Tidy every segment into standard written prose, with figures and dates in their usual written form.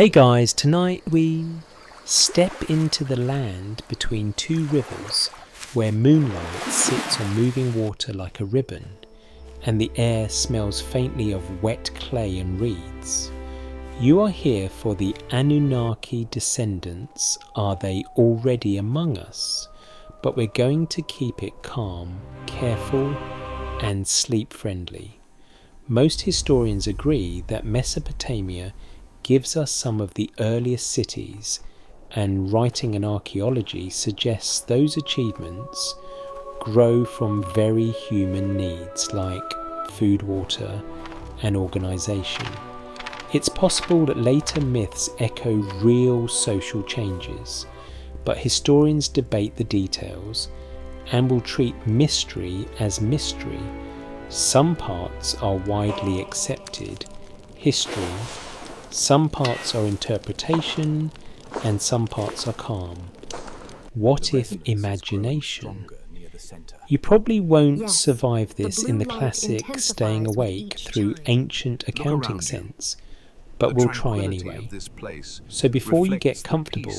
Hey guys, tonight we step into the land between two rivers where moonlight sits on moving water like a ribbon and the air smells faintly of wet clay and reeds. You are here for the Anunnaki descendants. Are they already among us? But we're going to keep it calm, careful and sleep friendly. Most historians agree that Mesopotamia gives us some of the earliest cities, and writing and archaeology suggests those achievements grow from very human needs like food, water and organisation. It's possible that later myths echo real social changes, but historians debate the details and will treat mystery as mystery. Some parts are widely accepted history, some parts are interpretation, and some parts are calm. What if imagination? You probably won't survive this in the classic staying awake through ancient accounting sense, but we'll try anyway. So before you get comfortable,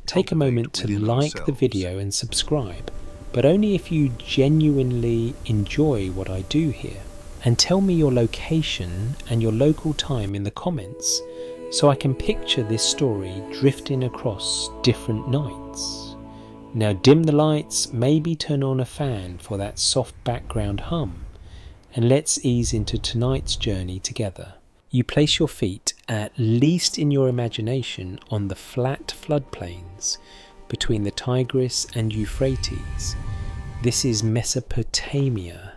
take a moment to like the video and subscribe, but only if you genuinely enjoy what I do here. And tell me your location and your local time in the comments so I can picture this story drifting across different nights. Now dim the lights, maybe turn on a fan for that soft background hum, and let's ease into tonight's journey together. You place your feet, at least in your imagination, on the flat floodplains between the Tigris and Euphrates. This is Mesopotamia.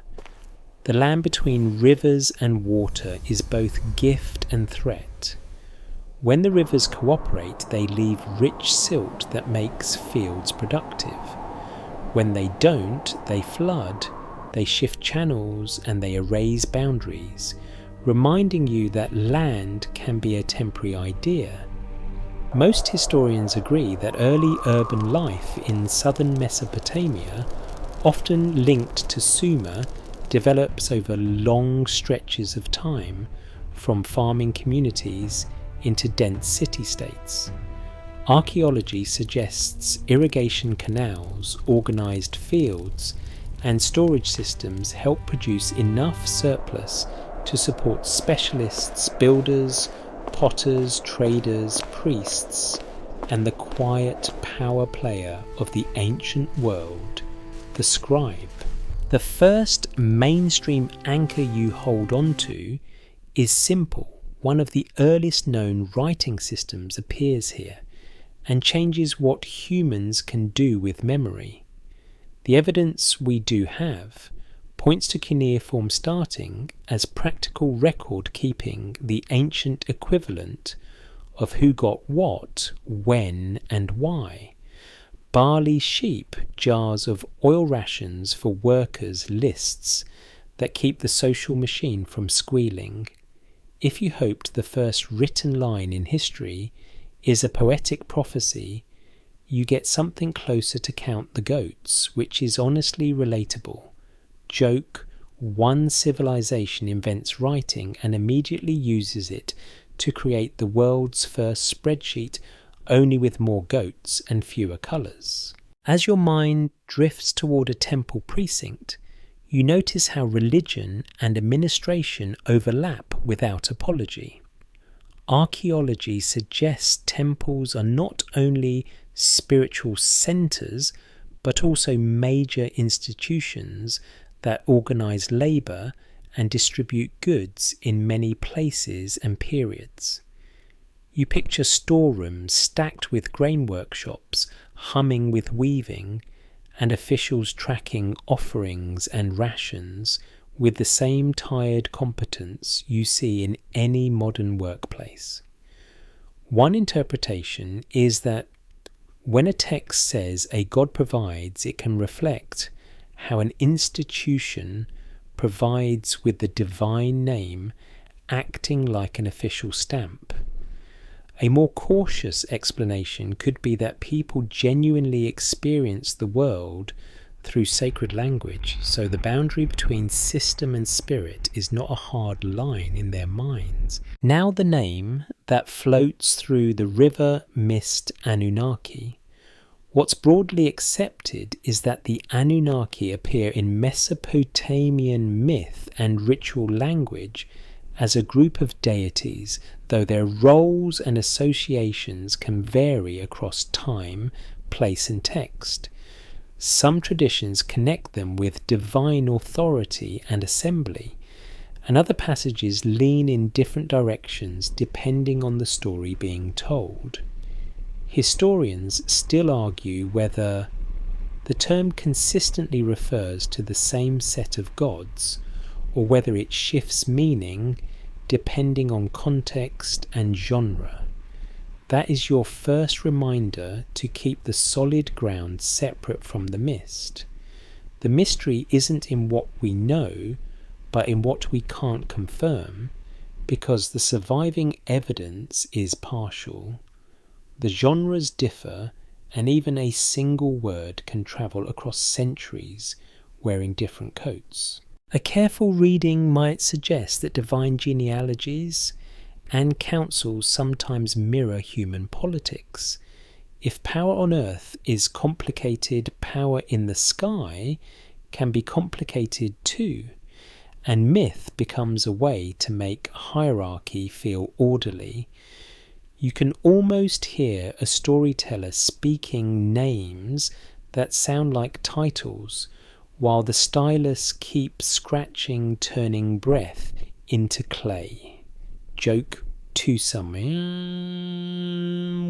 The land between rivers and water is both gift and threat. When the rivers cooperate, they leave rich silt that makes fields productive. When they don't, they flood, they shift channels and they erase boundaries, reminding you that land can be a temporary idea. Most historians agree that early urban life in southern Mesopotamia, often linked to Sumer, develops over long stretches of time, from farming communities into dense city-states. Archaeology suggests irrigation canals, organised fields and storage systems help produce enough surplus to support specialists, builders, potters, traders, priests, and the quiet power player of the ancient world, the scribe. The first mainstream anchor you hold onto is simple. One of the earliest known writing systems appears here and changes what humans can do with memory. The evidence we do have points to cuneiform starting as practical record keeping, the ancient equivalent of who got what, when and why. Barley sheep, jars of oil rations for workers, lists that keep the social machine from squealing. If you hoped the first written line in history is a poetic prophecy, you get something closer to Count the Goats, which is honestly relatable. Joke, one civilization invents writing and immediately uses it to create the world's first spreadsheet, only with more goats and fewer colours. As your mind drifts toward a temple precinct, you notice how religion and administration overlap without apology. Archaeology suggests temples are not only spiritual centres, but also major institutions that organise labour and distribute goods in many places and periods. You picture storerooms stacked with grain workshops, humming with weaving, and officials tracking offerings and rations with the same tired competence you see in any modern workplace. One interpretation is that when a text says a god provides, it can reflect how an institution provides with the divine name acting like an official stamp. A more cautious explanation could be that people genuinely experience the world through sacred language, so the boundary between system and spirit is not a hard line in their minds. Now the name that floats through the river mist Anunnaki. What's broadly accepted is that the Anunnaki appear in Mesopotamian myth and ritual language as a group of deities, though their roles and associations can vary across time, place and text. Some traditions connect them with divine authority and assembly, and other passages lean in different directions depending on the story being told. Historians still argue whether the term consistently refers to the same set of gods, or whether it shifts meaning depending on context and genre. That is your first reminder to keep the solid ground separate from the mist. The mystery isn't in what we know, but in what we can't confirm, because the surviving evidence is partial. The genres differ, and even a single word can travel across centuries, wearing different coats. A careful reading might suggest that divine genealogies and councils sometimes mirror human politics. If power on earth is complicated, power in the sky can be complicated too, and myth becomes a way to make hierarchy feel orderly. You can almost hear a storyteller speaking names that sound like titles, while the stylus keeps scratching, turning breath into clay. Joke to some.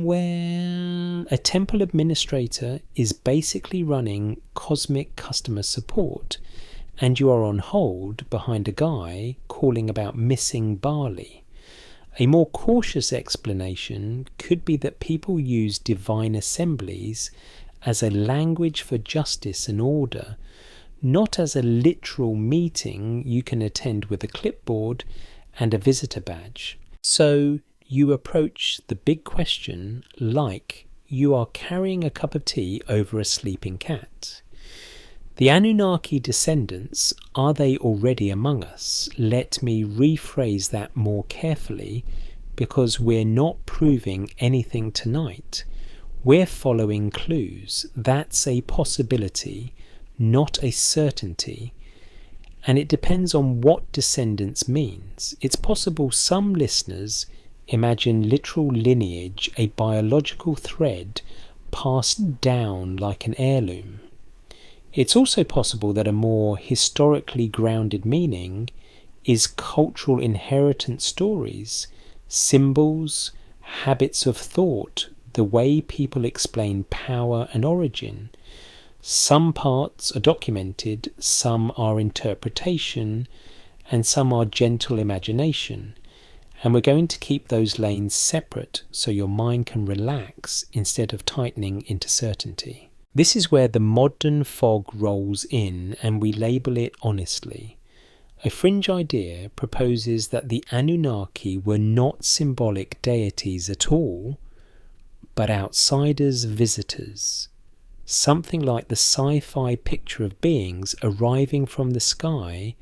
Well, a temple administrator is basically running cosmic customer support, and you are on hold behind a guy calling about missing barley. A more cautious explanation could be that people use divine assemblies as a language for justice and order, not as a literal meeting you can attend with a clipboard and a visitor badge. So you approach the big question like you are carrying a cup of tea over a sleeping cat. The Anunnaki descendants, are they already among us? Let me rephrase that more carefully, because we're not proving anything tonight. We're following clues. That's a possibility, not a certainty. And it depends on what descendants means. It's possible some listeners imagine literal lineage, a biological thread passed down like an heirloom. It's also possible that a more historically grounded meaning is cultural inheritance stories, symbols, habits of thought, the way people explain power and origin. Some parts are documented, some are interpretation, and some are gentle imagination. And we're going to keep those lanes separate so your mind can relax instead of tightening into certainty. This is where the modern fog rolls in, and we label it honestly. A fringe idea proposes that the Anunnaki were not symbolic deities at all, but outsiders, visitors. Something like the sci-fi picture of beings arriving from the sky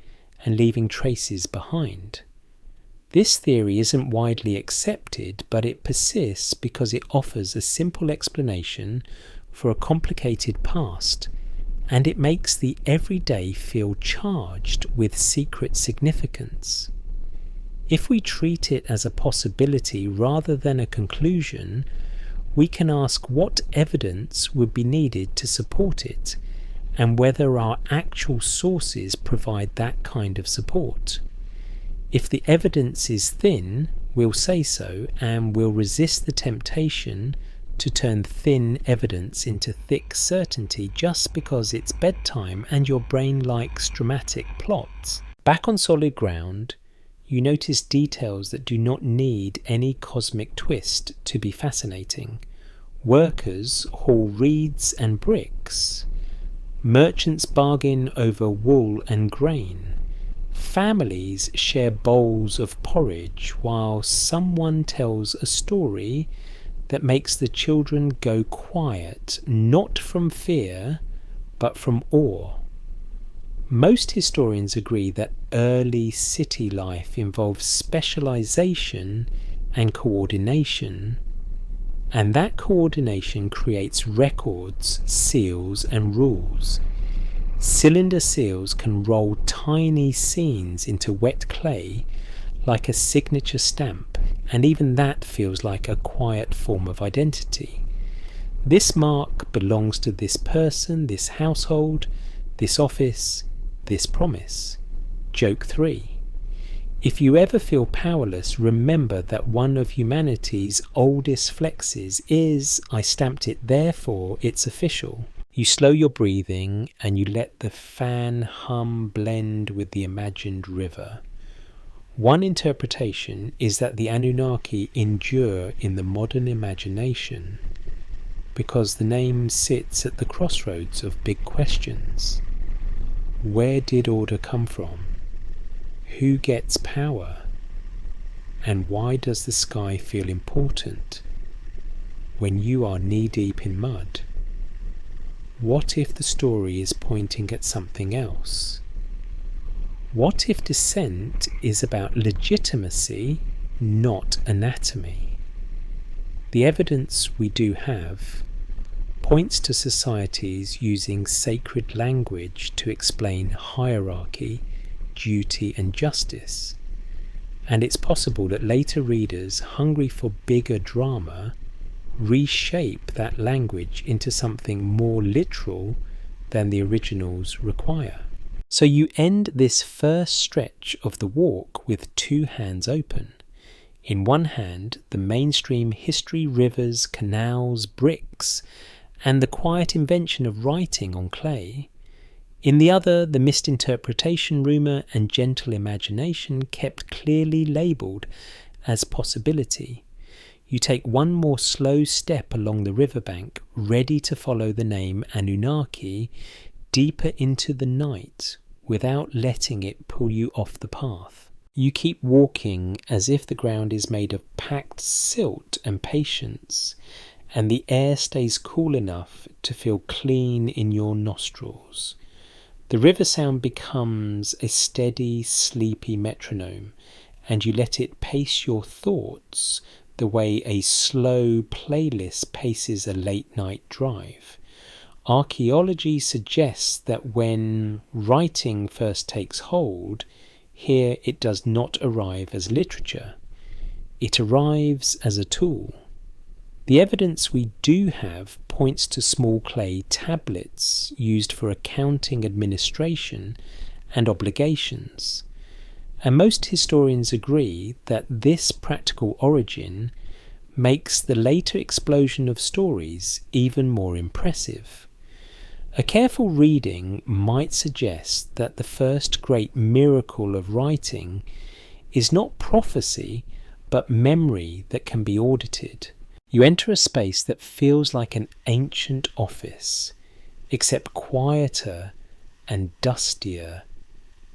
and leaving traces behind. This theory isn't widely accepted, but it persists because it offers a simple explanation for a complicated past, and it makes the everyday feel charged with secret significance. If we treat it as a possibility rather than a conclusion, we can ask what evidence would be needed to support it, and whether our actual sources provide that kind of support. If the evidence is thin, we'll say so, and we'll resist the temptation to turn thin evidence into thick certainty just because it's bedtime and your brain likes dramatic plots. Back on solid ground, you notice details that do not need any cosmic twist to be fascinating. Workers haul reeds and bricks. Merchants bargain over wool and grain. Families share bowls of porridge while someone tells a story that makes the children go quiet, not from fear, but from awe. Most historians agree that early city life involves specialization and coordination, and that coordination creates records, seals, and rules. Cylinder seals can roll tiny scenes into wet clay like a signature stamp, and even that feels like a quiet form of identity. This mark belongs to this person, this household, this office, this promise. Joke 3. If you ever feel powerless, remember that one of humanity's oldest flexes is, I stamped it, therefore it's official. You slow your breathing and you let the fan hum blend with the imagined river. One interpretation is that the Anunnaki endure in the modern imagination because the name sits at the crossroads of big questions. Where did order come from? Who gets power? And why does the sky feel important when you are knee-deep in mud? What if the story is pointing at something else? What if descent is about legitimacy, not anatomy? The evidence we do have points to societies using sacred language to explain hierarchy, duty and justice, and it's possible that later readers hungry for bigger drama reshape that language into something more literal than the originals require. So you end this first stretch of the walk with two hands open. In one hand, the mainstream history, rivers, canals, bricks, and the quiet invention of writing on clay. In the other, the misinterpretation, rumour, and gentle imagination kept clearly labelled as possibility. You take one more slow step along the riverbank, ready to follow the name Anunnaki deeper into the night without letting it pull you off the path. You keep walking as if the ground is made of packed silt and patience, and the air stays cool enough to feel clean in your nostrils. The river sound becomes a steady, sleepy metronome, and you let it pace your thoughts the way a slow playlist paces a late-night drive. Archaeology suggests that when writing first takes hold, here it does not arrive as literature. It arrives as a tool. The evidence we do have points to small clay tablets used for accounting, administration, and obligations. And most historians agree that this practical origin makes the later explosion of stories even more impressive. A careful reading might suggest that the first great miracle of writing is not prophecy, but memory that can be audited. You enter a space that feels like an ancient office, except quieter and dustier,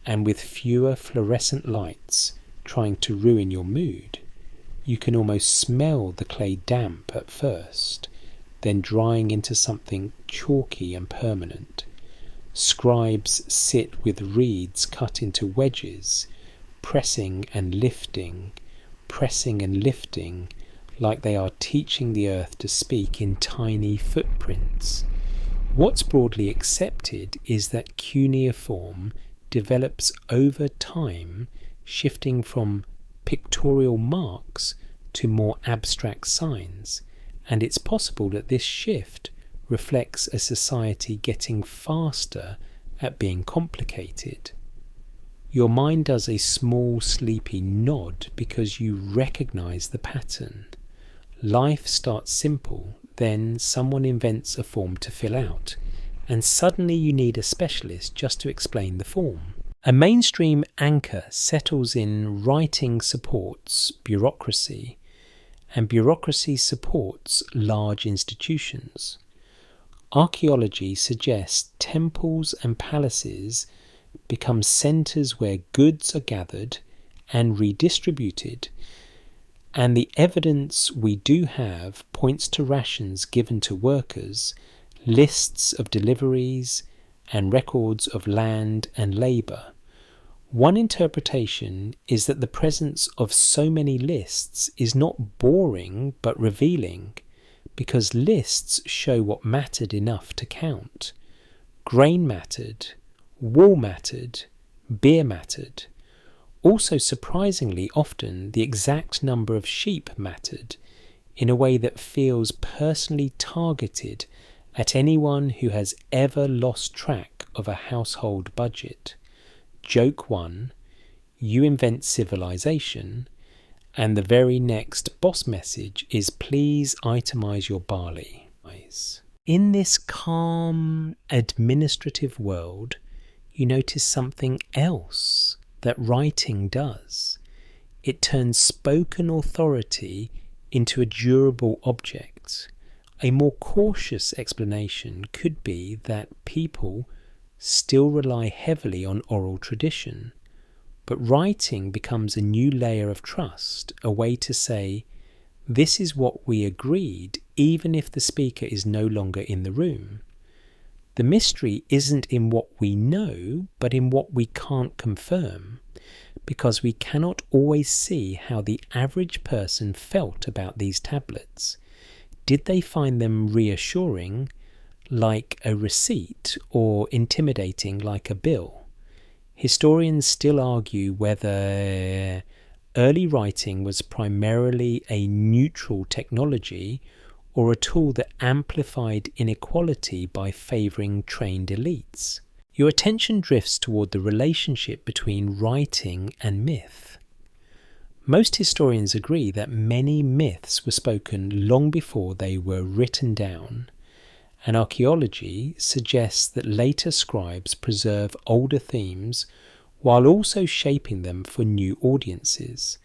and with fewer fluorescent lights trying to ruin your mood. You can almost smell the clay damp at first, then drying into something chalky and permanent. Scribes sit with reeds cut into wedges, pressing and lifting, like they are teaching the earth to speak in tiny footprints. What's broadly accepted is that cuneiform develops over time, shifting from pictorial marks to more abstract signs, and it's possible that this shift reflects a society getting faster at being complicated. Your mind does a small sleepy nod because you recognize the pattern. Life starts simple, then someone invents a form to fill out, and suddenly you need a specialist just to explain the form. A mainstream anchor settles in writing supports bureaucracy, and bureaucracy supports large institutions. Archaeology suggests temples and palaces become centres where goods are gathered and redistributed, and the evidence we do have points to rations given to workers, lists of deliveries, and records of land and labour. One interpretation is that the presence of so many lists is not boring but revealing, because lists show what mattered enough to count. Grain mattered, wool mattered, beer mattered. Also, surprisingly often, the exact number of sheep mattered, in a way that feels personally targeted at anyone who has ever lost track of a household budget. Joke 1, you invent civilization, and the very next boss message is please itemize your barley. In this calm, administrative world, you notice something else that writing does. It turns spoken authority into a durable object. A more cautious explanation could be that people still rely heavily on oral tradition, but writing becomes a new layer of trust, a way to say, this is what we agreed, even if the speaker is no longer in the room. The mystery isn't in what we know, but in what we can't confirm, because we cannot always see how the average person felt about these tablets. Did they find them reassuring, like a receipt, or intimidating, like a bill? Historians still argue whether early writing was primarily a neutral technology or a tool that amplified inequality by favouring trained elites. Your attention drifts toward the relationship between writing and myth. Most historians agree that many myths were spoken long before they were written down, and archaeology suggests that later scribes preserve older themes while also shaping them for new audiences.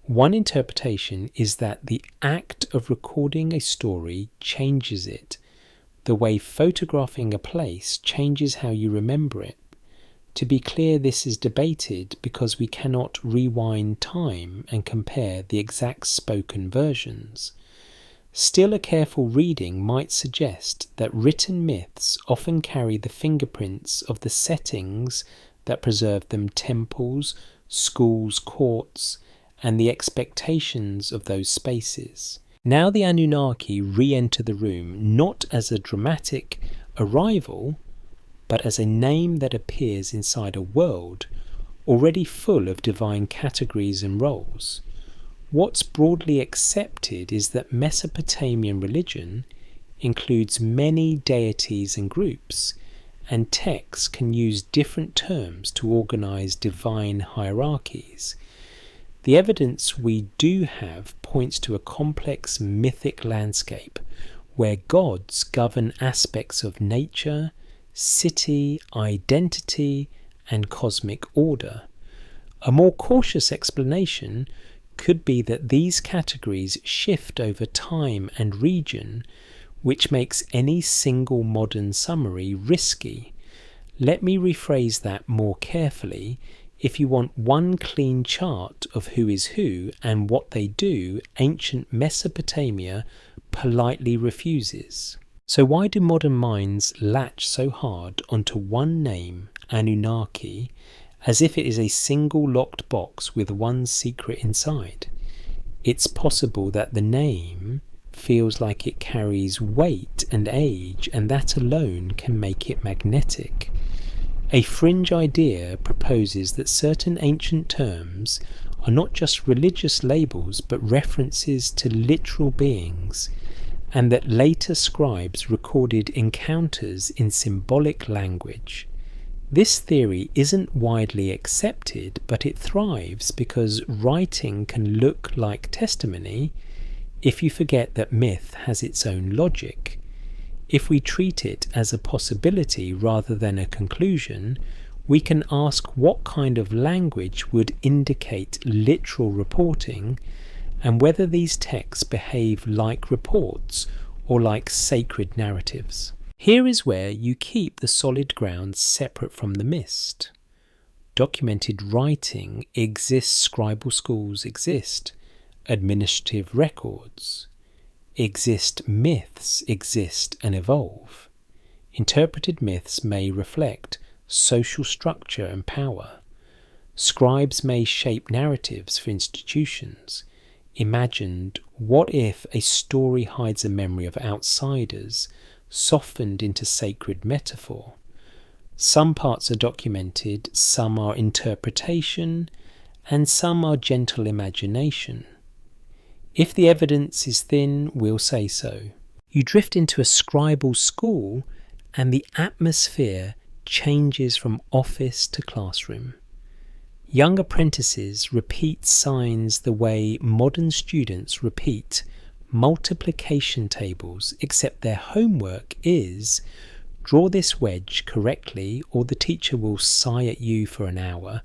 One interpretation is that the act of recording a story changes it, the way photographing a place changes how you remember it. To be clear, this is debated because we cannot rewind time and compare the exact spoken versions. Still, a careful reading might suggest that written myths often carry the fingerprints of the settings that preserved them: temples, schools, courts, and the expectations of those spaces. Now the Anunnaki re-enter the room not as a dramatic arrival, but as a name that appears inside a world already full of divine categories and roles. What's broadly accepted is that Mesopotamian religion includes many deities and groups, and texts can use different terms to organize divine hierarchies. The evidence we do have points to a complex mythic landscape where gods govern aspects of nature, city, identity, and cosmic order. A more cautious explanation could be that these categories shift over time and region, which makes any single modern summary risky. Let me rephrase that more carefully. If you want one clean chart of who is who and what they do, ancient Mesopotamia politely refuses. So why do modern minds latch so hard onto one name, Anunnaki, as if it is a single locked box with one secret inside? It's possible that the name feels like it carries weight and age, and that alone can make it magnetic. A fringe idea proposes that certain ancient terms are not just religious labels but references to literal beings, and that later scribes recorded encounters in symbolic language. This theory isn't widely accepted, but it thrives because writing can look like testimony if you forget that myth has its own logic. If we treat it as a possibility rather than a conclusion, we can ask what kind of language would indicate literal reporting, and whether these texts behave like reports or like sacred narratives. Here is where you keep the solid ground separate from the mist. Documented writing exists, scribal schools exist, administrative records exist, myths exist and evolve. Interpreted myths may reflect social structure and power. Scribes may shape narratives for institutions. Imagined, what if a story hides a memory of outsiders, softened into sacred metaphor? Some parts are documented, some are interpretation, and some are gentle imagination. If the evidence is thin, we'll say so. You drift into a scribal school, and the atmosphere changes from office to classroom. Young apprentices repeat signs the way modern students repeat multiplication tables, except their homework is draw this wedge correctly or the teacher will sigh at you for an hour.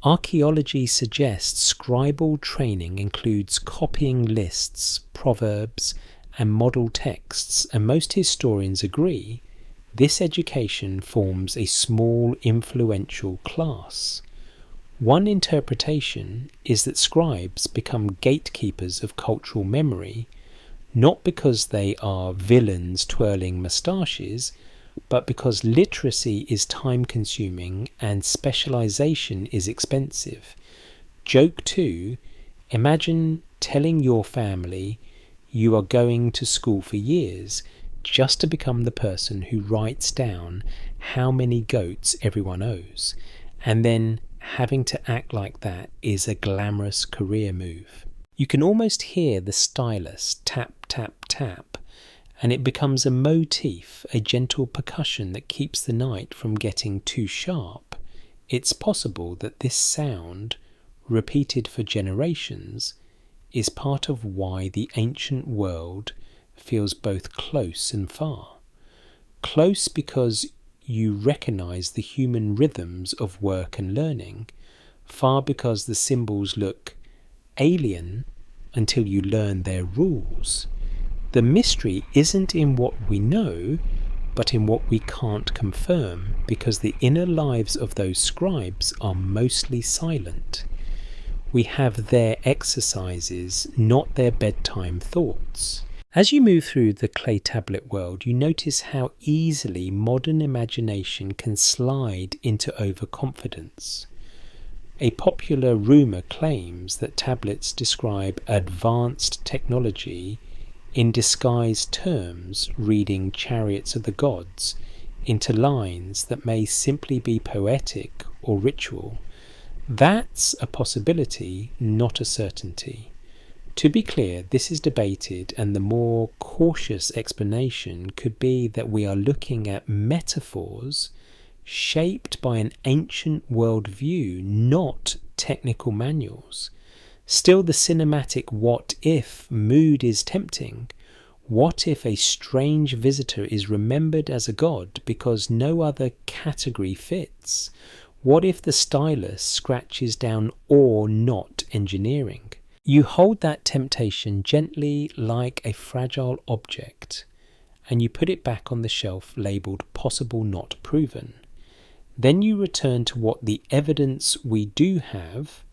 Archaeology suggests scribal training includes copying lists, proverbs, and model texts, and most historians agree this education forms a small influential class. One interpretation is that scribes become gatekeepers of cultural memory, not because they are villains twirling moustaches, but because literacy is time-consuming and specialization is expensive. Joke 2, imagine telling your family you are going to school for years just to become the person who writes down how many goats everyone owes, and then having to act like that is a glamorous career move. You can almost hear the stylus tap, tap, tap, and it becomes a motif, a gentle percussion that keeps the night from getting too sharp. It's possible that this sound, repeated for generations, is part of why the ancient world feels both close and far. Close because you recognize the human rhythms of work and learning, far because the symbols look alien until you learn their rules. The mystery isn't in what we know, but in what we can't confirm, because the inner lives of those scribes are mostly silent. We have their exercises, not their bedtime thoughts. As you move through the clay tablet world, you notice how easily modern imagination can slide into overconfidence. A popular rumour claims that tablets describe advanced technology in disguised terms, reading Chariots of the Gods into lines that may simply be poetic or ritual. That's a possibility, not a certainty. To be clear, this is debated, and the more cautious explanation could be that we are looking at metaphors shaped by an ancient worldview, not technical manuals. Still, the cinematic what-if mood is tempting. What if a strange visitor is remembered as a god because no other category fits? What if the stylus scratches down or not engineering? You hold that temptation gently like a fragile object, and you put it back on the shelf labelled possible not proven. Then you return to what the evidence we do have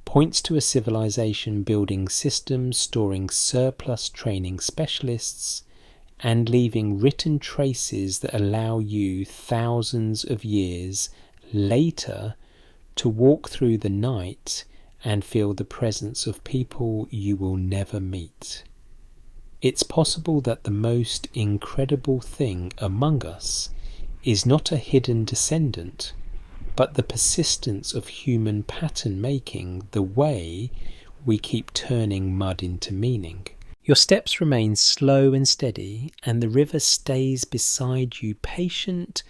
points to: a civilization building systems, storing surplus training specialists, and leaving written traces that allow you thousands of years later to walk through the night and feel the presence of people you will never meet. It's possible that the most incredible thing among us is not a hidden descendant, but the persistence of human pattern making, the way we keep turning mud into meaning. Your steps remain slow and steady, and the river stays beside you, patient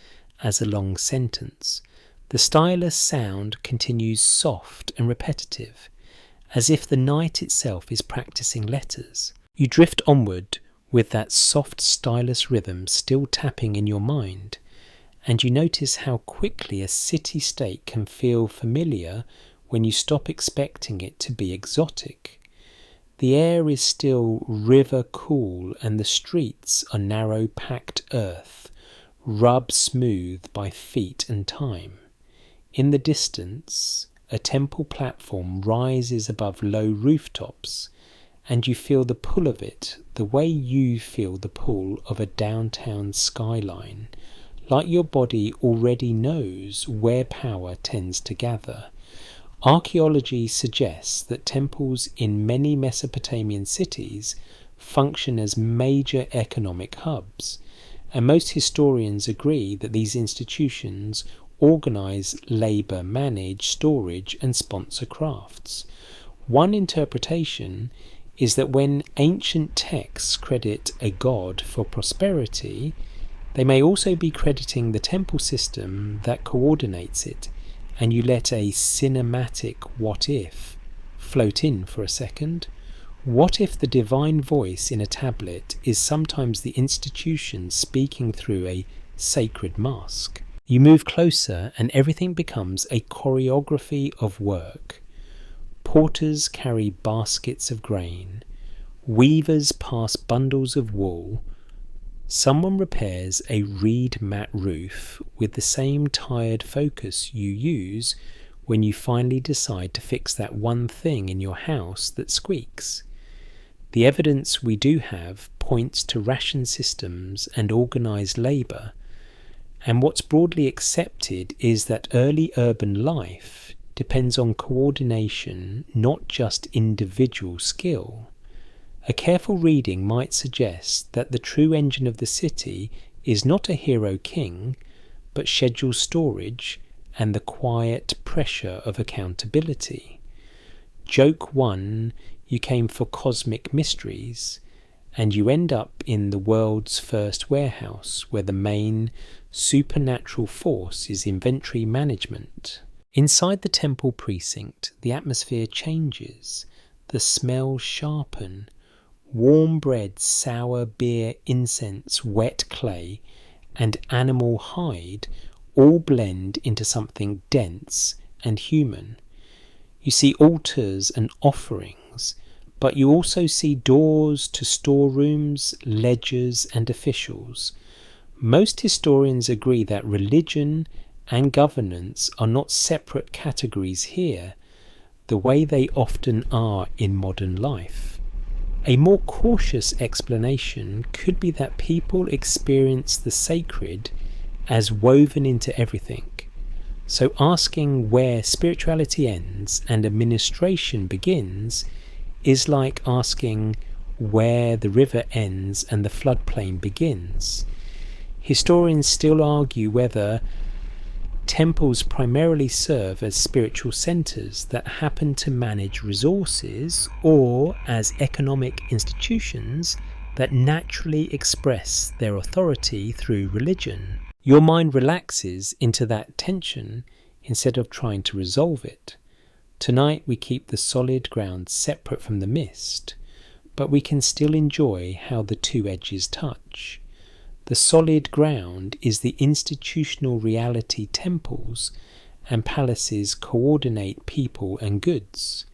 as a long sentence. The stylus sound continues soft and repetitive, as if the night itself is practicing letters. You drift onward with that soft stylus rhythm still tapping in your mind, and you notice how quickly a city-state can feel familiar when you stop expecting it to be exotic. The air is still river cool, and the streets are narrow packed earth, rubbed smooth by feet and time. In the distance, a temple platform rises above low rooftops, and you feel the pull of it the way you feel the pull of a downtown skyline, like your body already knows where power tends to gather. Archaeology suggests that temples in many Mesopotamian cities function as major economic hubs, and most historians agree that these institutions organize labour, manage, storage, and sponsor crafts. One interpretation is that when ancient texts credit a god for prosperity, they may also be crediting the temple system that coordinates it, and you let a cinematic what if float in for a second. What if the divine voice in a tablet is sometimes the institution speaking through a sacred mask? You move closer and everything becomes a choreography of work. Porters carry baskets of grain. Weavers pass bundles of wool. Someone repairs a reed mat roof with the same tired focus you use when you finally decide to fix that one thing in your house that squeaks. The evidence we do have points to ration systems and organised labour, and what's broadly accepted is that early urban life depends on coordination, not just individual skill. A careful reading might suggest that the true engine of the city is not a hero king, but scheduled storage and the quiet pressure of accountability. Joke 1, you came for cosmic mysteries, and you end up in the world's first warehouse where the main supernatural force is inventory management. Inside the temple precinct, the atmosphere changes, the smells sharpen. Warm bread, sour beer, incense, wet clay, and animal hide all blend into something dense and human. You see altars and offerings, but you also see doors to storerooms, ledgers, and officials. Most historians agree that religion and governance are not separate categories here, the way they often are in modern life. A more cautious explanation could be that people experience the sacred as woven into everything. So asking where spirituality ends and administration begins is like asking where the river ends and the floodplain begins. Historians still argue whether temples primarily serve as spiritual centres that happen to manage resources, or as economic institutions that naturally express their authority through religion. Your mind relaxes into that tension instead of trying to resolve it. Tonight we keep the solid ground separate from the mist, but we can still enjoy how the two edges touch. The solid ground is the institutional reality temples and palaces coordinate people and goods.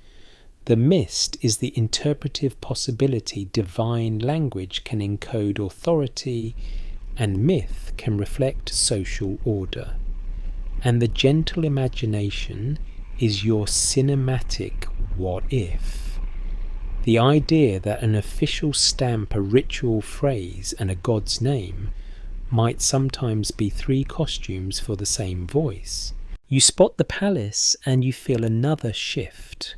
The mist is the interpretive possibility divine language can encode authority and myth can reflect social order. And the gentle imagination is your cinematic what if. The idea that an official stamp, a ritual phrase, and a god's name might sometimes be three costumes for the same voice. You spot the palace and you feel another shift.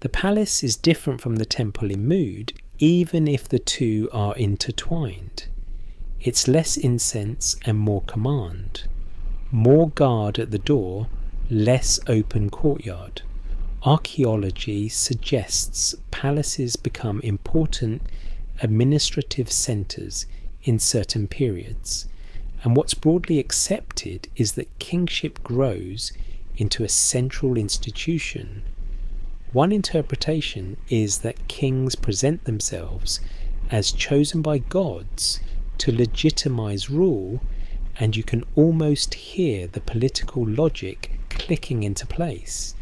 The palace is different from the temple in mood, even if the two are intertwined. It's less incense and more command. More guard at the door, less open courtyard. Archaeology suggests palaces become important administrative centres in certain periods, and what's broadly accepted is that kingship grows into a central institution. One interpretation is that kings present themselves as chosen by gods to legitimize rule, and you can almost hear the political logic clicking into place.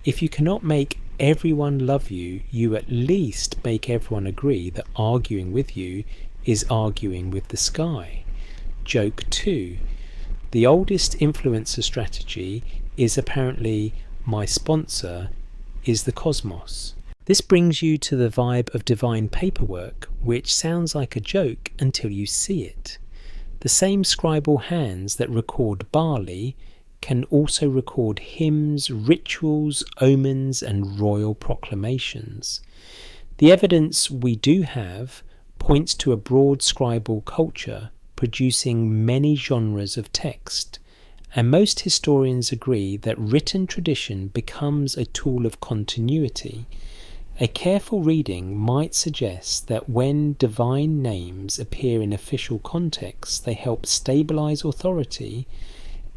If you cannot make everyone love you, you at least make everyone agree that arguing with you is arguing with the sky. Joke 2. The oldest influencer strategy is apparently my sponsor is the cosmos. This brings you to the vibe of divine paperwork, which sounds like a joke until you see it. The same scribal hands that record barley can also record hymns, rituals, omens, and royal proclamations. The evidence we do have points to a broad scribal culture producing many genres of text, and most historians agree that written tradition becomes a tool of continuity. A careful reading might suggest that when divine names appear in official contexts, they help stabilize authority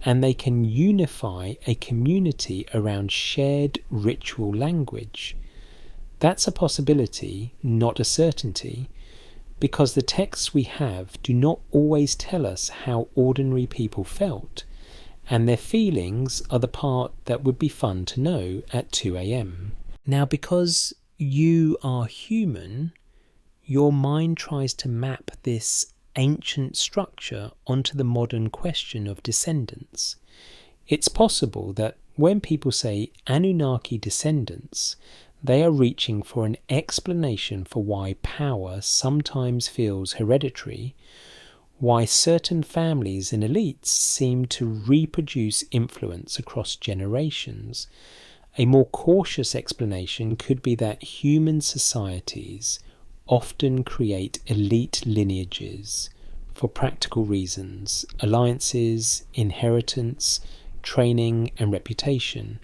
and they can unify a community around shared ritual language. That's a possibility, not a certainty, because the texts we have do not always tell us how ordinary people felt, and their feelings are the part that would be fun to know at 2 a.m. Now, because you are human, your mind tries to map this ancient structure onto the modern question of descendants. It's possible that when people say Anunnaki descendants, they are reaching for an explanation for why power sometimes feels hereditary, why certain families and elites seem to reproduce influence across generations. A more cautious explanation could be that human societies often create elite lineages for practical reasons: alliances, inheritance, training, and reputation.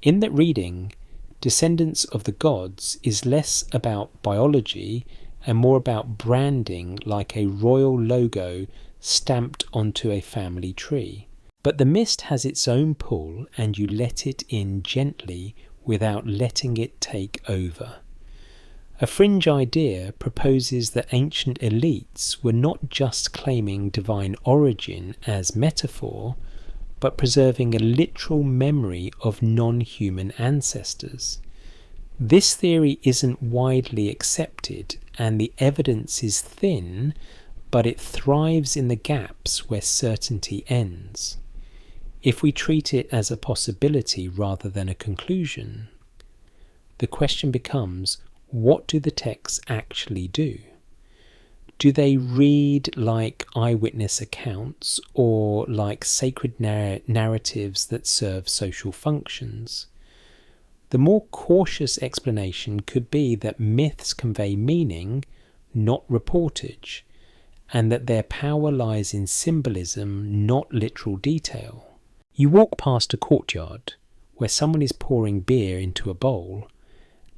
In that reading, Descendants of the Gods is less about biology and more about branding, like a royal logo stamped onto a family tree. But the mist has its own pull, and you let it in gently without letting it take over. A fringe idea proposes that ancient elites were not just claiming divine origin as metaphor, but preserving a literal memory of non-human ancestors. This theory isn't widely accepted, and the evidence is thin, but it thrives in the gaps where certainty ends. If we treat it as a possibility rather than a conclusion, the question becomes, what do the texts actually do? Do they read like eyewitness accounts or like sacred narratives that serve social functions? The more cautious explanation could be that myths convey meaning, not reportage, and that their power lies in symbolism, not literal detail. You walk past a courtyard where someone is pouring beer into a bowl,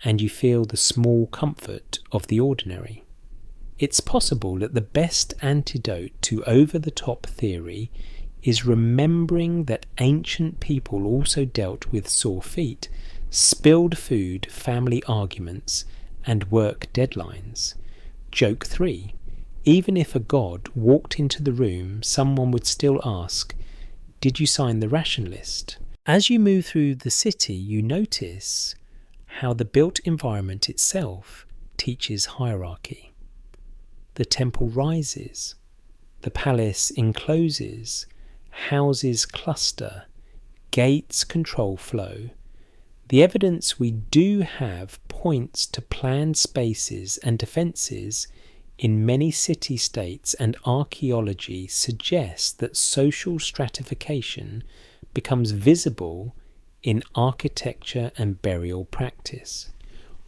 and you feel the small comfort of the ordinary. It's possible that the best antidote to over-the-top theory is remembering that ancient people also dealt with sore feet, spilled food, family arguments, and work deadlines. Joke 3. Even if a god walked into the room, someone would still ask, "Did you sign the ration list?" As you move through the city, you notice how the built environment itself teaches hierarchy. The temple rises, the palace encloses, houses cluster, gates control flow. The evidence we do have points to planned spaces and defences in many city-states, and archaeology suggests that social stratification becomes visible in architecture and burial practice.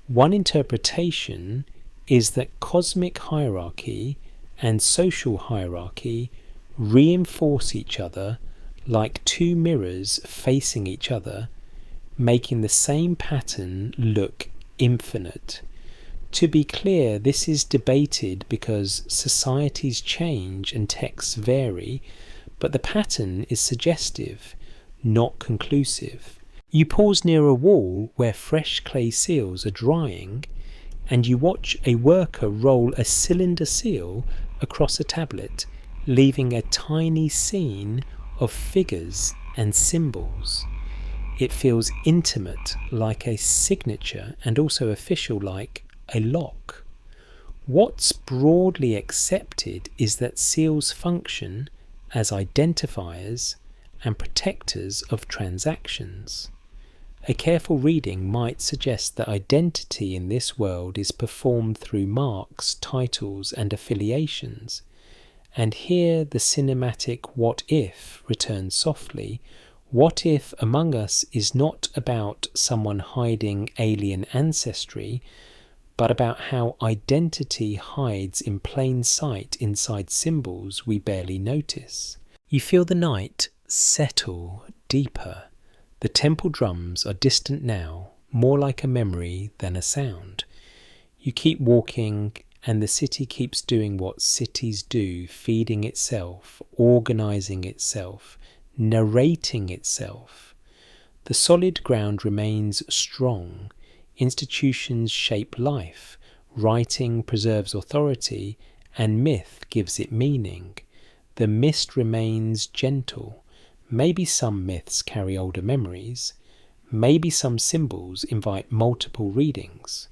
One interpretation is that cosmic hierarchy and social hierarchy reinforce each other like two mirrors facing each other, making the same pattern look infinite. To be clear, this is debated because societies change and texts vary, but the pattern is suggestive, not conclusive. You pause near a wall where fresh clay seals are drying, and you watch a worker roll a cylinder seal across a tablet, leaving a tiny scene of figures and symbols. It feels intimate, like a signature, and also official, like a lock. What's broadly accepted is that seals function as identifiers and protectors of transactions. A careful reading might suggest that identity in this world is performed through marks, titles, and affiliations. And here the cinematic what if returns softly. What if Among Us is not about someone hiding alien ancestry, but about how identity hides in plain sight inside symbols we barely notice. You feel the night settle deeper. The temple drums are distant now, more like a memory than a sound. You keep walking, and the city keeps doing what cities do, feeding itself, organising itself, narrating itself. The solid ground remains strong. Institutions shape life, writing preserves authority, and myth gives it meaning. The mist remains gentle. Maybe some myths carry older memories. Maybe some symbols invite multiple readings.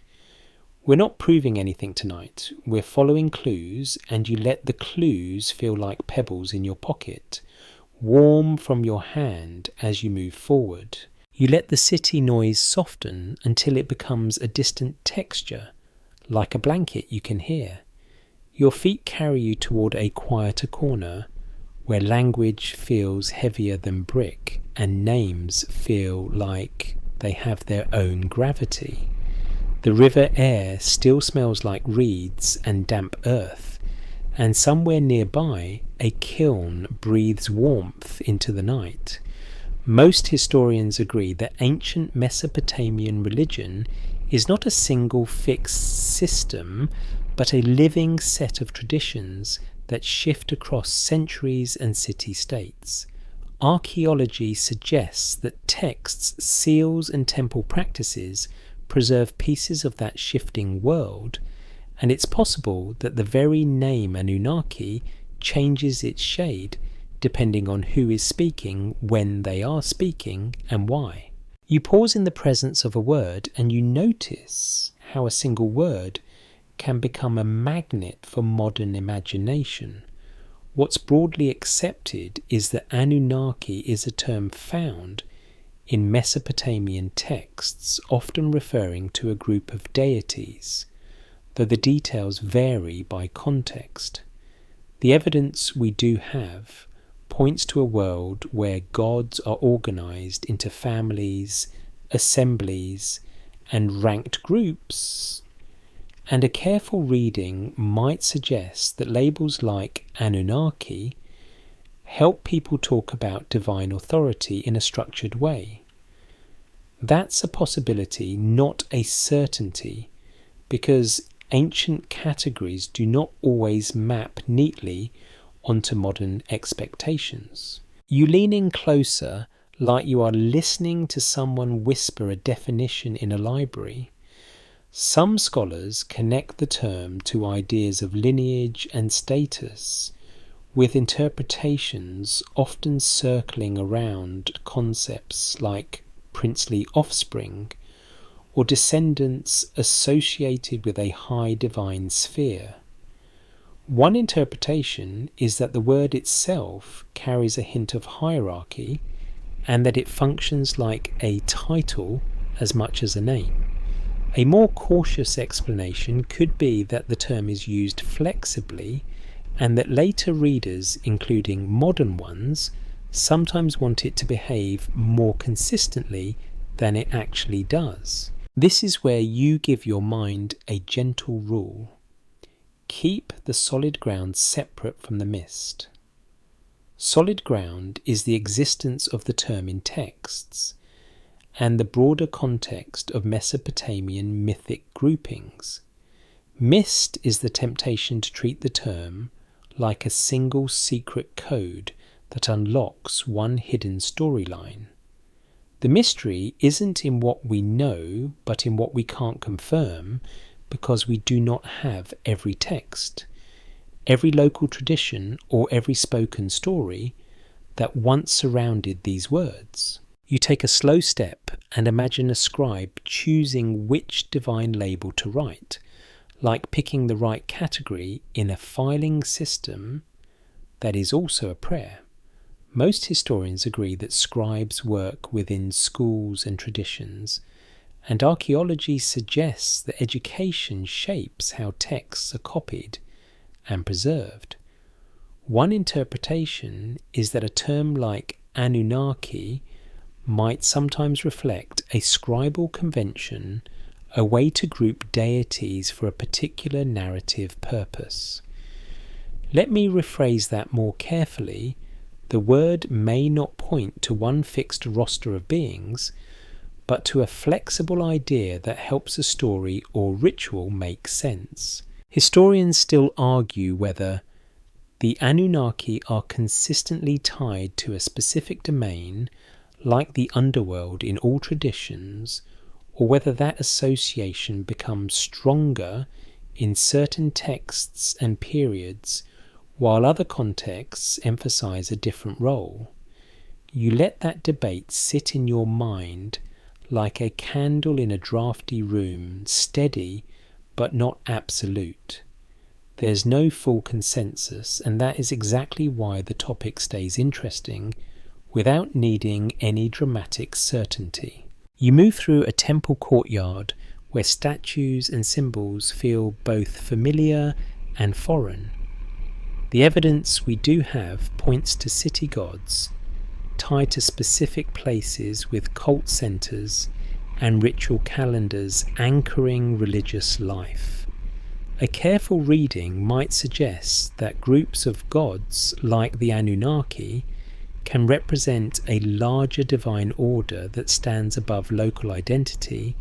We're not proving anything tonight. We're following clues, and you let the clues feel like pebbles in your pocket, warm from your hand as you move forward. You let the city noise soften until it becomes a distant texture, like a blanket you can hear. Your feet carry you toward a quieter corner, where language feels heavier than brick, and names feel like they have their own gravity. The river air still smells like reeds and damp earth, and somewhere nearby a kiln breathes warmth into the night. Most historians agree that ancient Mesopotamian religion is not a single fixed system, but a living set of traditions that shift across centuries and city-states. Archaeology suggests that texts, seals, and temple practices preserve pieces of that shifting world, and it's possible that the very name Anunnaki changes its shade depending on who is speaking, when they are speaking, and why. You pause in the presence of a word and you notice how a single word can become a magnet for modern imagination. What's broadly accepted is that Anunnaki is a term found in Mesopotamian texts, often referring to a group of deities, though the details vary by context. The evidence we do have points to a world where gods are organised into families, assemblies, and ranked groups, and a careful reading might suggest that labels like Anunnaki help people talk about divine authority in a structured way. That's a possibility, not a certainty, because ancient categories do not always map neatly onto modern expectations. You lean in closer, like you are listening to someone whisper a definition in a library. Some scholars connect the term to ideas of lineage and status, with interpretations often circling around concepts like princely offspring or descendants associated with a high divine sphere. One interpretation is that the word itself carries a hint of hierarchy and that it functions like a title as much as a name. A more cautious explanation could be that the term is used flexibly and that later readers, including modern ones, sometimes want it to behave more consistently than it actually does. This is where you give your mind a gentle rule. Keep the solid ground separate from the mist. Solid ground is the existence of the term in texts, and the broader context of Mesopotamian mythic groupings. Mist is the temptation to treat the term like a single secret code that unlocks one hidden storyline. The mystery isn't in what we know, but in what we can't confirm, because we do not have every text, every local tradition, or every spoken story that once surrounded these words. You take a slow step and imagine a scribe choosing which divine label to write, like picking the right category in a filing system that is also a prayer. Most historians agree that scribes work within schools and traditions, and archaeology suggests that education shapes how texts are copied and preserved. One interpretation is that a term like Anunnaki might sometimes reflect a scribal convention, a way to group deities for a particular narrative purpose. Let me rephrase that more carefully. The word may not point to one fixed roster of beings, but to a flexible idea that helps a story or ritual make sense. Historians still argue whether the Anunnaki are consistently tied to a specific domain, like the underworld in all traditions, or whether that association becomes stronger in certain texts and periods, while other contexts emphasize a different role. You let that debate sit in your mind like a candle in a drafty room, steady but not absolute. There's no full consensus, and that is exactly why the topic stays interesting without needing any dramatic certainty. You move through a temple courtyard where statues and symbols feel both familiar and foreign. The evidence we do have points to city gods, tied to specific places with cult centres and ritual calendars anchoring religious life. A careful reading might suggest that groups of gods like the Anunnaki can represent a larger divine order that stands above local identity,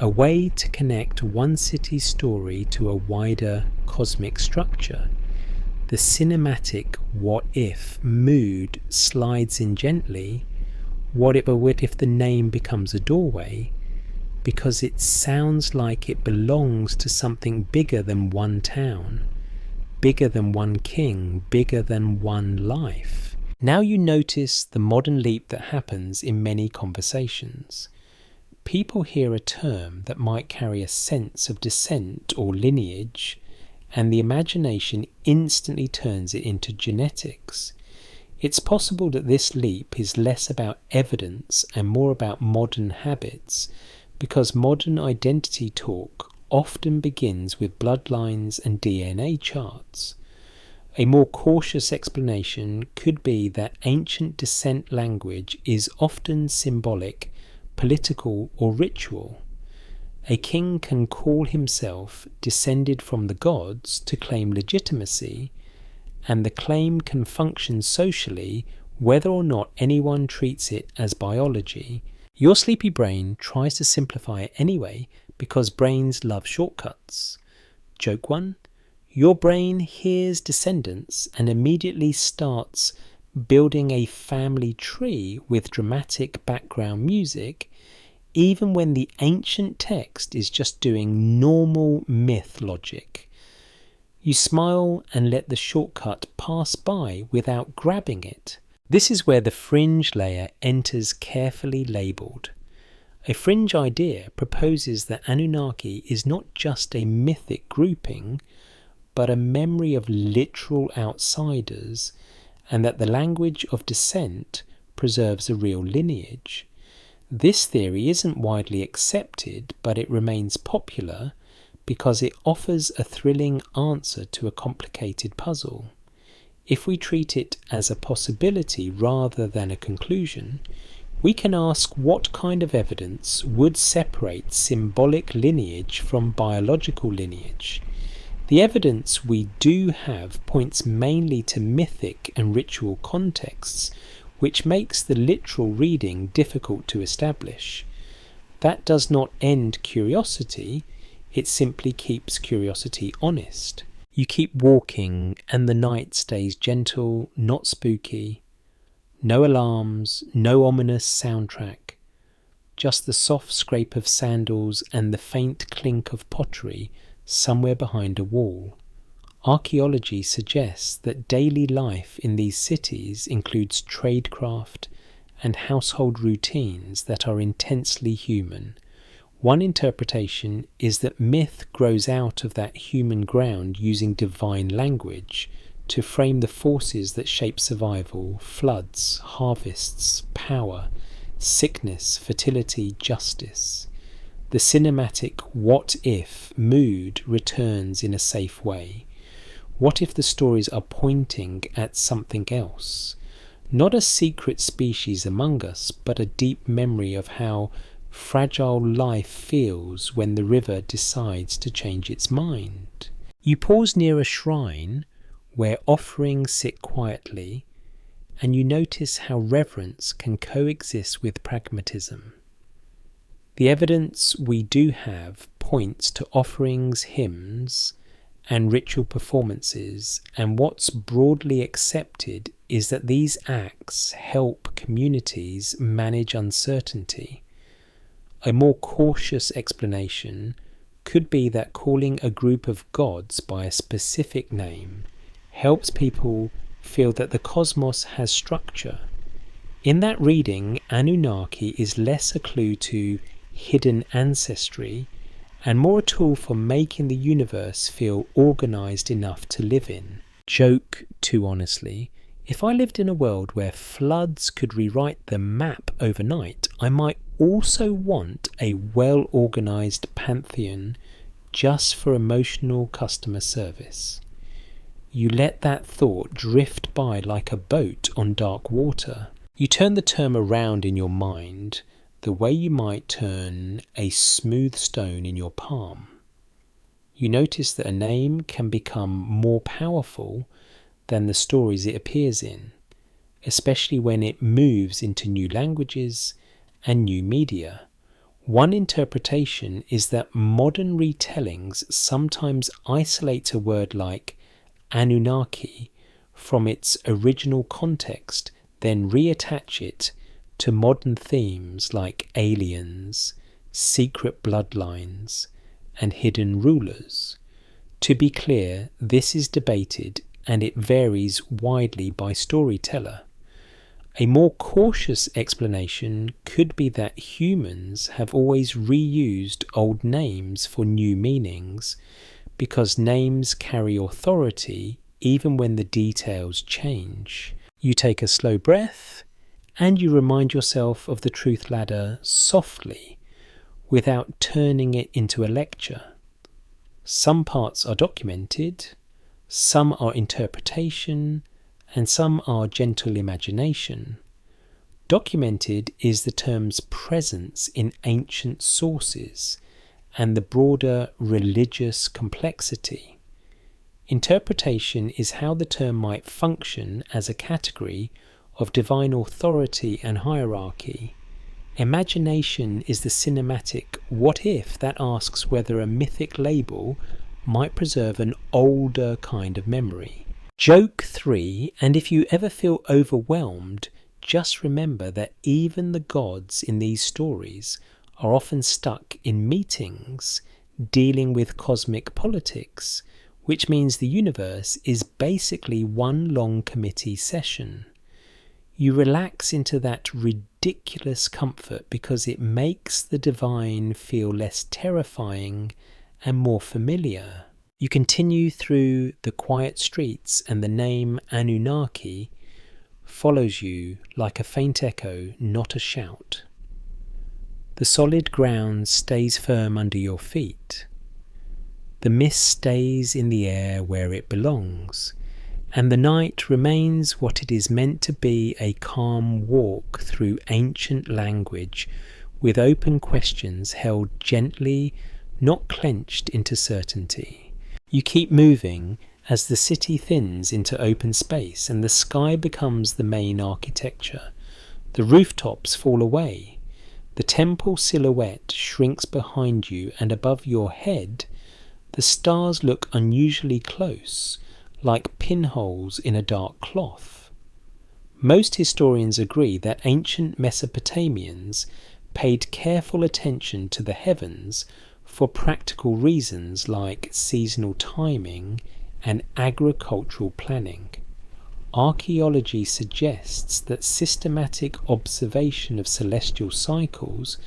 a way to connect one city's story to a wider cosmic structure. The cinematic what-if mood slides in gently. What if the name becomes a doorway? Because it sounds like it belongs to something bigger than one town, bigger than one king, bigger than one life. Now you notice the modern leap that happens in many conversations. People hear a term that might carry a sense of descent or lineage, and the imagination instantly turns it into genetics. It's possible that this leap is less about evidence and more about modern habits, because modern identity talk often begins with bloodlines and DNA charts. A more cautious explanation could be that ancient descent language is often symbolic, political, or ritual. A king can call himself descended from the gods to claim legitimacy, and the claim can function socially whether or not anyone treats it as biology. Your sleepy brain tries to simplify it anyway because brains love shortcuts. Joke one? Your brain hears descendants and immediately starts building a family tree with dramatic background music, even when the ancient text is just doing normal myth logic. You smile and let the shortcut pass by without grabbing it. This is where the fringe layer enters, carefully labelled. A fringe idea proposes that Anunnaki is not just a mythic grouping, but a memory of literal outsiders, and that the language of descent preserves a real lineage. This theory isn't widely accepted, but it remains popular because it offers a thrilling answer to a complicated puzzle. If we treat it as a possibility rather than a conclusion, we can ask what kind of evidence would separate symbolic lineage from biological lineage. The evidence we do have points mainly to mythic and ritual contexts, which makes the literal reading difficult to establish. That does not end curiosity, it simply keeps curiosity honest. You keep walking and the night stays gentle, not spooky. No alarms, no ominous soundtrack. Just the soft scrape of sandals and the faint clink of pottery somewhere behind a wall. Archaeology suggests that daily life in these cities includes tradecraft and household routines that are intensely human. One interpretation is that myth grows out of that human ground using divine language, to frame the forces that shape survival: floods, harvests, power, sickness, fertility, justice. The cinematic what if mood returns in a safe way. What if the stories are pointing at something else? Not a secret species among us, but a deep memory of how fragile life feels when the river decides to change its mind. You pause near a shrine where offerings sit quietly, and you notice how reverence can coexist with pragmatism. The evidence we do have points to offerings, hymns, and ritual performances, and what's broadly accepted is that these acts help communities manage uncertainty. A more cautious explanation could be that calling a group of gods by a specific name helps people feel that the cosmos has structure. In that reading, Anunnaki is less a clue to hidden ancestry and more a tool for making the universe feel organised enough to live in. Joke too honestly, if I lived in a world where floods could rewrite the map overnight, I might also want a well-organised pantheon just for emotional customer service. You let that thought drift by like a boat on dark water. You turn the term around in your mind the way you might turn a smooth stone in your palm. You notice that a name can become more powerful than the stories it appears in, especially when it moves into new languages and new media. One interpretation is that modern retellings sometimes isolate a word like Anunnaki from its original context, then reattach it to modern themes like aliens, secret bloodlines, and hidden rulers. To be clear, this is debated and it varies widely by storyteller. A more cautious explanation could be that humans have always reused old names for new meanings, because names carry authority even when the details change. You take a slow breath and you remind yourself of the truth ladder softly, without turning it into a lecture. Some parts are documented, some are interpretation, and some are gentle imagination. Documented is the term's presence in ancient sources and the broader religious complexity. Interpretation is how the term might function as a category of divine authority and hierarchy. Imagination is the cinematic what if that asks whether a mythic label might preserve an older kind of memory. Joke 3, and if you ever feel overwhelmed, just remember that even the gods in these stories are often stuck in meetings dealing with cosmic politics, which means the universe is basically one long committee session. You relax into that ridiculous comfort because it makes the divine feel less terrifying and more familiar. You continue through the quiet streets and the name Anunnaki follows you like a faint echo, not a shout. The solid ground stays firm under your feet. The mist stays in the air where it belongs, and the night remains what it is meant to be, a calm walk through ancient language with open questions held gently, not clenched into certainty. You keep moving as the city thins into open space and the sky becomes the main architecture. The rooftops fall away. The temple silhouette shrinks behind you, and above your head the stars look unusually close, like pinholes in a dark cloth. Most historians agree that ancient Mesopotamians paid careful attention to the heavens for practical reasons like seasonal timing and agricultural planning. Archaeology suggests that systematic observation of celestial cycles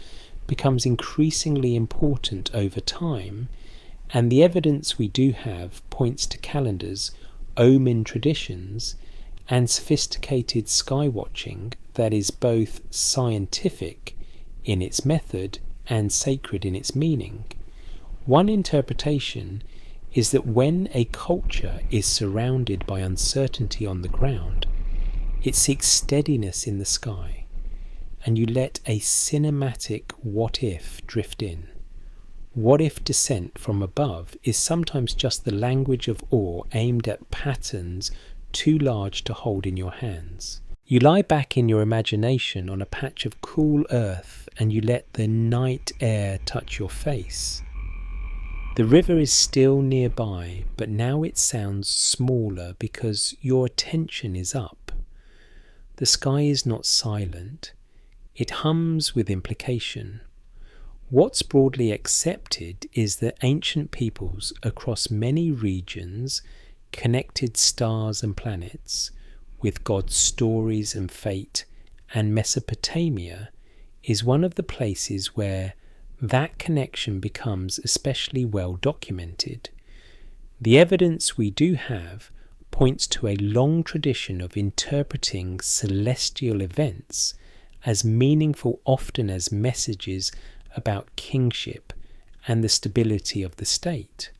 becomes increasingly important over time, and the evidence we do have points to calendars omen traditions and sophisticated skywatching that is both scientific in its method and sacred in its meaning. One interpretation is that when a culture is surrounded by uncertainty on the ground, it seeks steadiness in the sky, and you let a cinematic what-if drift in. What-if descent from above is sometimes just the language of awe aimed at patterns too large to hold in your hands. You lie back in your imagination on a patch of cool earth and you let the night air touch your face. The river is still nearby, but now it sounds smaller because your attention is up. The sky is not silent, it hums with implication. What's broadly accepted is that ancient peoples across many regions connected stars and planets with God's stories and fate, and Mesopotamia is one of the places where that connection becomes especially well documented. The evidence we do have points to a long tradition of interpreting celestial events as meaningful often as messages about kingship and the stability of the state.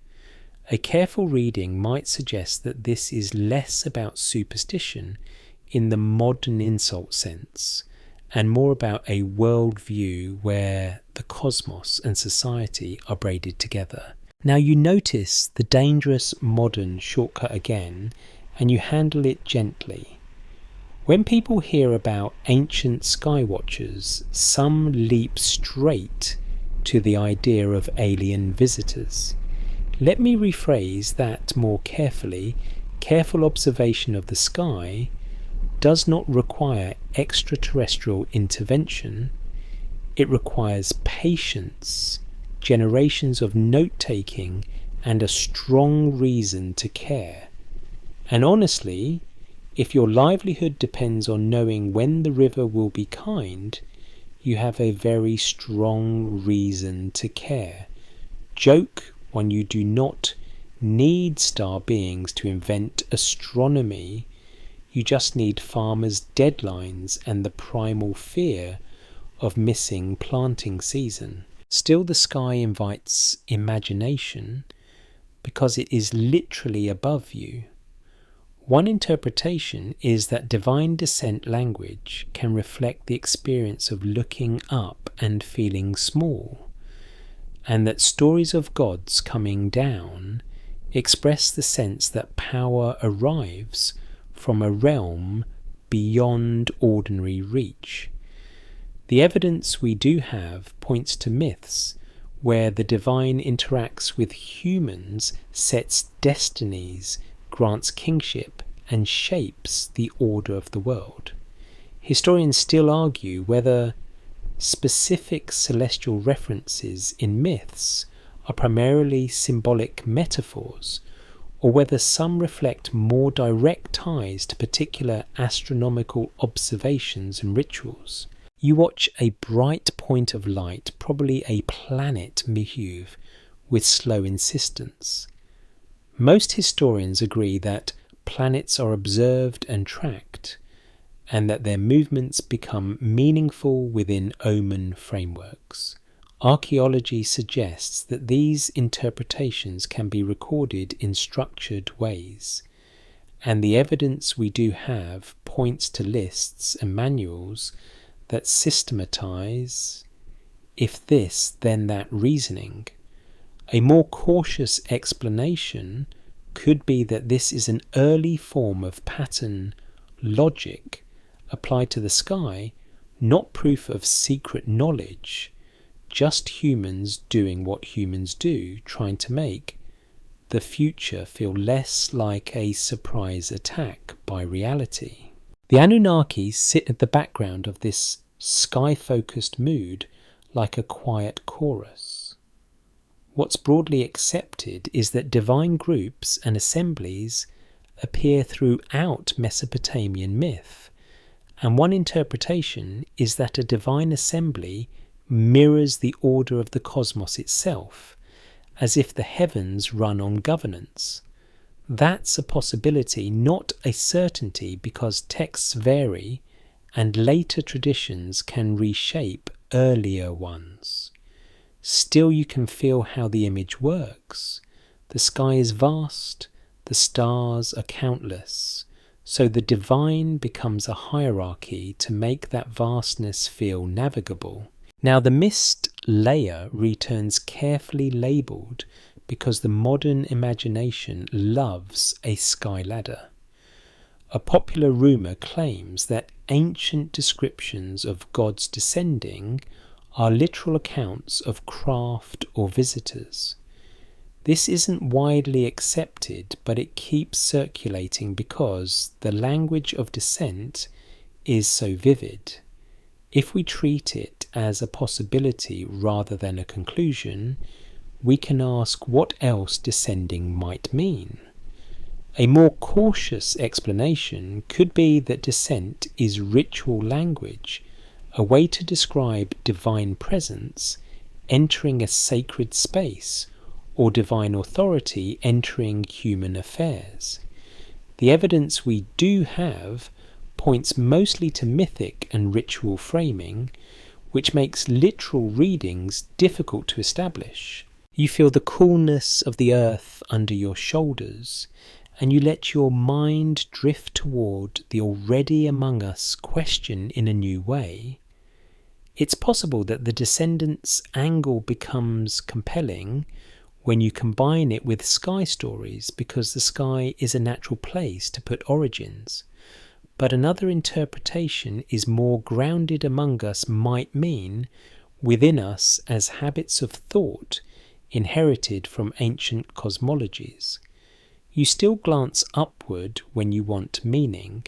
A careful reading might suggest that this is less about superstition in the modern insult sense, and more about a worldview where the cosmos and society are braided together. Now you notice the dangerous modern shortcut again, and you handle it gently. When people hear about ancient skywatchers, some leap straight to the idea of alien visitors. Let me rephrase that more carefully. Careful observation of the sky does not require extraterrestrial intervention. It requires patience, generations of note-taking, and a strong reason to care. And honestly, if your livelihood depends on knowing when the river will be kind, you have a very strong reason to care. Joke when you do not need star beings to invent astronomy. You just need farmers' deadlines and the primal fear of missing planting season. Still, the sky invites imagination because it is literally above you. One interpretation is that divine descent language can reflect the experience of looking up and feeling small, and that stories of gods coming down express the sense that power arrives from a realm beyond ordinary reach. The evidence we do have points to myths where the divine interacts with humans, sets destinies, grants kingship, and shapes the order of the world. Historians still argue whether specific celestial references in myths are primarily symbolic metaphors, or whether some reflect more direct ties to particular astronomical observations and rituals. You watch a bright point of light, probably a planet move, with slow insistence. Most historians agree that planets are observed and tracked, and that their movements become meaningful within omen frameworks. Archaeology suggests that these interpretations can be recorded in structured ways, and the evidence we do have points to lists and manuals that systematize, if this, then that reasoning. A more cautious explanation could be that this is an early form of pattern logic applied to the sky, not proof of secret knowledge, just humans doing what humans do, trying to make the future feel less like a surprise attack by reality. The Anunnaki sit at the background of this sky-focused mood like a quiet chorus. What's broadly accepted is that divine groups and assemblies appear throughout Mesopotamian myth, and one interpretation is that a divine assembly mirrors the order of the cosmos itself, as if the heavens run on governance. That's a possibility, not a certainty, because texts vary and later traditions can reshape earlier ones. Still, you can feel how the image works. The sky is vast, the stars are countless, so the divine becomes a hierarchy to make that vastness feel navigable. Now the mist layer returns carefully labelled because the modern imagination loves a sky ladder. A popular rumour claims that ancient descriptions of gods descending are literal accounts of craft or visitors. This isn't widely accepted, but it keeps circulating because the language of descent is so vivid. If we treat it as a possibility rather than a conclusion, we can ask what else descending might mean. A more cautious explanation could be that descent is ritual language, a way to describe divine presence entering a sacred space, or divine authority entering human affairs. The evidence we do have points mostly to mythic and ritual framing, which makes literal readings difficult to establish. You feel the coolness of the earth under your shoulders, and you let your mind drift toward the already among us question in a new way. It's possible that the descendants' angle becomes compelling when you combine it with sky stories, because the sky is a natural place to put origins. But another interpretation is more grounded among us might mean within us as habits of thought inherited from ancient cosmologies. You still glance upward when you want meaning.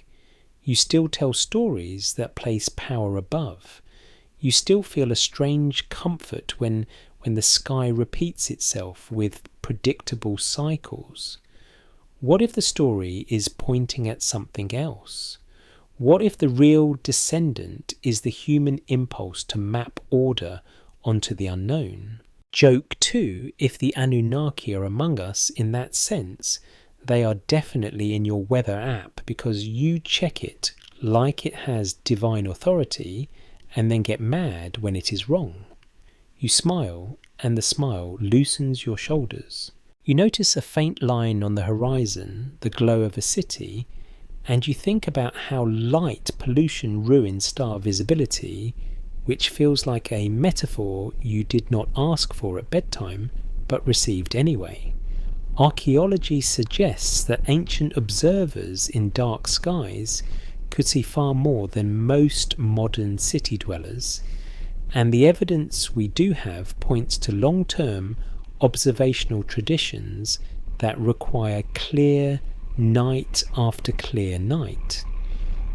You still tell stories that place power above. You still feel a strange comfort when the sky repeats itself with predictable cycles. What if the story is pointing at something else? What if the real descendant is the human impulse to map order onto the unknown? Joke too, if the Anunnaki are among us in that sense, they are definitely in your weather app because you check it like it has divine authority and then get mad when it is wrong. You smile, and the smile loosens your shoulders. You notice a faint line on the horizon, the glow of a city, and you think about how light pollution ruins star visibility, which feels like a metaphor you did not ask for at bedtime, but received anyway. Archaeology suggests that ancient observers in dark skies could see far more than most modern city dwellers, and the evidence we do have points to long-term observational traditions that require clear night after clear night.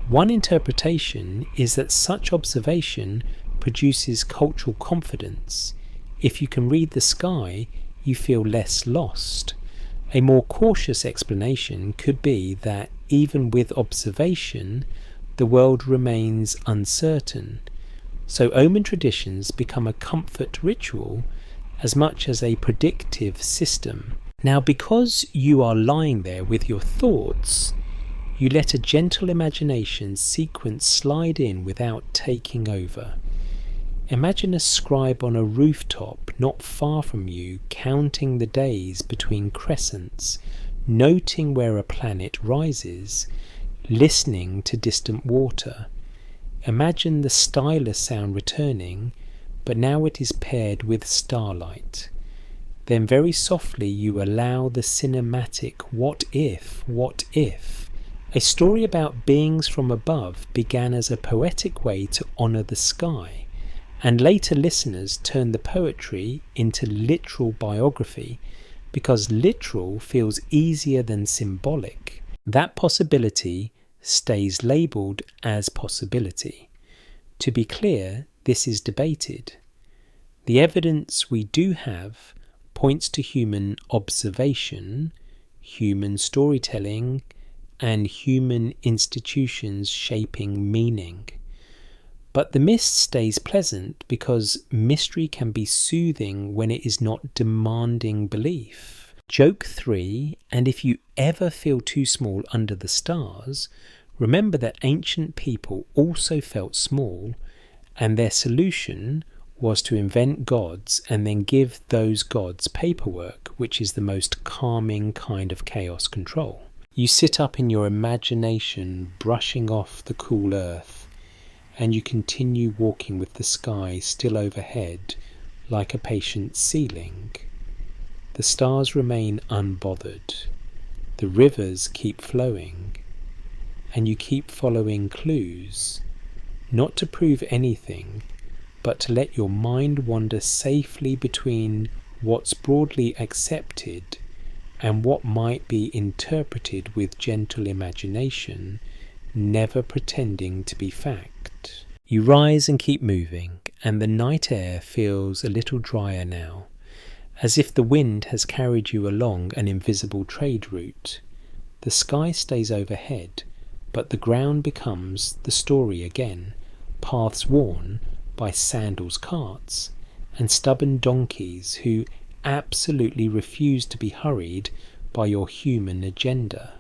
One interpretation is that such observation produces cultural confidence. If you can read the sky, you feel less lost. A more cautious explanation could be that even with observation, the world remains uncertain. So omen traditions become a comfort ritual as much as a predictive system. Now, because you are lying there with your thoughts, you let a gentle imagination sequence slide in without taking over. Imagine a scribe on a rooftop not far from you, counting the days between crescents, noting where a planet rises, listening to distant water. Imagine the stylus sound returning, but now it is paired with starlight. Then very softly you allow the cinematic what if. A story about beings from above began as a poetic way to honour the sky, and later listeners turned the poetry into literal biography, because literal feels easier than symbolic. That possibility stays labelled as possibility. To be clear, this is debated. The evidence we do have points to human observation, human storytelling, and human institutions shaping meaning. But the mist stays pleasant because mystery can be soothing when it is not demanding belief. Joke 3, and if you ever feel too small under the stars, remember that ancient people also felt small, and their solution was to invent gods and then give those gods paperwork, which is the most calming kind of chaos control. You sit up in your imagination, brushing off the cool earth, and you continue walking with the sky still overhead like a patient ceiling. The stars remain unbothered. The rivers keep flowing, and you keep following clues, not to prove anything, but to let your mind wander safely between what's broadly accepted and what might be interpreted with gentle imagination, never pretending to be fact. You rise and keep moving, and the night air feels a little drier now, as if the wind has carried you along an invisible trade route. The sky stays overhead, but the ground becomes the story again, paths worn by sandals carts and stubborn donkeys who absolutely refuse to be hurried by your human agenda.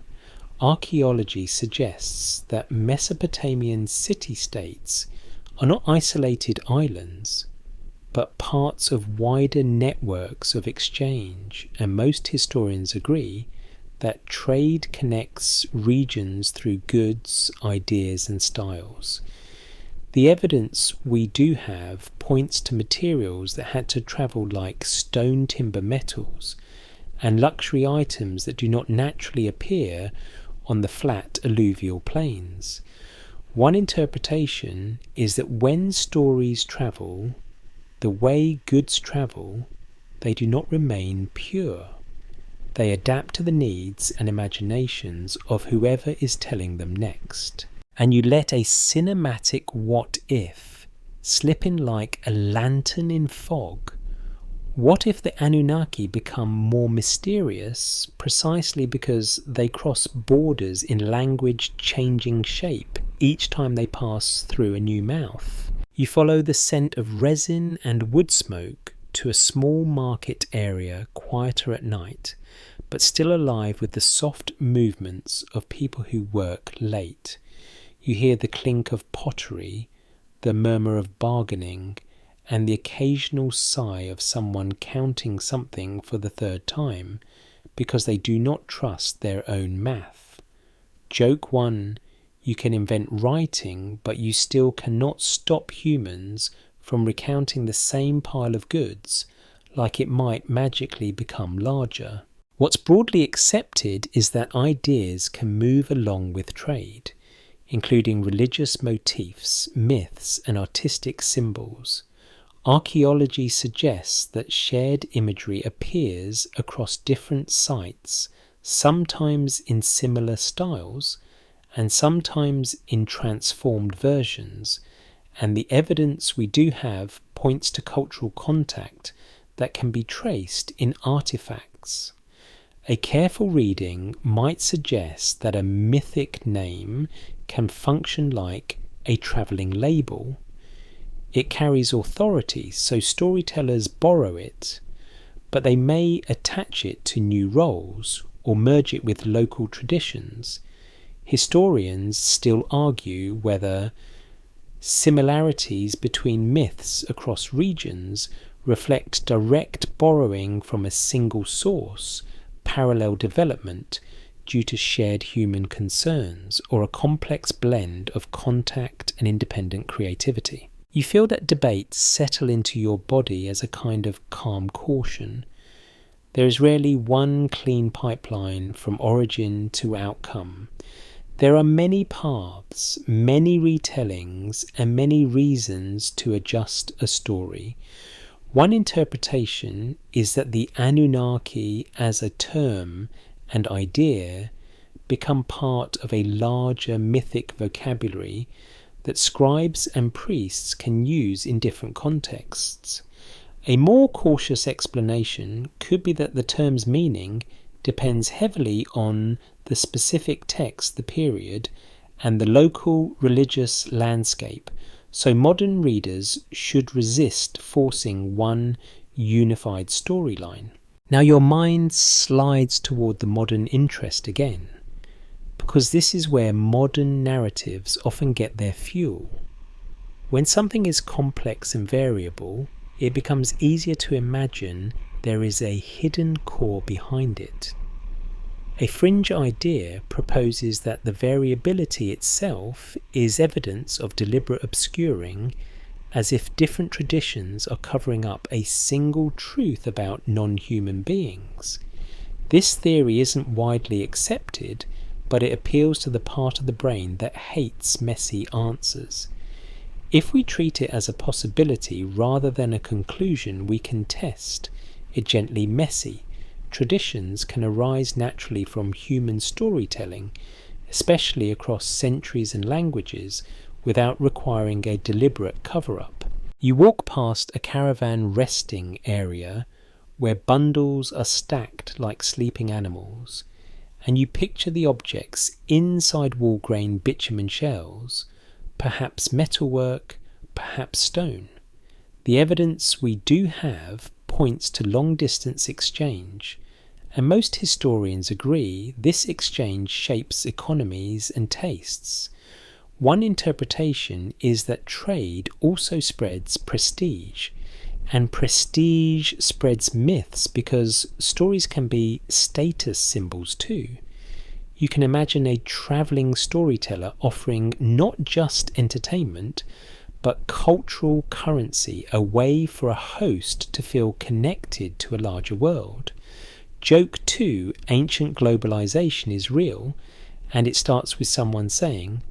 Archaeology suggests that Mesopotamian city-states are not isolated islands, but parts of wider networks of exchange, and most historians agree that trade connects regions through goods, ideas and styles. The evidence we do have points to materials that had to travel like stone, timber, metals, and luxury items that do not naturally appear on the flat alluvial plains. One interpretation is that when stories travel, the way goods travel, they do not remain pure. They adapt to the needs and imaginations of whoever is telling them next. And you let a cinematic what if slip in like a lantern in fog. What if the Anunnaki become more mysterious precisely because they cross borders in language changing shape each time they pass through a new mouth? You follow the scent of resin and wood smoke to a small market area, quieter at night, but still alive with the soft movements of people who work late. You hear the clink of pottery, the murmur of bargaining, and the occasional sigh of someone counting something for the third time because they do not trust their own math. Joke 1, you can invent writing, but you still cannot stop humans from recounting the same pile of goods like it might magically become larger. What's broadly accepted is that ideas can move along with trade, including religious motifs, myths, and artistic symbols. Archaeology suggests that shared imagery appears across different sites, sometimes in similar styles, and sometimes in transformed versions, and the evidence we do have points to cultural contact that can be traced in artifacts. A careful reading might suggest that a mythic name can function like a travelling label. It carries authority, so storytellers borrow it, but they may attach it to new roles or merge it with local traditions. Historians still argue whether similarities between myths across regions reflect direct borrowing from a single source, parallel development due to shared human concerns, or a complex blend of contact and independent creativity. You feel that debates settle into your body as a kind of calm caution. There is rarely one clean pipeline from origin to outcome. There are many paths, many retellings, and many reasons to adjust a story. One interpretation is that the Anunnaki as a term and idea become part of a larger mythic vocabulary that scribes and priests can use in different contexts. A more cautious explanation could be that the term's meaning depends heavily on the specific text, the period, and the local religious landscape, so modern readers should resist forcing one unified storyline. Now your mind slides toward the modern interest again, because this is where modern narratives often get their fuel. When something is complex and variable, it becomes easier to imagine there is a hidden core behind it. A fringe idea proposes that the variability itself is evidence of deliberate obscuring, as if different traditions are covering up a single truth about non-human beings. This theory isn't widely accepted, but it appeals to the part of the brain that hates messy answers. If we treat it as a possibility rather than a conclusion we can test, it gently messy. Traditions can arise naturally from human storytelling, especially across centuries and languages, without requiring a deliberate cover-up. You walk past a caravan resting area where bundles are stacked like sleeping animals, and you picture the objects inside wall-grain bitumen shells, perhaps metalwork, perhaps stone. The evidence we do have points to long-distance exchange, and most historians agree this exchange shapes economies and tastes. One interpretation is that trade also spreads prestige, and prestige spreads myths because stories can be status symbols too. You can imagine a travelling storyteller offering not just entertainment, but cultural currency, a way for a host to feel connected to a larger world. Joke 2, ancient globalization is real, and it starts with someone saying,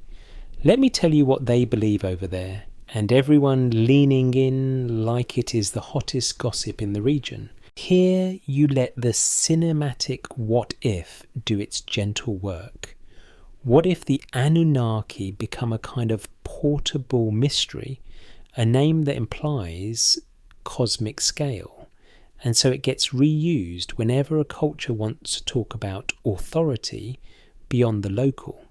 "Let me tell you what they believe over there," and everyone leaning in like it is the hottest gossip in the region. Here you let the cinematic what if do its gentle work. What if the Anunnaki become a kind of portable mystery, a name that implies cosmic scale, and so it gets reused whenever a culture wants to talk about authority beyond the local?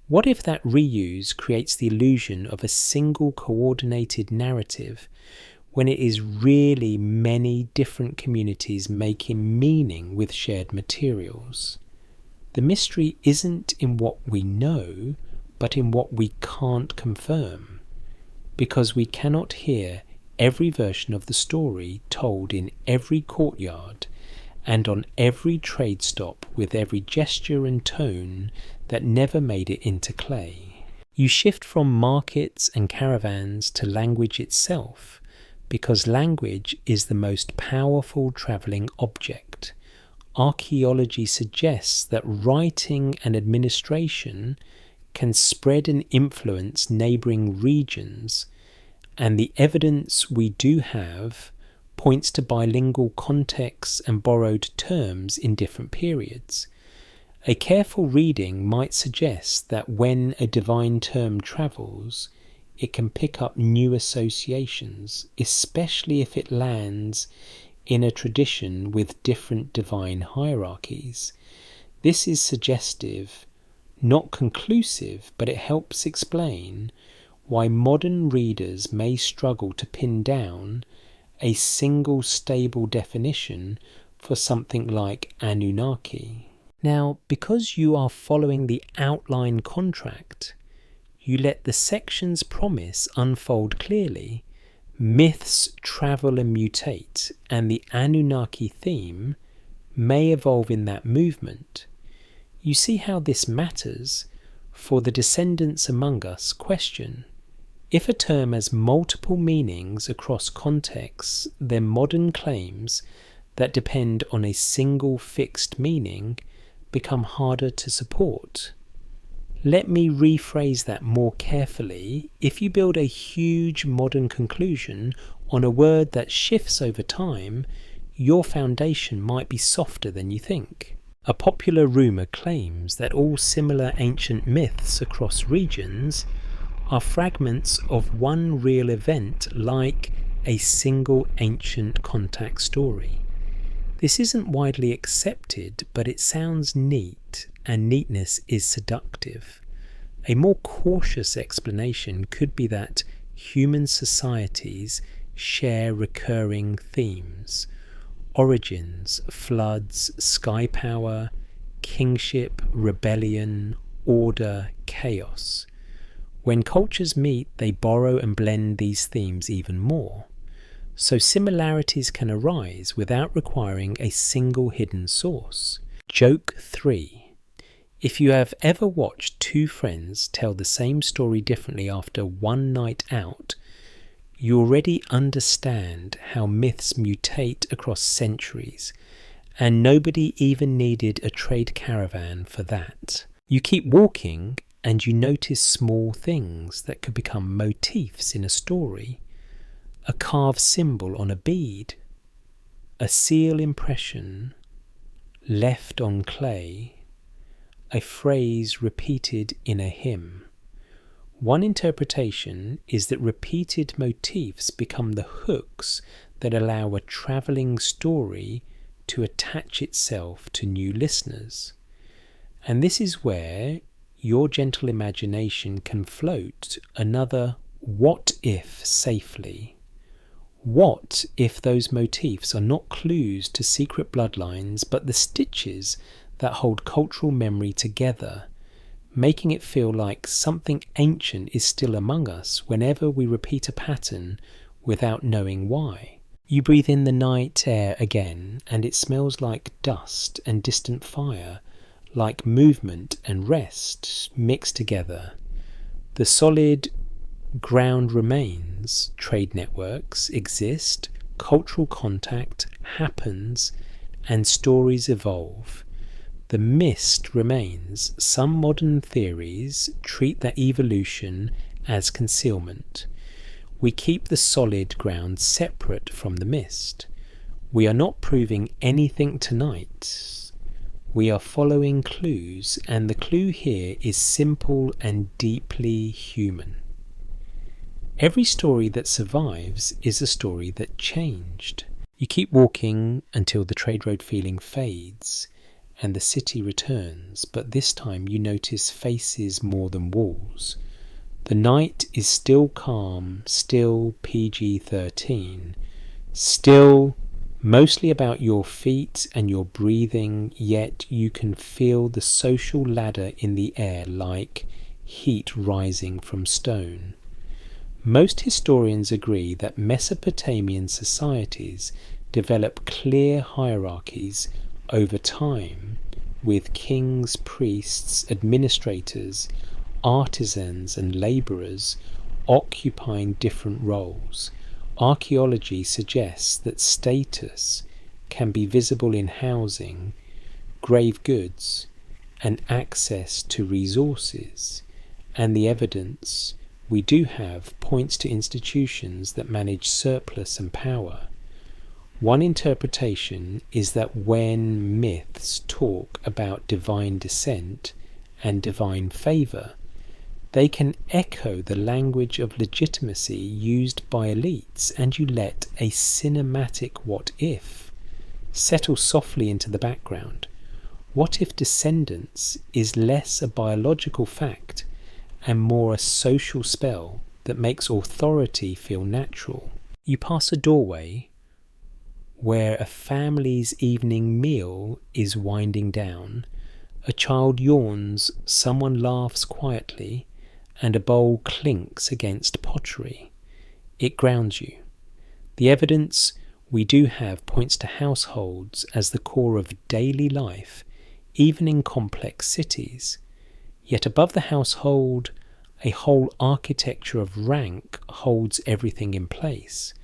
What if that reuse creates the illusion of a single coordinated narrative when it is really many different communities making meaning with shared materials? The mystery isn't in what we know, but in what we can't confirm, because we cannot hear every version of the story told in every courtyard and on every trade stop with every gesture and tone that never made it into clay. You shift from markets and caravans to language itself, because language is the most powerful travelling object. Archaeology suggests that writing and administration can spread and influence neighbouring regions, and the evidence we do have points to bilingual contexts and borrowed terms in different periods. A careful reading might suggest that when a divine term travels, it can pick up new associations, especially if it lands in a tradition with different divine hierarchies. This is suggestive, not conclusive, but it helps explain why modern readers may struggle to pin down a single stable definition for something like Anunnaki. Now, because you are following the outline contract, you let the section's promise unfold clearly. Myths travel and mutate, and the Anunnaki theme may evolve in that movement. You see how this matters, for the descendants among us question, if a term has multiple meanings across contexts, then modern claims that depend on a single fixed meaning become harder to support. Let me rephrase that more carefully. If you build a huge modern conclusion on a word that shifts over time, your foundation might be softer than you think. A popular rumour claims that all similar ancient myths across regions are fragments of one real event, like a single ancient contact story. This isn't widely accepted, but it sounds neat, and neatness is seductive. A more cautious explanation could be that human societies share recurring themes. origins, floods, sky power, kingship, rebellion, order, chaos. When cultures meet, they borrow and blend these themes even more. So similarities can arise without requiring a single hidden source. Joke 3. If you have ever watched two friends tell the same story differently after one night out, you already understand how myths mutate across centuries, and nobody even needed a trade caravan for that. You keep walking and you notice small things that could become motifs in a story. A carved symbol on a bead, a seal impression left on clay, a phrase repeated in a hymn. One interpretation is that repeated motifs become the hooks that allow a travelling story to attach itself to new listeners. And this is where your gentle imagination can float another what if safely. What if those motifs are not clues to secret bloodlines, but the stitches that hold cultural memory together, making it feel like something ancient is still among us whenever we repeat a pattern without knowing why? You breathe in the night air again, and it smells like dust and distant fire, like movement and rest mixed together. The solid ground remains, trade networks exist, cultural contact happens, and stories evolve. The mist remains. Some modern theories treat that evolution as concealment. We keep the solid ground separate from the mist. We are not proving anything tonight. We are following clues, and the clue here is simple and deeply human. Every story that survives is a story that changed. You keep walking until the trade road feeling fades and the city returns, but this time you notice faces more than walls. The night is still calm, still PG-13, still mostly about your feet and your breathing, yet you can feel the social ladder in the air like heat rising from stone. Most historians agree that Mesopotamian societies develop clear hierarchies over time, with kings, priests, administrators, artisans and labourers occupying different roles. Archaeology suggests that status can be visible in housing, grave goods, and access to resources, and the evidence we do have points to institutions that manage surplus and power. One interpretation is that when myths talk about divine descent and divine favour, they can echo the language of legitimacy used by elites, and you let a cinematic what if settle softly into the background. What if descendants is less a biological fact and more a social spell that makes authority feel natural? You pass a doorway where a family's evening meal is winding down. A child yawns, someone laughs quietly, and a bowl clinks against pottery. It grounds you. The evidence we do have points to households as the core of daily life, even in complex cities. Yet above the household, a whole architecture of rank holds everything in place.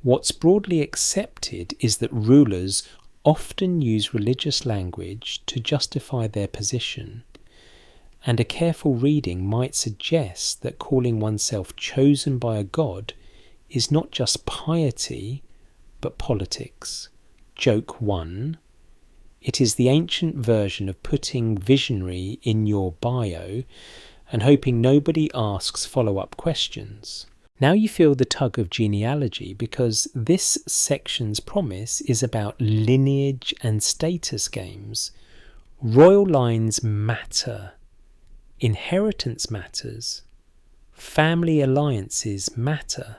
What's broadly accepted is that rulers often use religious language to justify their position, and a careful reading might suggest that calling oneself chosen by a god is not just piety, but politics. Joke 1. It is the ancient version of putting visionary in your bio and hoping nobody asks follow-up questions. Now you feel the tug of genealogy, because this section's promise is about lineage and status games. Royal lines matter. Inheritance matters. Family alliances matter.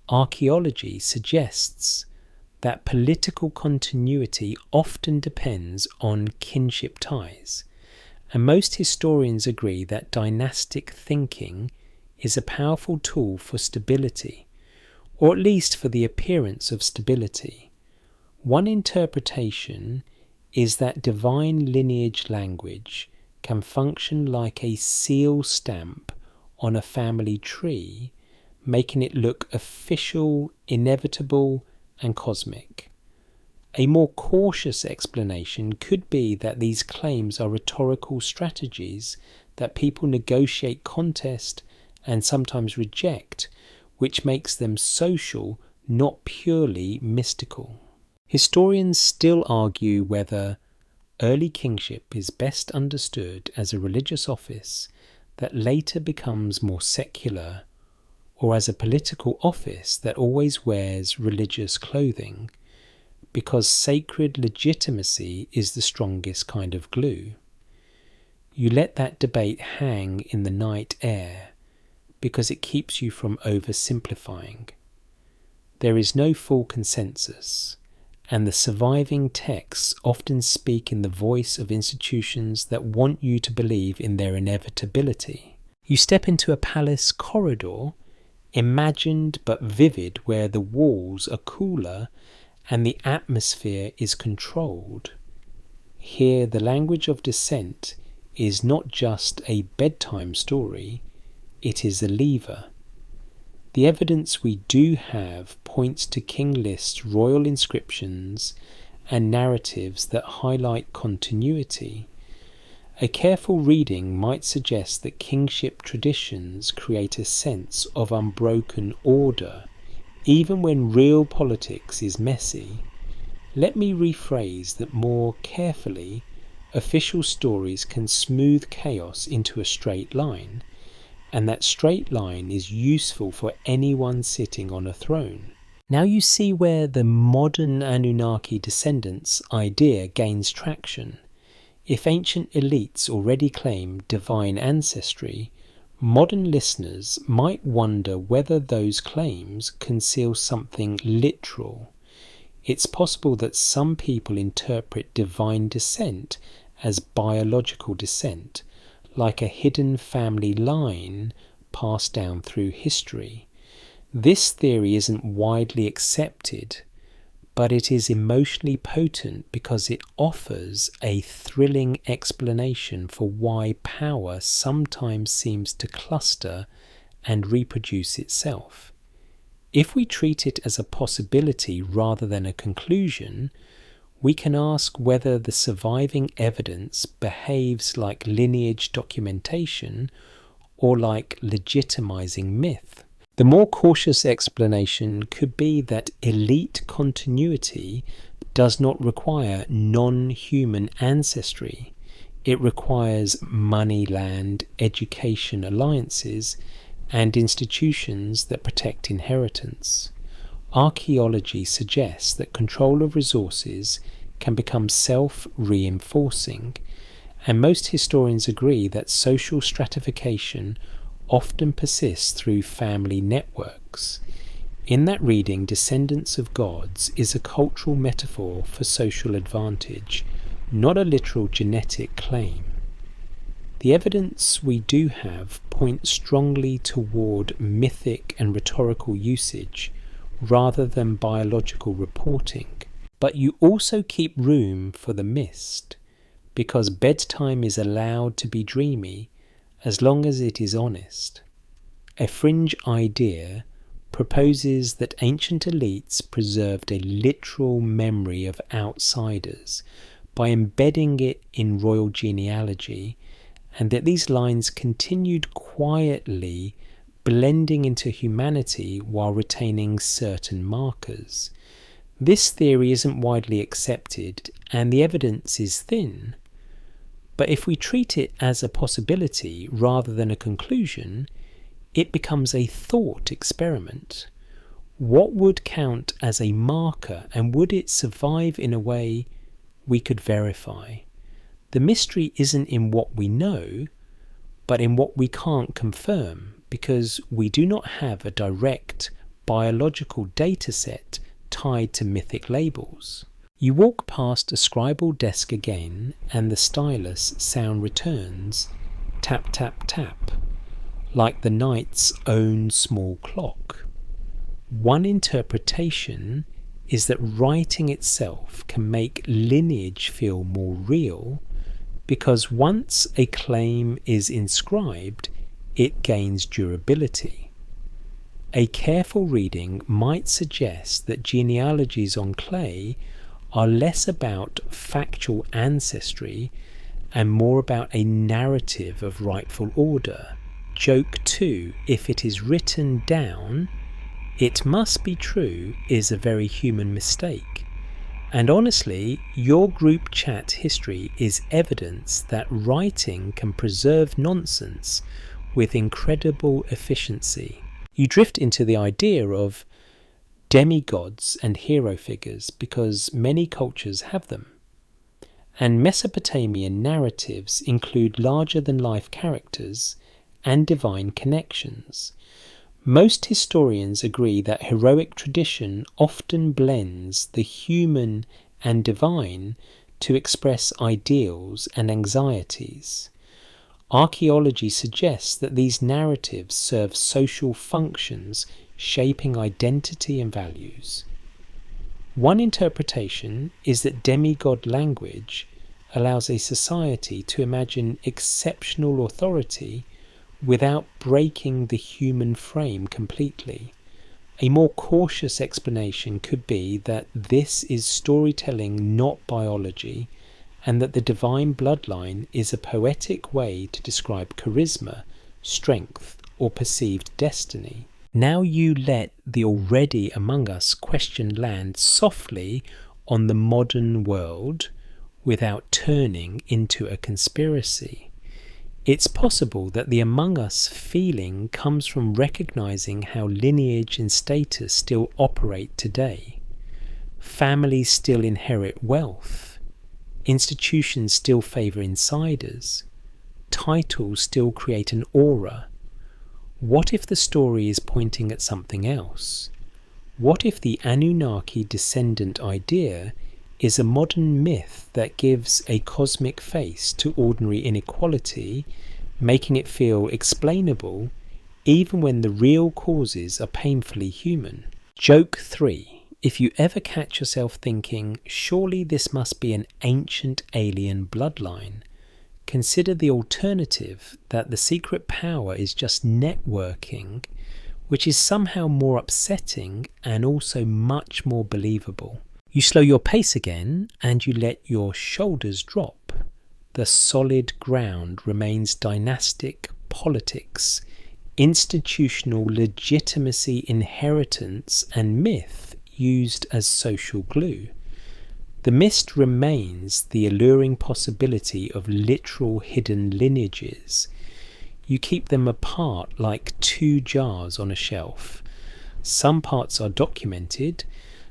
Archaeology suggests that political continuity often depends on kinship ties, and most historians agree that dynastic thinking is a powerful tool for stability, or at least for the appearance of stability. One interpretation is that divine lineage language can function like a seal stamp on a family tree, making it look official, inevitable, and cosmic. A more cautious explanation could be that these claims are rhetorical strategies that people negotiate, contest, and sometimes reject, which makes them social, not purely mystical. Historians still argue whether early kingship is best understood as a religious office that later becomes more secular, or as a political office that always wears religious clothing, because sacred legitimacy is the strongest kind of glue. You let that debate hang in the night air because it keeps you from oversimplifying. There is no full consensus, and the surviving texts often speak in the voice of institutions that want you to believe in their inevitability. You step into a palace corridor, imagined but vivid, where the walls are cooler and the atmosphere is controlled. Here, the language of descent is not just a bedtime story, it is a lever. The evidence we do have points to king lists, royal inscriptions, and narratives that highlight continuity. A careful reading might suggest that kingship traditions create a sense of unbroken order, even when real politics is messy. Let me rephrase that more carefully. Official stories can smooth chaos into a straight line, and that straight line is useful for anyone sitting on a throne. Now you see where the modern Anunnaki descendants idea gains traction. If ancient elites already claim divine ancestry, modern listeners might wonder whether those claims conceal something literal. It's possible that some people interpret divine descent as biological descent, like a hidden family line passed down through history. This theory isn't widely accepted, but it is emotionally potent because it offers a thrilling explanation for why power sometimes seems to cluster and reproduce itself. If we treat it as a possibility rather than a conclusion, we can ask whether the surviving evidence behaves like lineage documentation or like legitimizing myth. The more cautious explanation could be that elite continuity does not require non-human ancestry. It requires money, land, education alliances, and institutions that protect inheritance. Archaeology suggests that control of resources can become self-reinforcing, and most historians agree that social stratification often persists through family networks. In that reading, descendants of gods is a cultural metaphor for social advantage, not a literal genetic claim. The evidence we do have points strongly toward mythic and rhetorical usage rather than biological reporting. But you also keep room for the mist, because bedtime is allowed to be dreamy as long as it is honest. A fringe idea proposes that ancient elites preserved a literal memory of outsiders by embedding it in royal genealogy, and that these lines continued quietly blending into humanity while retaining certain markers. This theory isn't widely accepted, and the evidence is thin. But if we treat it as a possibility rather than a conclusion, it becomes a thought experiment. What would count as a marker, and would it survive in a way we could verify? The mystery isn't in what we know, but in what we can't confirm, because we do not have a direct biological data set tied to mythic labels. You walk past a scribal desk again, and the stylus sound returns, tap tap tap, like the night's own small clock. One interpretation is that writing itself can make lineage feel more real, because once a claim is inscribed, it gains durability. A careful reading might suggest that genealogies on clay are less about factual ancestry and more about a narrative of rightful order. Joke 2, if it is written down, it must be true, is a very human mistake. And honestly, your group chat history is evidence that writing can preserve nonsense with incredible efficiency. You drift into the idea of demigods and hero figures because many cultures have them. And Mesopotamian narratives include larger-than-life characters and divine connections. Most historians agree that heroic tradition often blends the human and divine to express ideals and anxieties. Archaeology suggests that these narratives serve social functions, shaping identity and values. One interpretation is that demigod language allows a society to imagine exceptional authority without breaking the human frame completely. A more cautious explanation could be that this is storytelling, not biology, and that the divine bloodline is a poetic way to describe charisma, strength, or perceived destiny. Now you let the already among us question land softly on the modern world without turning into a conspiracy. It's possible that the among us feeling comes from recognizing how lineage and status still operate today. Families still inherit wealth. Institutions still favor insiders. Titles still create an aura. What if the story is pointing at something else? What if the Anunnaki descendant idea is a modern myth that gives a cosmic face to ordinary inequality, making it feel explainable even when the real causes are painfully human? Joke 3. If you ever catch yourself thinking, surely this must be an ancient alien bloodline, consider the alternative that the secret power is just networking, which is somehow more upsetting and also much more believable. You slow your pace again and you let your shoulders drop. The solid ground remains dynastic politics, institutional legitimacy, inheritance, and myth used as social glue. The mist remains the alluring possibility of literal hidden lineages. You keep them apart like two jars on a shelf. Some parts are documented,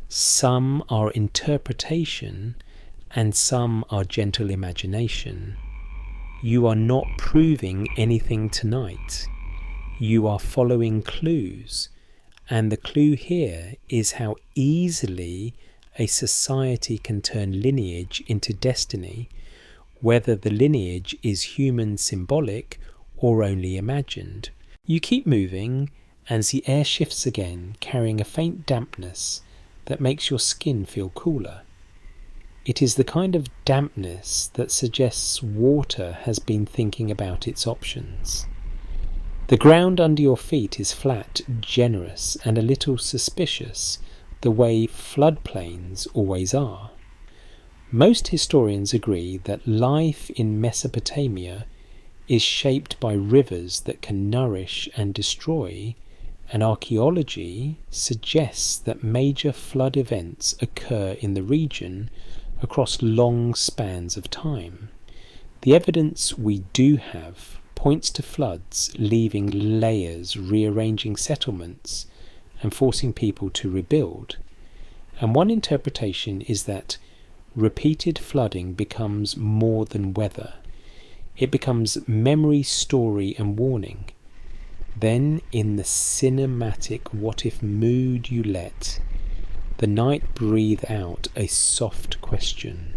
some are interpretation, and some are gentle imagination. You are not proving anything tonight. You are following clues, and the clue here is how easily a society can turn lineage into destiny, whether the lineage is human symbolic or only imagined. You keep moving, and the air shifts again, carrying a faint dampness that makes your skin feel cooler. It is the kind of dampness that suggests water has been thinking about its options. The ground under your feet is flat, generous, and a little suspicious, the way floodplains always are. Most historians agree that life in Mesopotamia is shaped by rivers that can nourish and destroy, and archaeology suggests that major flood events occur in the region across long spans of time. The evidence we do have points to floods leaving layers, rearranging settlements, and forcing people to rebuild. And one interpretation is that repeated flooding becomes more than weather. It becomes memory, story, and warning. Then, in the cinematic what-if mood you let, the night breathed out a soft question.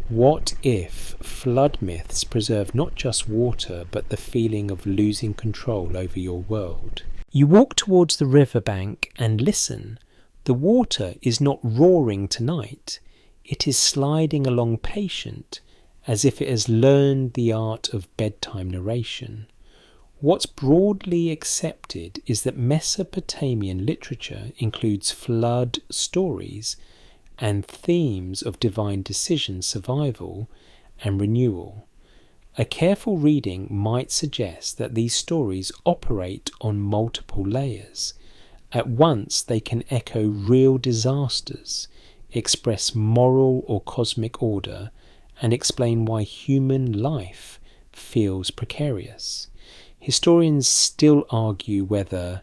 What if flood myths preserve not just water, but the feeling of losing control over your world? You walk towards the riverbank and listen. The water is not roaring tonight. It is sliding along patient, as if it has learned the art of bedtime narration. What's broadly accepted is that Mesopotamian literature includes flood stories and themes of divine decision, survival, and renewal. A careful reading might suggest that these stories operate on multiple layers. At once they can echo real disasters, express moral or cosmic order, and explain why human life feels precarious. Historians still argue whether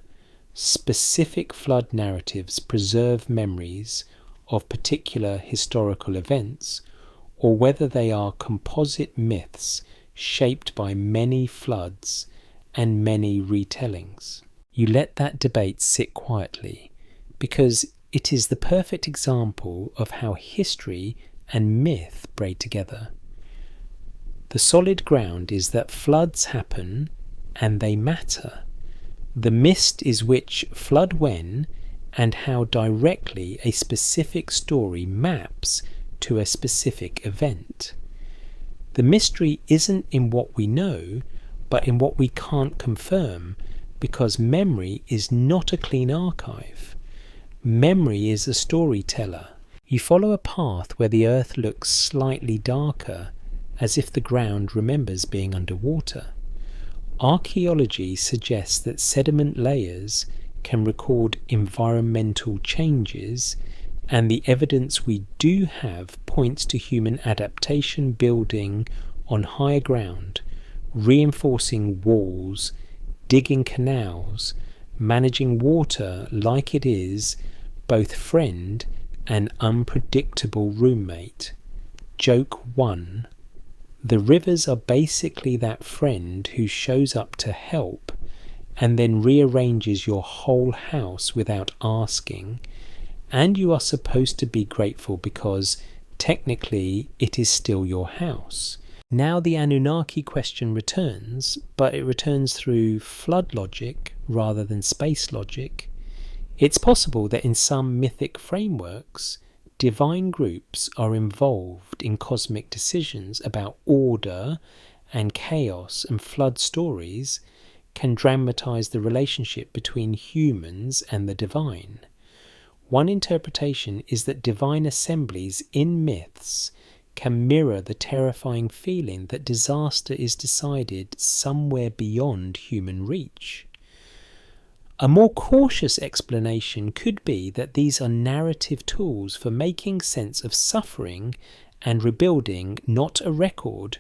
specific flood narratives preserve memories of particular historical events, or whether they are composite myths shaped by many floods and many retellings. You let that debate sit quietly, because it is the perfect example of how history and myth braid together. The solid ground is that floods happen and they matter. The mist is which flood when and how directly a specific story maps to a specific event. The mystery isn't in what we know, but in what we can't confirm, because memory is not a clean archive. Memory is a storyteller. You follow a path where the earth looks slightly darker, as if the ground remembers being underwater. Archaeology suggests that sediment layers can record environmental changes, and the evidence we do have points to human adaptation building on higher ground, reinforcing walls, digging canals, managing water like it is both friend and unpredictable roommate. Joke 1. The rivers are basically that friend who shows up to help and then rearranges your whole house without asking, and you are supposed to be grateful because technically it is still your house. Now the Anunnaki question returns, but it returns through flood logic rather than space logic. It's possible that in some mythic frameworks, divine groups are involved in cosmic decisions about order and chaos, and flood stories can dramatize the relationship between humans and the divine. One interpretation is that divine assemblies in myths can mirror the terrifying feeling that disaster is decided somewhere beyond human reach. A more cautious explanation could be that these are narrative tools for making sense of suffering and rebuilding, not a record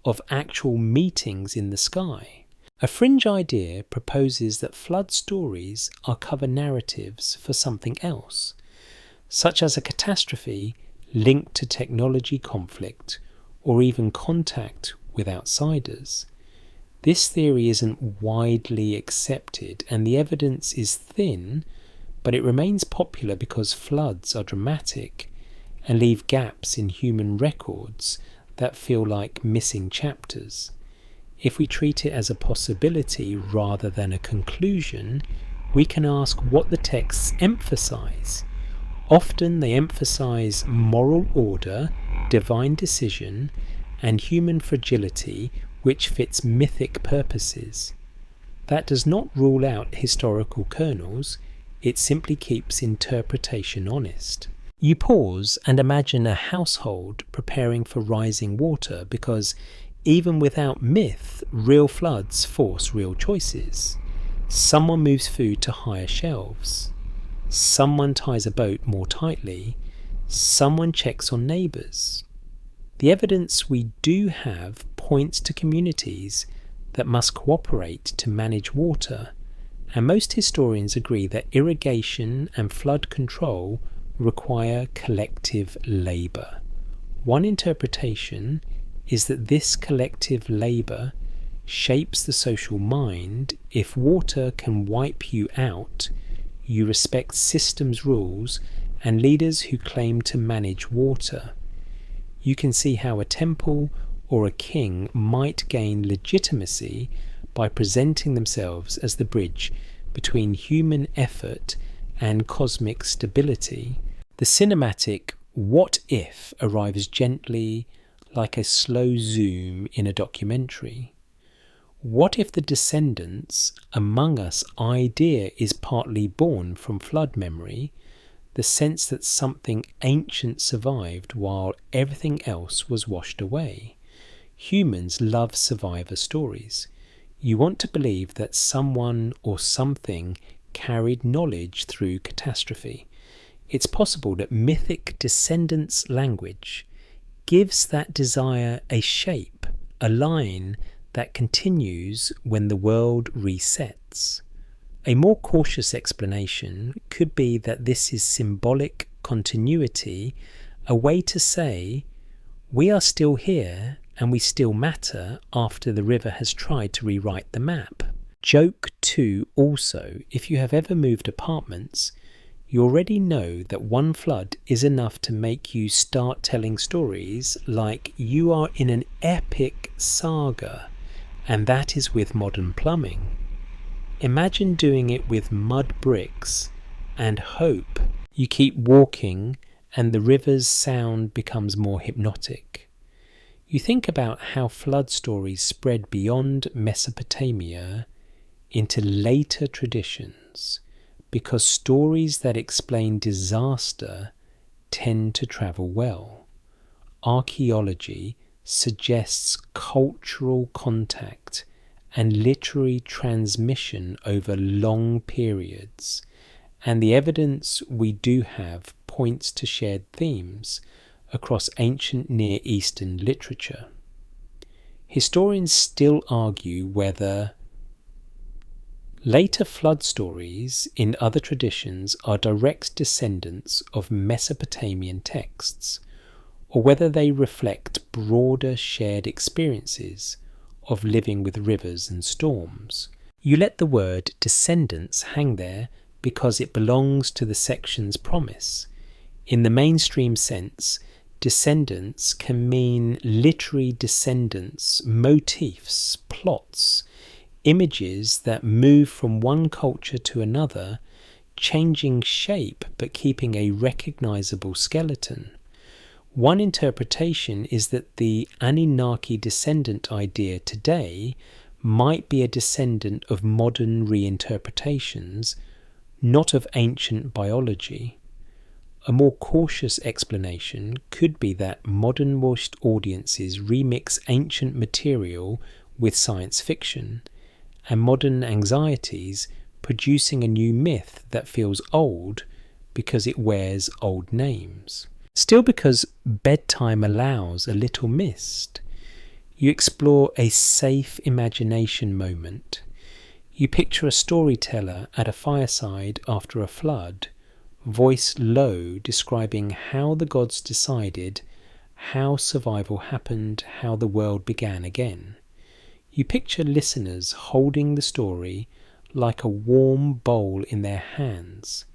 of actual meetings in the sky. A fringe idea proposes that flood stories are cover narratives for something else, such as a catastrophe linked to technology conflict or even contact with outsiders. This theory isn't widely accepted and the evidence is thin, but it remains popular because floods are dramatic and leave gaps in human records that feel like missing chapters. If we treat it as a possibility rather than a conclusion, we can ask what the texts emphasize. Often they emphasize moral order, divine decision, and human fragility, which fits mythic purposes. That does not rule out historical kernels, it simply keeps interpretation honest. You pause and imagine a household preparing for rising water, because even without myth, real floods force real choices. Someone moves food to higher shelves. Someone ties a boat more tightly. Someone checks on neighbours. The evidence we do have points to communities that must cooperate to manage water, and most historians agree that irrigation and flood control require collective labour. One interpretation is that this collective labour shapes the social mind. If water can wipe you out, you respect systems rules and leaders who claim to manage water. You can see how a temple or a king might gain legitimacy by presenting themselves as the bridge between human effort and cosmic stability. The cinematic "what if" arrives gently, like a slow zoom in a documentary. What if the descendants among us idea is partly born from flood memory, the sense that something ancient survived while everything else was washed away? Humans love survivor stories. You want to believe that someone or something carried knowledge through catastrophe. It's possible that mythic descendants' language gives that desire a shape, a line that continues when the world resets. A more cautious explanation could be that this is symbolic continuity, a way to say, we are still here and we still matter after the river has tried to rewrite the map. Joke 2 also, if you have ever moved apartments, you already know that one flood is enough to make you start telling stories like you are in an epic saga, and that is with modern plumbing. Imagine doing it with mud bricks and hope you keep walking and the river's sound becomes more hypnotic. You think about how flood stories spread beyond Mesopotamia into later traditions, because stories that explain disaster tend to travel well. Archaeology suggests cultural contact and literary transmission over long periods, and the evidence we do have points to shared themes across ancient Near Eastern literature. Historians still argue whether later flood stories in other traditions are direct descendants of Mesopotamian texts, or whether they reflect broader shared experiences of living with rivers and storms. You let the word descendants hang there because it belongs to the section's promise. In the mainstream sense, descendants can mean literary descendants, motifs, plots, images that move from one culture to another, changing shape but keeping a recognizable skeleton. One interpretation is that the Anunnaki descendant idea today might be a descendant of modern reinterpretations, not of ancient biology. A more cautious explanation could be that modern-most audiences remix ancient material with science fiction, and modern anxieties producing a new myth that feels old because it wears old names. Still, because bedtime allows a little mist, you explore a safe imagination moment. You picture a storyteller at a fireside after a flood, voice low, describing how the gods decided, how survival happened, how the world began again. You picture listeners holding the story like a warm bowl in their hands.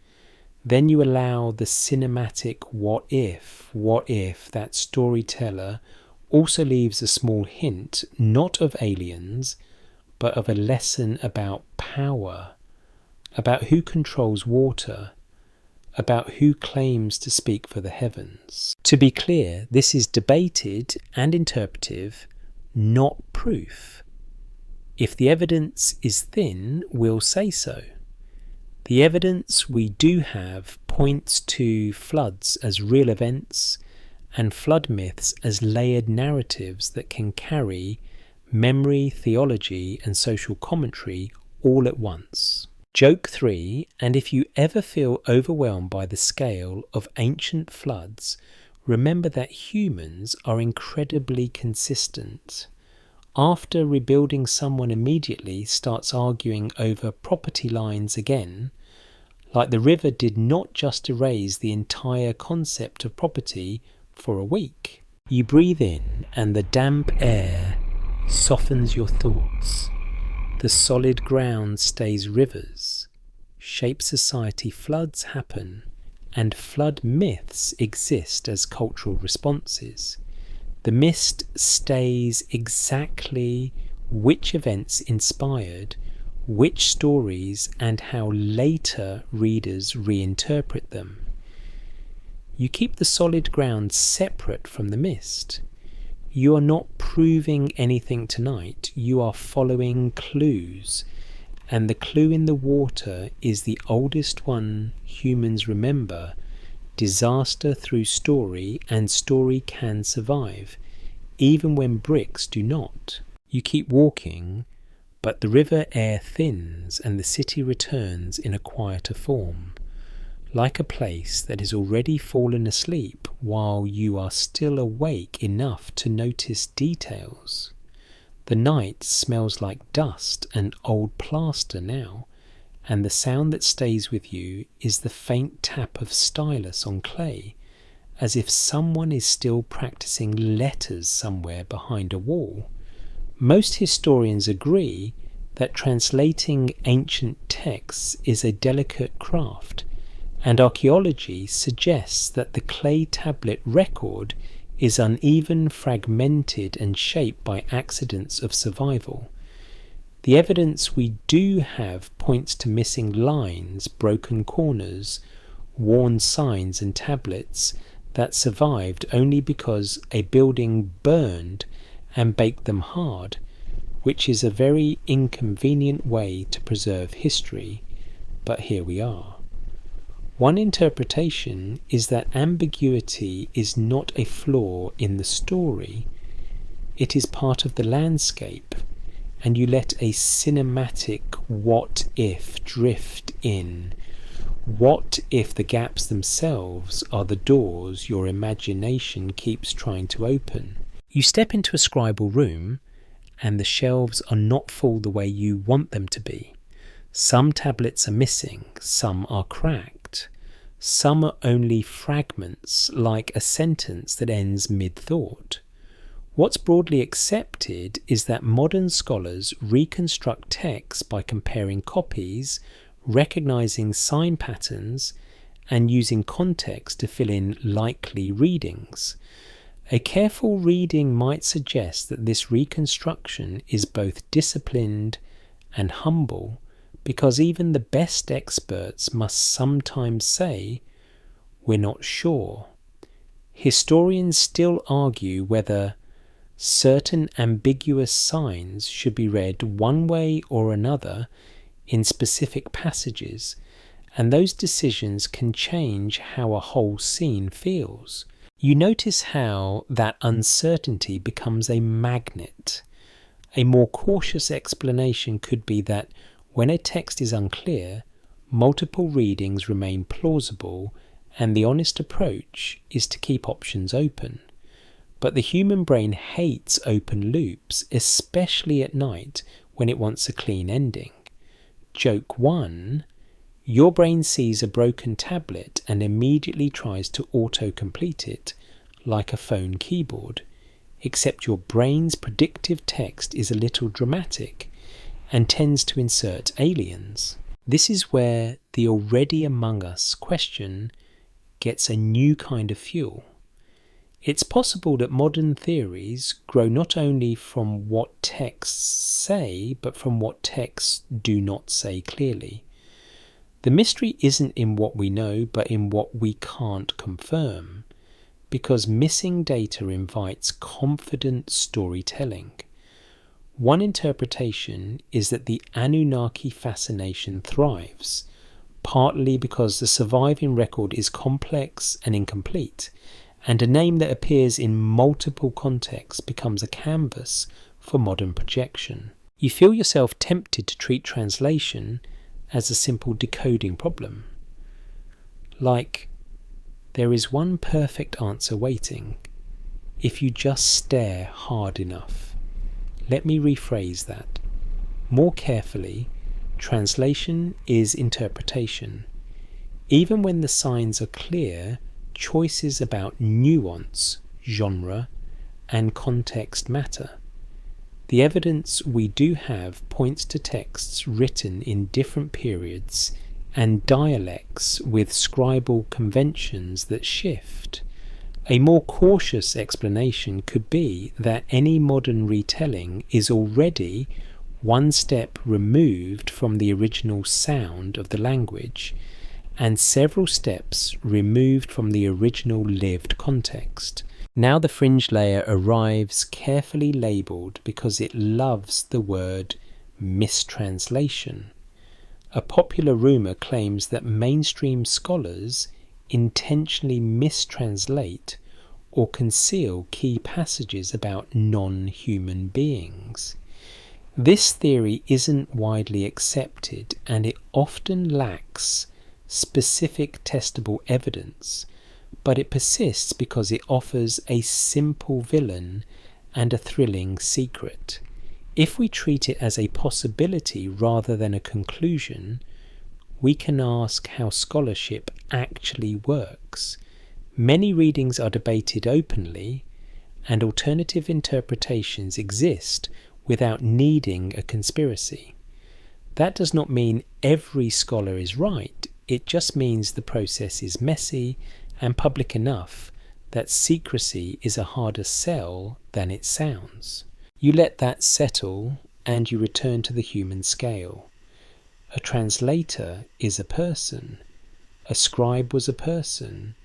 Then you allow the cinematic what if that storyteller also leaves a small hint, not of aliens, but of a lesson about power, about who controls water, about who claims to speak for the heavens. To be clear, this is debated and interpretive, not proof. If the evidence is thin, we'll say so. The evidence we do have points to floods as real events and flood myths as layered narratives that can carry memory, theology and social commentary all at once. Joke 3, and if you ever feel overwhelmed by the scale of ancient floods, remember that humans are incredibly consistent. After rebuilding, someone immediately starts arguing over property lines again, like the river did not just erase the entire concept of property for a week. You breathe in and the damp air softens your thoughts. The solid ground stays rivers. Shape society, floods happen, and flood myths exist as cultural responses. The mist stays exactly which events inspired which stories and how later readers reinterpret them. You keep the solid ground separate from the mist. You are not proving anything tonight, you are following clues, and the clue in the water is the oldest one humans remember: disaster through story, and story can survive, even when bricks do not. You keep walking, but the river air thins and the city returns in a quieter form, like a place that has already fallen asleep while you are still awake enough to notice details. The night smells like dust and old plaster now, and the sound that stays with you is the faint tap of stylus on clay, as if someone is still practicing letters somewhere behind a wall. Most historians agree that translating ancient texts is a delicate craft, and archaeology suggests that the clay tablet record is uneven, fragmented, and shaped by accidents of survival. The evidence we do have points to missing lines, broken corners, worn signs and tablets that survived only because a building burned and baked them hard, which is a very inconvenient way to preserve history, but here we are. One interpretation is that ambiguity is not a flaw in the story, it is part of the landscape, and you let a cinematic what if drift in. What if the gaps themselves are the doors your imagination keeps trying to open? You step into a scribal room, and the shelves are not full the way you want them to be. Some tablets are missing, some are cracked, some are only fragments, like a sentence that ends mid-thought. What's broadly accepted is that modern scholars reconstruct texts by comparing copies, recognizing sign patterns, and using context to fill in likely readings. A careful reading might suggest that this reconstruction is both disciplined and humble, because even the best experts must sometimes say, "We're not sure." Historians still argue whether certain ambiguous signs should be read one way or another in specific passages, and those decisions can change how a whole scene feels. You notice how that uncertainty becomes a magnet. A more cautious explanation could be that when a text is unclear, multiple readings remain plausible, and the honest approach is to keep options open. But the human brain hates open loops, especially at night when it wants a clean ending. Joke 1. Your brain sees a broken tablet and immediately tries to auto-complete it, like a phone keyboard, except your brain's predictive text is a little dramatic and tends to insert aliens. This is where the already among us question gets a new kind of fuel. It's possible that modern theories grow not only from what texts say, but from what texts do not say clearly. The mystery isn't in what we know, but in what we can't confirm, because missing data invites confident storytelling. One interpretation is that the Anunnaki fascination thrives, partly because the surviving record is complex and incomplete, and a name that appears in multiple contexts becomes a canvas for modern projection. You feel yourself tempted to treat translation as a simple decoding problem. Like, there is one perfect answer waiting, if you just stare hard enough. Let me rephrase that. More carefully, translation is interpretation. Even when the signs are clear, choices about nuance, genre, and context matter. The evidence we do have points to texts written in different periods and dialects with scribal conventions that shift. A more cautious explanation could be that any modern retelling is already one step removed from the original sound of the language, and several steps removed from the original lived context. Now the fringe layer arrives carefully labelled because it loves the word mistranslation. A popular rumour claims that mainstream scholars intentionally mistranslate or conceal key passages about non-human beings. This theory isn't widely accepted, and it often lacks specific testable evidence, but it persists because it offers a simple villain and a thrilling secret. If we treat it as a possibility rather than a conclusion, we can ask how scholarship actually works. Many readings are debated openly, and alternative interpretations exist without needing a conspiracy. That does not mean every scholar is right, it just means the process is messy and public enough that secrecy is a harder sell than it sounds. You let that settle and you return to the human scale. A translator is a person. A scribe was a person.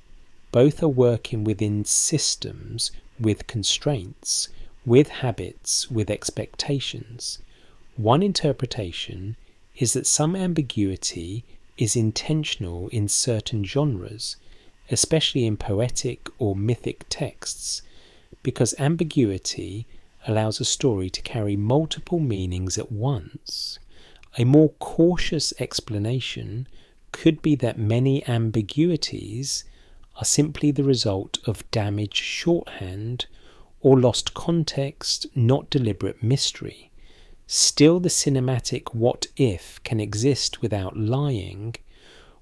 Both are working within systems, with constraints, with habits, with expectations. One interpretation is that some ambiguity is intentional in certain genres, especially in poetic or mythic texts, because ambiguity allows a story to carry multiple meanings at once. A more cautious explanation could be that many ambiguities are simply the result of damaged shorthand or lost context, not deliberate mystery. Still, the cinematic what if can exist without lying.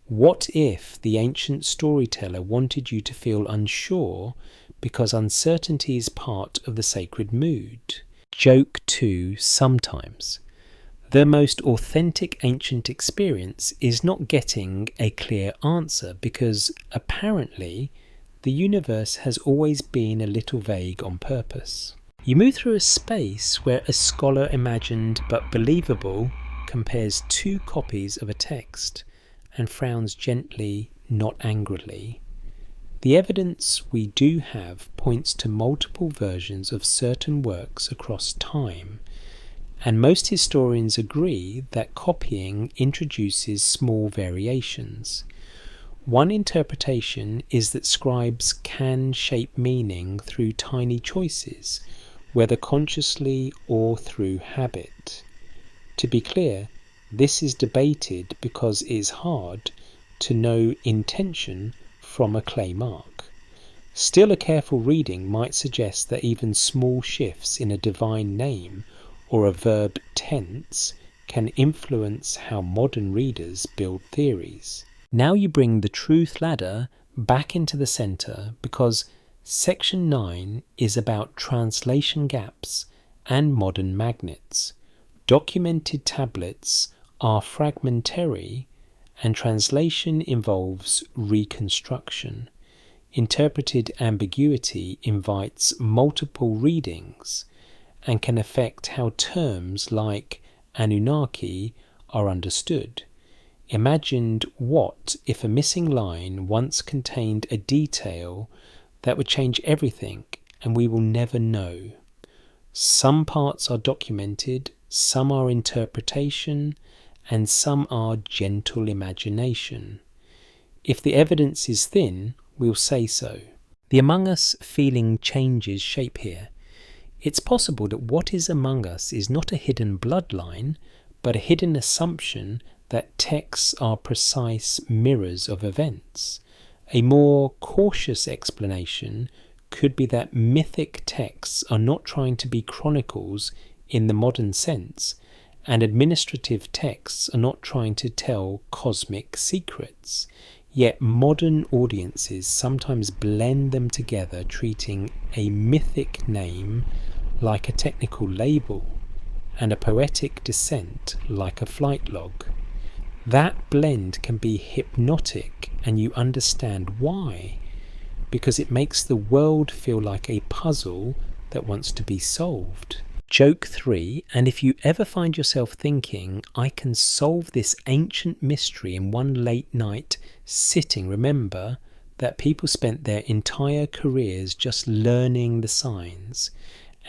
What if the ancient storyteller wanted you to feel unsure because uncertainty is part of the sacred mood? Joke too sometimes. The most authentic ancient experience is not getting a clear answer, because apparently the universe has always been a little vague on purpose. You move through a space where a scholar imagined but believable compares two copies of a text and frowns gently, not angrily. The evidence we do have points to multiple versions of certain works across time, and most historians agree that copying introduces small variations. One interpretation is that scribes can shape meaning through tiny choices, whether consciously or through habit. To be clear, this is debated because it is hard to know intention from a clay mark. Still, a careful reading might suggest that even small shifts in a divine name or a verb tense can influence how modern readers build theories. Now you bring the truth ladder back into the centre, because Section 9 is about translation gaps and modern magnets. Documented tablets are fragmentary, and translation involves reconstruction. Interpreted ambiguity invites multiple readings and can affect how terms like Anunnaki are understood. Imagined what if a missing line once contained a detail that would change everything, and we will never know. Some parts are documented, some are interpretation, and some are gentle imagination. If the evidence is thin, we'll say so. The Among Us feeling changes shape here. It's possible that what is among us is not a hidden bloodline, but a hidden assumption that texts are precise mirrors of events. A more cautious explanation could be that mythic texts are not trying to be chronicles in the modern sense, and administrative texts are not trying to tell cosmic secrets. Yet modern audiences sometimes blend them together, treating a mythic name like a technical label and a poetic descent like a flight log. That blend can be hypnotic, and you understand why, because it makes the world feel like a puzzle that wants to be solved. Joke 3, and if you ever find yourself thinking, I can solve this ancient mystery in one late night sitting, remember that people spent their entire careers just learning the signs,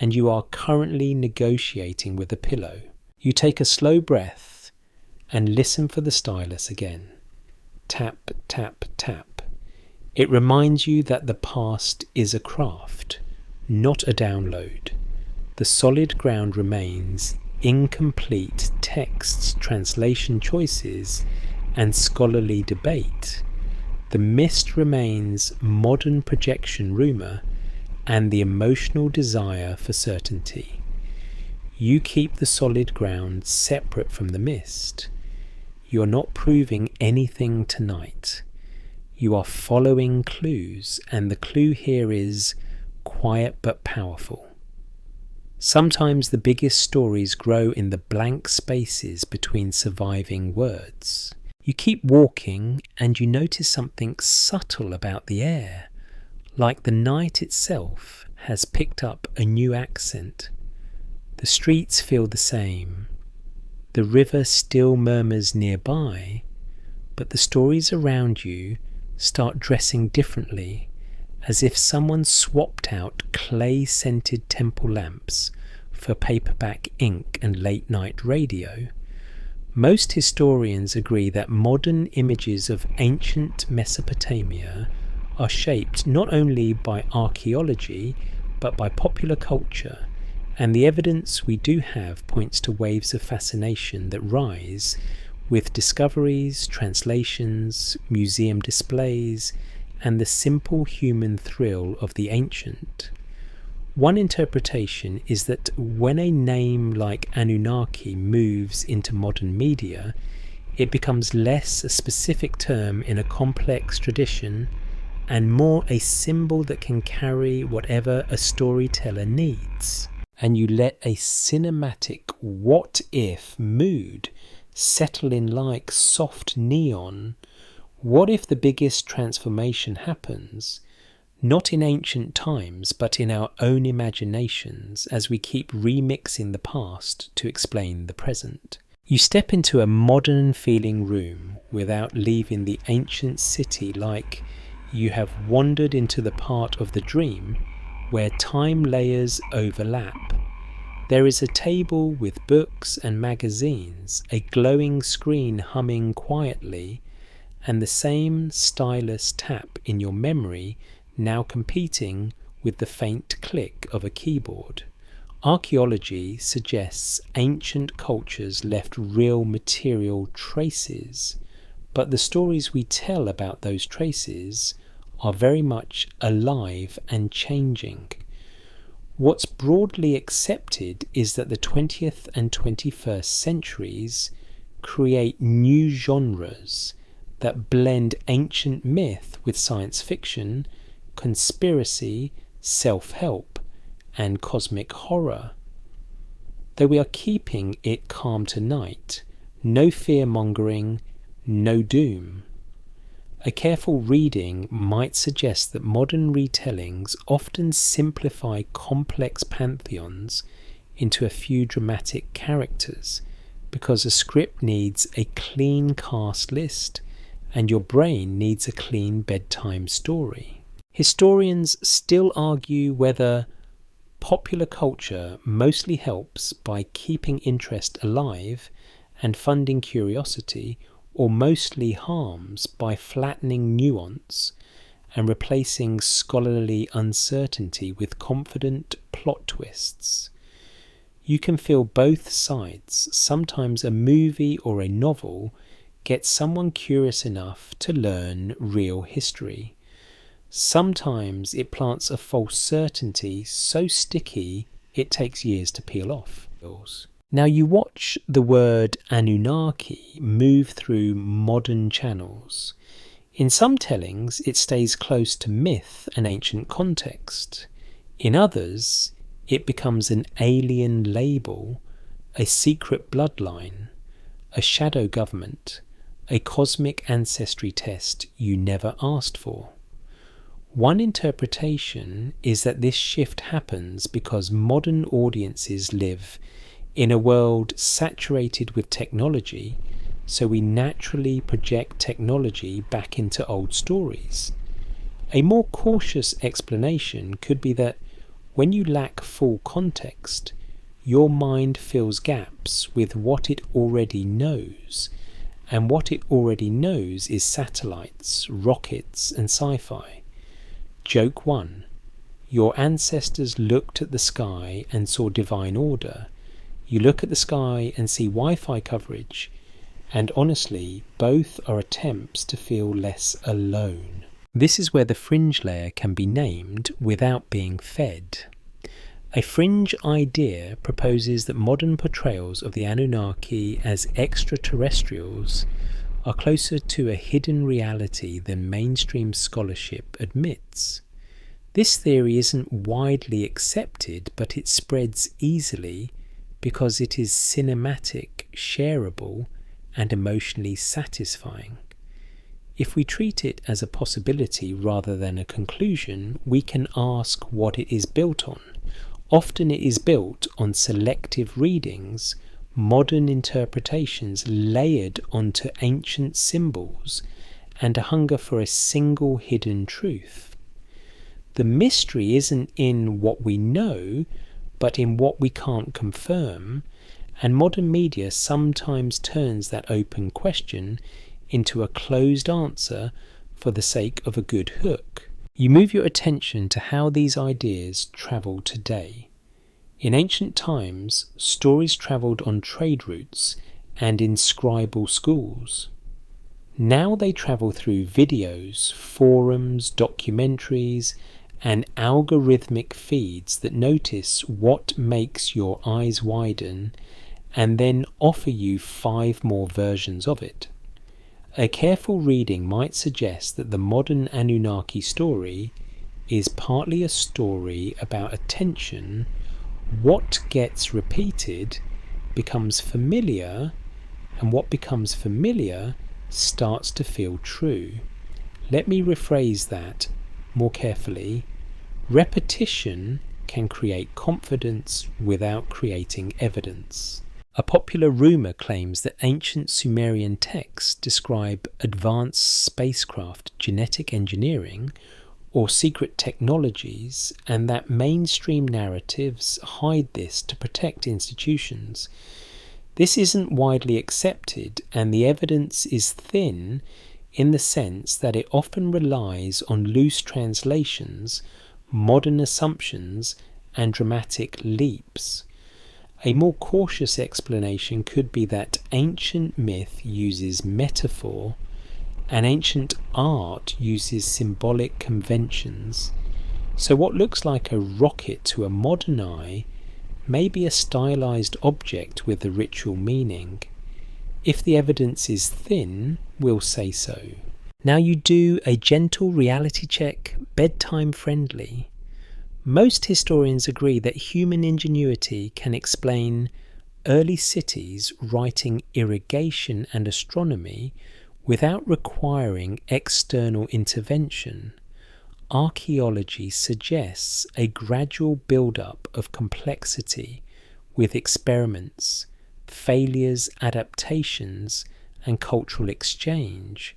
and you are currently negotiating with a pillow. You take a slow breath and listen for the stylus again. Tap, tap, tap. It reminds you that the past is a craft, not a download. The solid ground remains incomplete texts, translation choices, and scholarly debate. The mist remains modern projection rumour and the emotional desire for certainty. You keep the solid ground separate from the mist. You are not proving anything tonight. You are following clues, and the clue here is quiet but powerful. Sometimes the biggest stories grow in the blank spaces between surviving words. You keep walking and you notice something subtle about the air, like the night itself has picked up a new accent. The streets feel the same. The river still murmurs nearby, but the stories around you start dressing differently, as if someone swapped out clay-scented temple lamps for paperback ink and late-night radio. Most historians agree that modern images of ancient Mesopotamia are shaped not only by archaeology but by popular culture, and the evidence we do have points to waves of fascination that rise with discoveries, translations, museum displays, and the simple human thrill of the ancient. One interpretation is that when a name like Anunnaki moves into modern media, it becomes less a specific term in a complex tradition and more a symbol that can carry whatever a storyteller needs. And you let a cinematic what-if mood settle in like soft neon. What if the biggest transformation happens not in ancient times, but in our own imaginations, as we keep remixing the past to explain the present? You step into a modern-feeling room without leaving the ancient city, like you have wandered into the part of the dream where time layers overlap. There is a table with books and magazines, a glowing screen humming quietly, and the same stylus tap in your memory now competing with the faint click of a keyboard. Archaeology suggests ancient cultures left real material traces, but the stories we tell about those traces are very much alive and changing. What's broadly accepted is that the 20th and 21st centuries create new genres that blend ancient myth with science fiction, conspiracy, self-help, and cosmic horror. Though we are keeping it calm tonight, no fear-mongering, no doom. A careful reading might suggest that modern retellings often simplify complex pantheons into a few dramatic characters, because a script needs a clean cast list and your brain needs a clean bedtime story. Historians still argue whether popular culture mostly helps by keeping interest alive and funding curiosity, or mostly harms by flattening nuance and replacing scholarly uncertainty with confident plot twists. You can feel both sides. Sometimes a movie or a novel gets someone curious enough to learn real history. Sometimes it plants a false certainty so sticky it takes years to peel off. Now you watch the word Anunnaki move through modern channels. In some tellings it stays close to myth and ancient context. In others it becomes an alien label, a secret bloodline, a shadow government, a cosmic ancestry test you never asked for. One interpretation is that this shift happens because modern audiences live in a world saturated with technology, so we naturally project technology back into old stories. A more cautious explanation could be that when you lack full context, your mind fills gaps with what it already knows, and what it already knows is satellites, rockets, and sci-fi. Joke 1. Your ancestors looked at the sky and saw divine order. You look at the sky and see Wi-Fi coverage, and honestly, both are attempts to feel less alone. This is where the fringe layer can be named without being fed. A fringe idea proposes that modern portrayals of the Anunnaki as extraterrestrials are closer to a hidden reality than mainstream scholarship admits. This theory isn't widely accepted, but it spreads easily because it is cinematic, shareable, and emotionally satisfying. If we treat it as a possibility rather than a conclusion, we can ask what it is built on. Often it is built on selective readings, modern interpretations layered onto ancient symbols, and a hunger for a single hidden truth. The mystery isn't in what we know, but in what we can't confirm, and modern media sometimes turns that open question into a closed answer for the sake of a good hook. You move your attention to how these ideas travel today. In ancient times, stories travelled on trade routes and in scribal schools. Now they travel through videos, forums, documentaries, and algorithmic feeds that notice what makes your eyes widen and then offer you 5 more versions of it. A careful reading might suggest that the modern Anunnaki story is partly a story about attention. What gets repeated becomes familiar, and what becomes familiar starts to feel true. Let me rephrase that more carefully. Repetition can create confidence without creating evidence. A popular rumour claims that ancient Sumerian texts describe advanced spacecraft, genetic engineering, or secret technologies, and that mainstream narratives hide this to protect institutions. This isn't widely accepted, and the evidence is thin in the sense that it often relies on loose translations, modern assumptions, and dramatic leaps. A more cautious explanation could be that ancient myth uses metaphor and ancient art uses symbolic conventions. So what looks like a rocket to a modern eye may be a stylized object with a ritual meaning. If the evidence is thin, we'll say so. Now you do a gentle reality check, bedtime friendly. Most historians agree that human ingenuity can explain early cities writing irrigation and astronomy without requiring external intervention. Archaeology suggests a gradual build-up of complexity with experiments, failures, adaptations, and cultural exchange.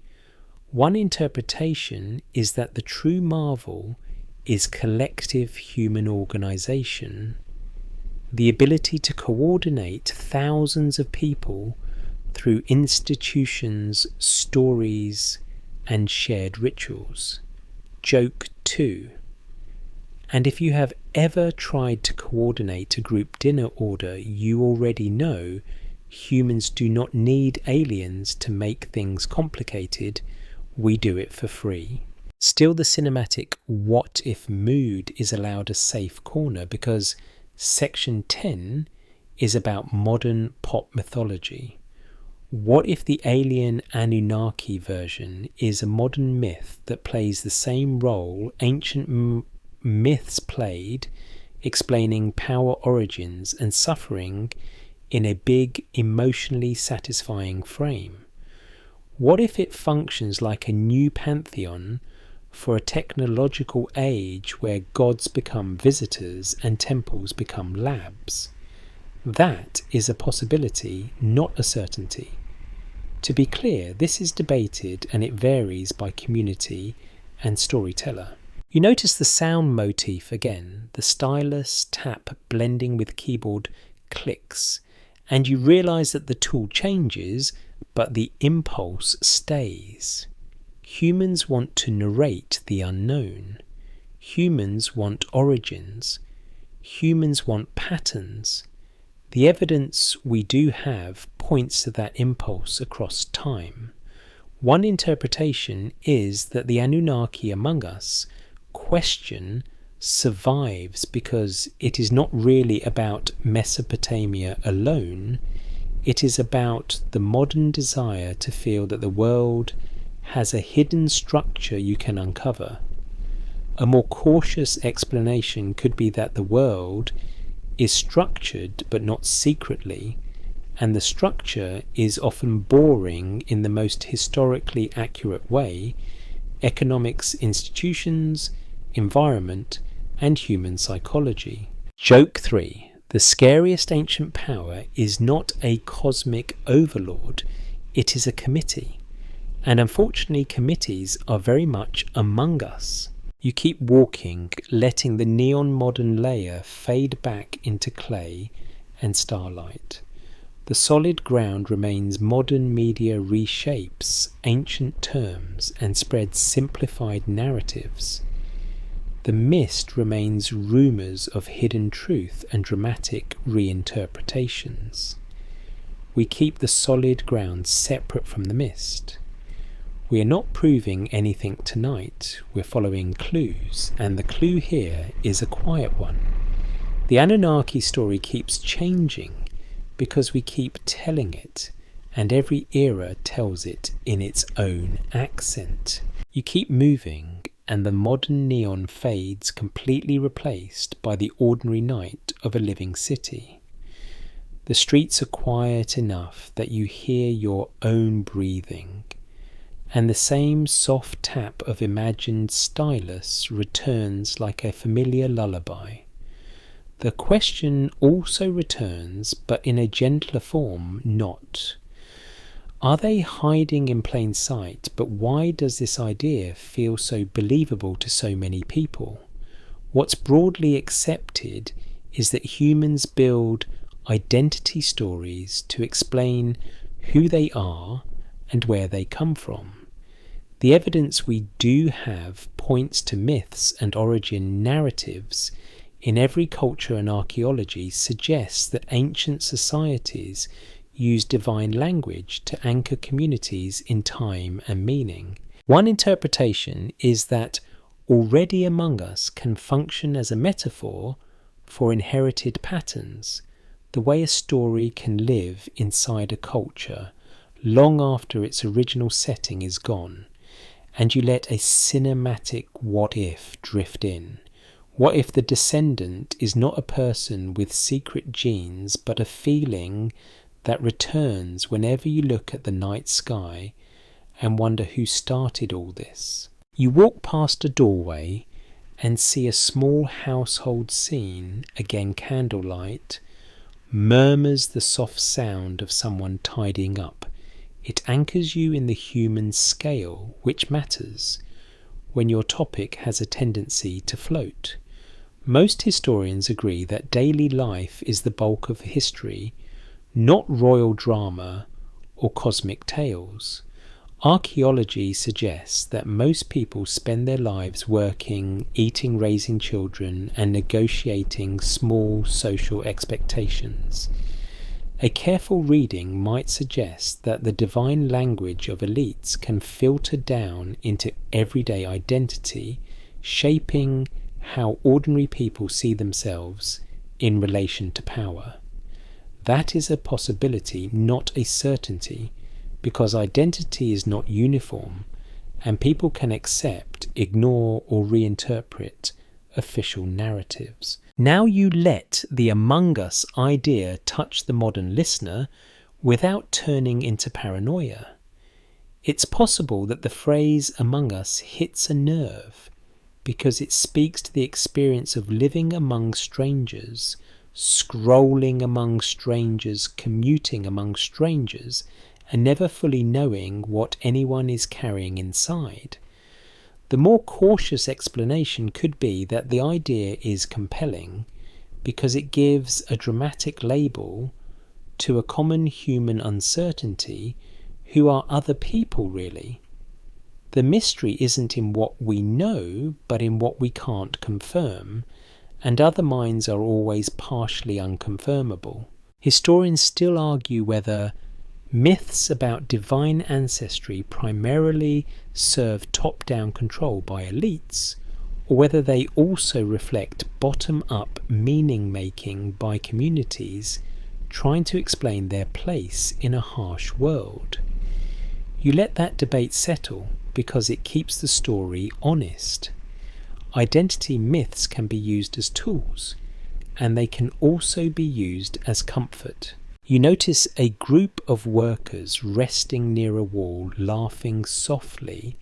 One interpretation is that the true marvel is collective human organisation, the ability to coordinate thousands of people through institutions, stories, and shared rituals. Joke 2. And if you have ever tried to coordinate a group dinner order, you already know humans do not need aliens to make things complicated. We do it for free. Still, the cinematic what if mood is allowed a safe corner because section 10 is about modern pop mythology. What if the alien Anunnaki version is a modern myth that plays the same role ancient myths played, explaining power origins and suffering in a big, emotionally satisfying frame? What if it functions like a new pantheon for a technological age where gods become visitors and temples become labs? That is a possibility, not a certainty. To be clear, this is debated and it varies by community and storyteller. You notice the sound motif again, the stylus tap blending with keyboard clicks, and you realise that the tool changes, but the impulse stays. Humans want to narrate the unknown. Humans want origins. Humans want patterns. The evidence we do have points to that impulse across time. One interpretation is that the Anunnaki among us question survives because it is not really about Mesopotamia alone. It is about the modern desire to feel that the world has a hidden structure you can uncover. A more cautious explanation could be that the world is structured but not secretly, and the structure is often boring in the most historically accurate way: economics, institutions, environment, and human psychology. Joke 3. The scariest ancient power is not a cosmic overlord, it is a committee. And unfortunately, committees are very much among us. You keep walking, letting the neon modern layer fade back into clay and starlight. The solid ground remains. Modern media reshapes ancient terms and spreads simplified narratives. The mist remains rumours of hidden truth and dramatic reinterpretations. We keep the solid ground separate from the mist. We are not proving anything tonight, we're following clues, and the clue here is a quiet one. The Anunnaki story keeps changing because we keep telling it, and every era tells it in its own accent. You keep moving, and the modern neon fades, completely replaced by the ordinary night of a living city. The streets are quiet enough that you hear your own breathing, and the same soft tap of imagined stylus returns like a familiar lullaby. The question also returns, but in a gentler form, not: are they hiding in plain sight? But why does this idea feel so believable to so many people? What's broadly accepted is that humans build identity stories to explain who they are and where they come from. The evidence we do have points to myths and origin narratives in every culture, and archaeology suggests that ancient societies use divine language to anchor communities in time and meaning. One interpretation is that already among us can function as a metaphor for inherited patterns, the way a story can live inside a culture long after its original setting is gone, and you let a cinematic what if drift in. What if the descendant is not a person with secret genes, but a feeling that returns whenever you look at the night sky and wonder who started all this? You walk past a doorway and see a small household scene, again candlelight, murmurs the soft sound of someone tidying up. It anchors you in the human scale, which matters when your topic has a tendency to float. Most historians agree that daily life is the bulk of history, not royal drama or cosmic tales. Archaeology suggests that most people spend their lives working, eating, raising children, and negotiating small social expectations. A careful reading might suggest that the divine language of elites can filter down into everyday identity, shaping how ordinary people see themselves in relation to power. That is a possibility, not a certainty, because identity is not uniform, and people can accept, ignore, or reinterpret official narratives. Now you let the Among Us idea touch the modern listener without turning into paranoia. It's possible that the phrase "among us" hits a nerve because it speaks to the experience of living among strangers, scrolling among strangers, commuting among strangers, and never fully knowing what anyone is carrying inside. The more cautious explanation could be that the idea is compelling because it gives a dramatic label to a common human uncertainty. Who are other people really? The mystery isn't in what we know, but in what we can't confirm, and other minds are always partially unconfirmable. Historians still argue whether myths about divine ancestry primarily serve top-down control by elites, or whether they also reflect bottom-up meaning-making by communities trying to explain their place in a harsh world. You let that debate settle because it keeps the story honest. Identity myths can be used as tools, and they can also be used as comfort. You notice a group of workers resting near a wall, laughing softly,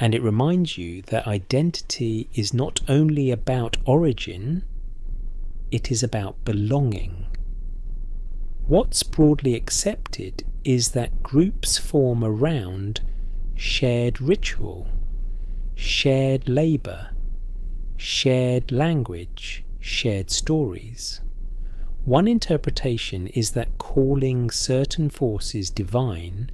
and it reminds you that identity is not only about origin, it is about belonging. What's broadly accepted is that groups form around shared ritual, shared labour, shared language, shared stories. One interpretation is that calling certain forces divine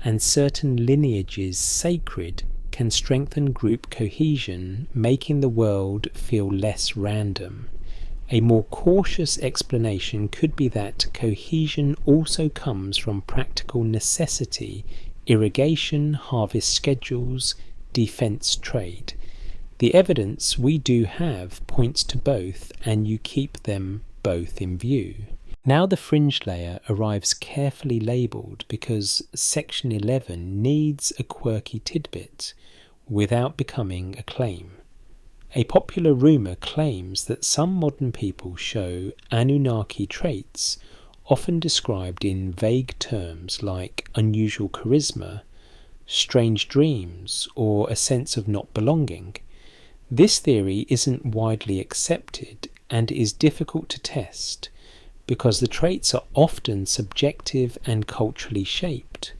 and certain lineages sacred can strengthen group cohesion, making the world feel less random. A more cautious explanation could be that cohesion also comes from practical necessity, irrigation, harvest schedules, defence trade. The evidence we do have points to both, and you keep them both in view. Now the fringe layer arrives carefully labelled because section 11 needs a quirky tidbit without becoming a claim. A popular rumour claims that some modern people show Anunnaki traits, often described in vague terms like unusual charisma, strange dreams, or a sense of not belonging. This theory isn't widely accepted and is difficult to test because the traits are often subjective and culturally shaped.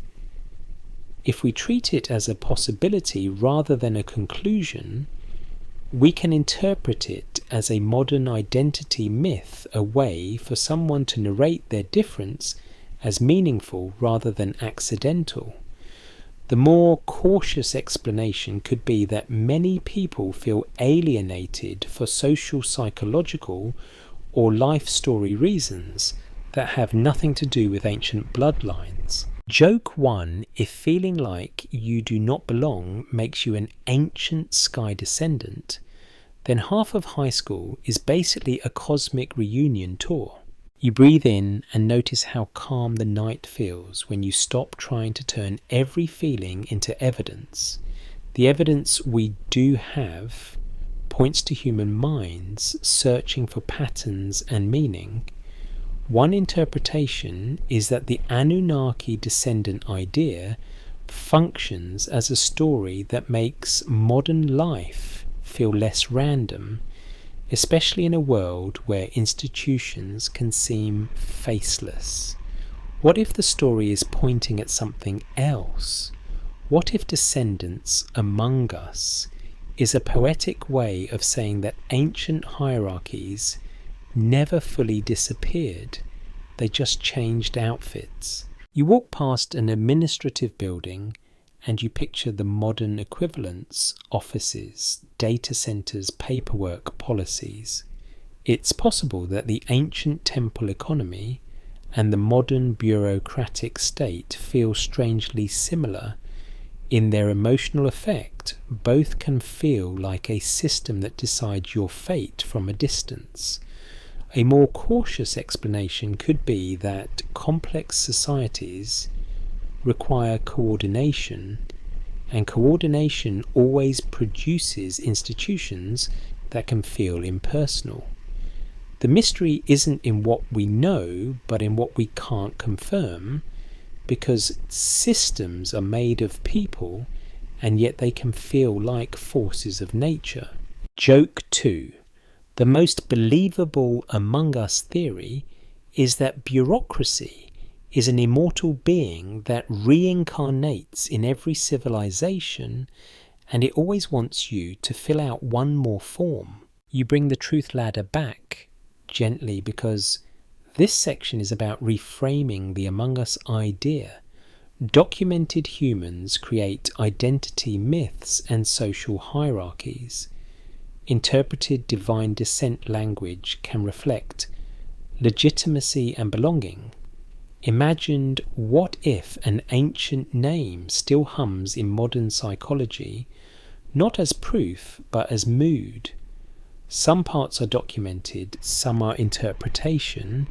If we treat it as a possibility rather than a conclusion, we can interpret it as a modern identity myth, a way for someone to narrate their difference as meaningful rather than accidental. The more cautious explanation could be that many people feel alienated for social, psychological, or life story reasons that have nothing to do with ancient bloodlines. Joke 1, if feeling like you do not belong makes you an ancient sky descendant, then half of high school is basically a cosmic reunion tour. You breathe in and notice how calm the night feels when you stop trying to turn every feeling into evidence. The evidence we do have points to human minds searching for patterns and meaning. One interpretation is that the Anunnaki descendant idea functions as a story that makes modern life feel less random, especially in a world where institutions can seem faceless. What if the story is pointing at something else? What if descendants among us is a poetic way of saying that ancient hierarchies never fully disappeared, they just changed outfits? You walk past an administrative building and you picture the modern equivalents, offices, data centers, paperwork, policies. It's possible that the ancient temple economy and the modern bureaucratic state feel strangely similar in their emotional effect. Both can feel like a system that decides your fate from a distance. A more cautious explanation could be that complex societies require coordination, and coordination always produces institutions that can feel impersonal. The mystery isn't in what we know, but in what we can't confirm, because systems are made of people and yet they can feel like forces of nature. Joke 2. The most believable Among Us theory is that bureaucracy is an immortal being that reincarnates in every civilization, and it always wants you to fill out one more form. You bring the truth ladder back gently because this section is about reframing the Among Us idea. Documented humans create identity myths and social hierarchies. Interpreted divine descent language can reflect legitimacy and belonging. Imagined what if an ancient name still hums in modern psychology, not as proof but as mood. Some parts are documented, some are interpretation,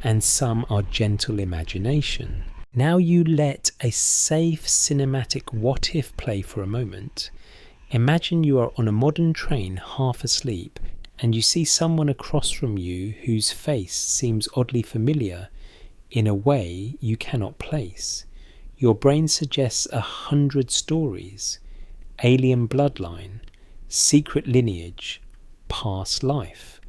and some are gentle imagination. Now you let a safe cinematic what if play for a moment. Imagine you are on a modern train half asleep and you see someone across from you whose face seems oddly familiar in a way you cannot place. Your brain suggests 100 stories: alien bloodline, secret lineage, past life,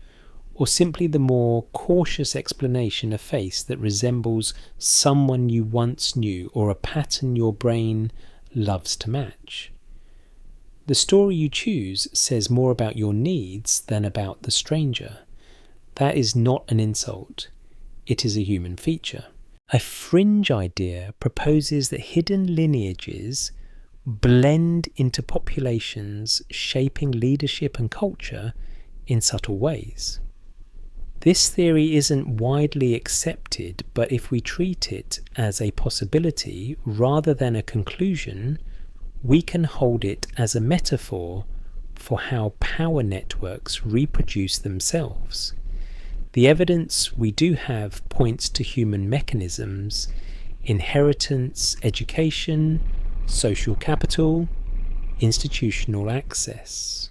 or simply the more cautious explanation, a face that resembles someone you once knew or a pattern your brain loves to match. The story you choose says more about your needs than about the stranger. That is not an insult. It is a human feature. A fringe idea proposes that hidden lineages blend into populations, shaping leadership and culture in subtle ways. This theory isn't widely accepted, but if we treat it as a possibility rather than a conclusion, we can hold it as a metaphor for how power networks reproduce themselves. The evidence we do have points to human mechanisms: inheritance, education, social capital, institutional access.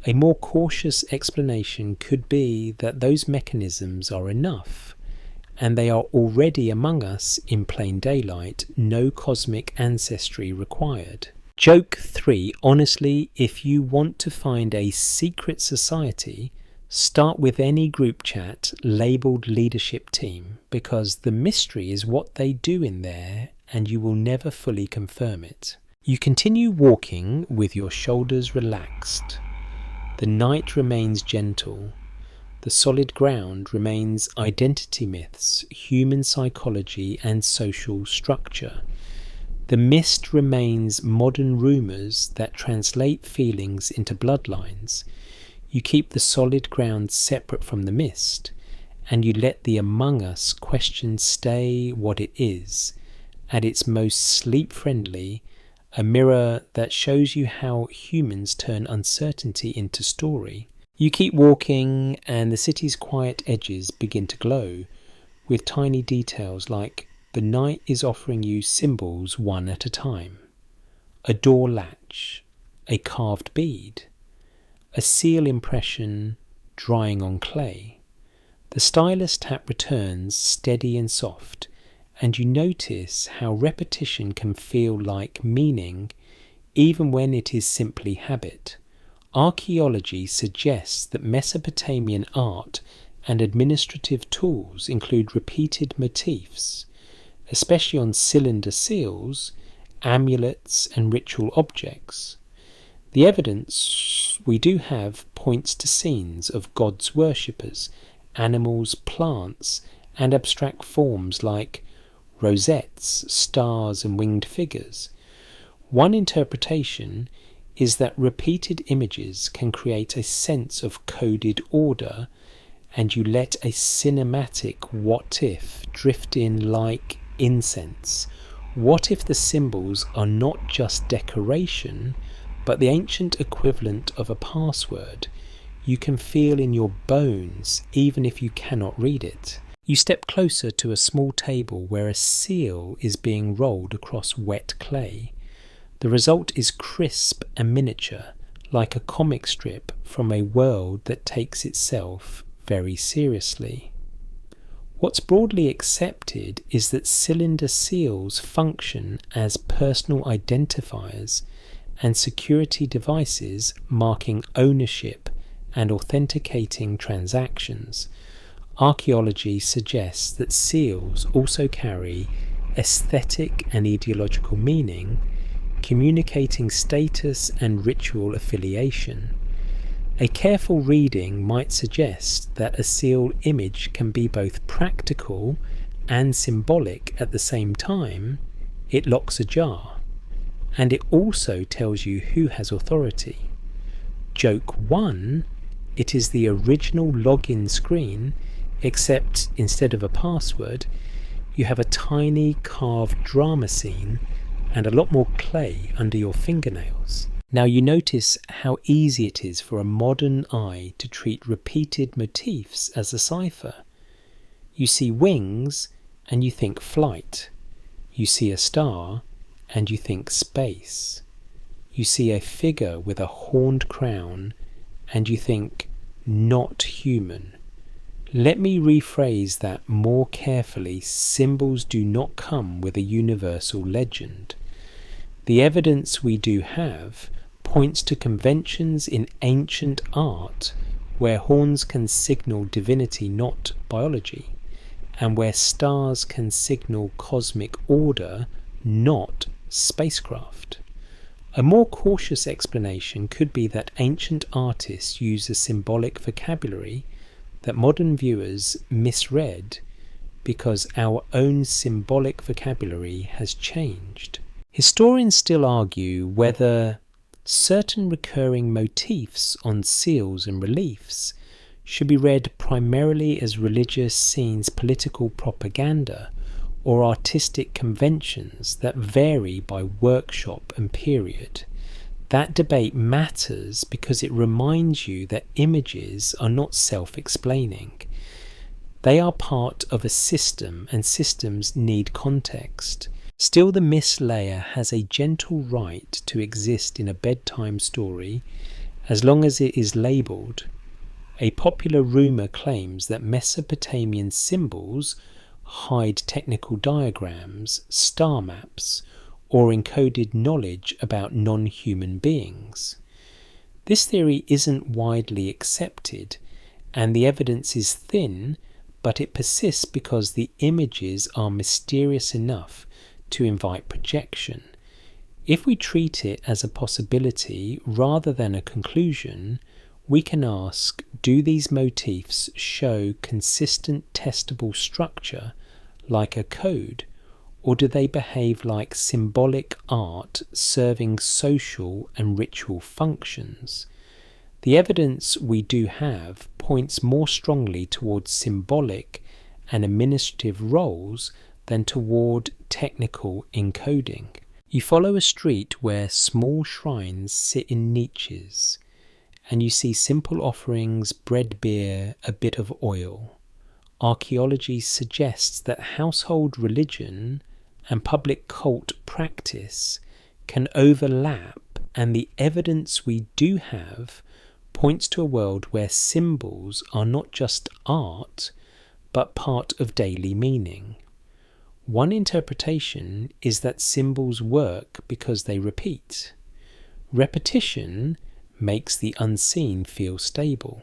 A more cautious explanation could be that those mechanisms are enough, and they are already among us in plain daylight, no cosmic ancestry required. Joke 3. Honestly, if you want to find a secret society, start with any group chat labelled leadership team, because the mystery is what they do in there and you will never fully confirm it. You continue walking with your shoulders relaxed. The night remains gentle. The solid ground remains identity myths, human psychology and social structure. The mist remains modern rumours that translate feelings into bloodlines. You keep the solid ground separate from the mist, and you let the Among Us question stay what it is, at its most sleep-friendly, a mirror that shows you how humans turn uncertainty into story. You keep walking, and the city's quiet edges begin to glow, with tiny details like the night is offering you symbols one at a time. A door latch, a carved bead, a seal impression drying on clay. The stylus tap returns steady and soft, and you notice how repetition can feel like meaning even when it is simply habit. Archaeology suggests that Mesopotamian art and administrative tools include repeated motifs, especially on cylinder seals, amulets and ritual objects. The evidence we do have points to scenes of gods' worshippers, animals, plants, and abstract forms like rosettes, stars and winged figures. One interpretation is that repeated images can create a sense of coded order, and you let a cinematic what if drift in like incense. What if the symbols are not just decoration, but the ancient equivalent of a password you can feel in your bones even if you cannot read it? You step closer to a small table where a seal is being rolled across wet clay. The result is crisp and miniature, like a comic strip from a world that takes itself very seriously. What's broadly accepted is that cylinder seals function as personal identifiers and security devices marking ownership and authenticating transactions. Archaeology suggests that seals also carry aesthetic and ideological meaning, communicating status and ritual affiliation. A careful reading might suggest that a seal image can be both practical and symbolic at the same time. It locks a jar, and it also tells you who has authority. Joke 1, it is the original login screen, except instead of a password, you have a tiny carved drama scene and a lot more clay under your fingernails. Now you notice how easy it is for a modern eye to treat repeated motifs as a cipher. You see wings and you think flight. You see a star and you think space. You see a figure with a horned crown and you think not human. Let me rephrase that more carefully. Symbols do not come with a universal legend. The evidence we do have points to conventions in ancient art where horns can signal divinity, not biology, and where stars can signal cosmic order, not spacecraft. A more cautious explanation could be that ancient artists use a symbolic vocabulary that modern viewers misread because our own symbolic vocabulary has changed. Historians still argue whether certain recurring motifs on seals and reliefs should be read primarily as religious scenes, political propaganda, or artistic conventions that vary by workshop and period. That debate matters because it reminds you that images are not self-explaining. They are part of a system, and systems need context. Still, the mist layer has a gentle right to exist in a bedtime story as long as it is labelled. A popular rumour claims that Mesopotamian symbols hide technical diagrams, star maps, or encoded knowledge about non-human beings. This theory isn't widely accepted, and the evidence is thin, but it persists because the images are mysterious enough to invite projection. If we treat it as a possibility rather than a conclusion, we can ask, do these motifs show consistent testable structure like a code, or do they behave like symbolic art serving social and ritual functions? The evidence we do have points more strongly towards symbolic and administrative roles than toward technical encoding. You follow a street where small shrines sit in niches, and you see simple offerings, bread, beer, a bit of oil. Archaeology suggests that household religion and public cult practice can overlap, and the evidence we do have points to a world where symbols are not just art, but part of daily meaning. One interpretation is that symbols work because they repeat. Repetition makes the unseen feel stable.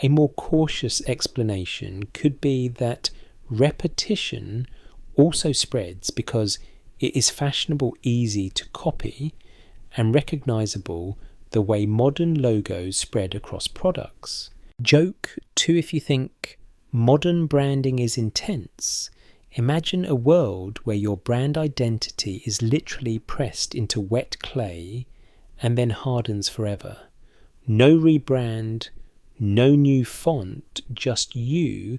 A more cautious explanation could be that repetition also spreads because it is fashionable, easy to copy, and recognizable the way modern logos spread across products. Joke 2 if you think modern branding is intense. Imagine a world where your brand identity is literally pressed into wet clay and then hardens forever. No rebrand, no new font, just you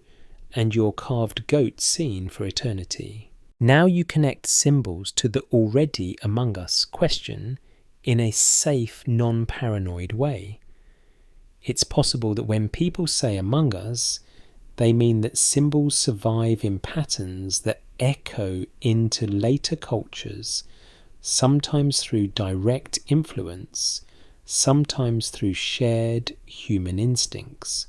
and your carved goat scene for eternity. Now you connect symbols to the already among us question in a safe, non-paranoid way. It's possible that when people say among us, they mean that symbols survive in patterns that echo into later cultures, sometimes through direct influence, sometimes through shared human instincts.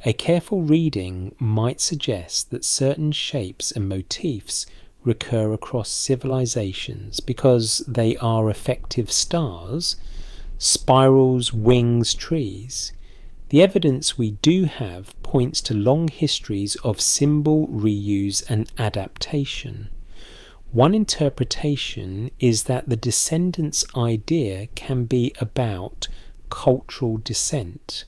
A careful reading might suggest that certain shapes and motifs recur across civilizations because they are effective stars, spirals, wings, trees. The evidence we do have points to long histories of symbol reuse and adaptation. One interpretation is that the descendants idea can be about cultural descent,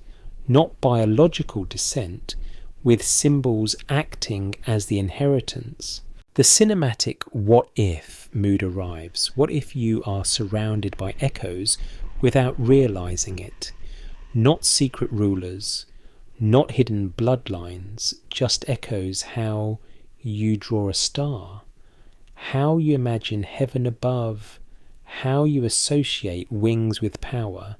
not biological descent, with symbols acting as the inheritance. The cinematic what if mood arrives. What if you are surrounded by echoes without realizing it? Not secret rulers, not hidden bloodlines, just echoes how you draw a star, how you imagine heaven above, how you associate wings with power.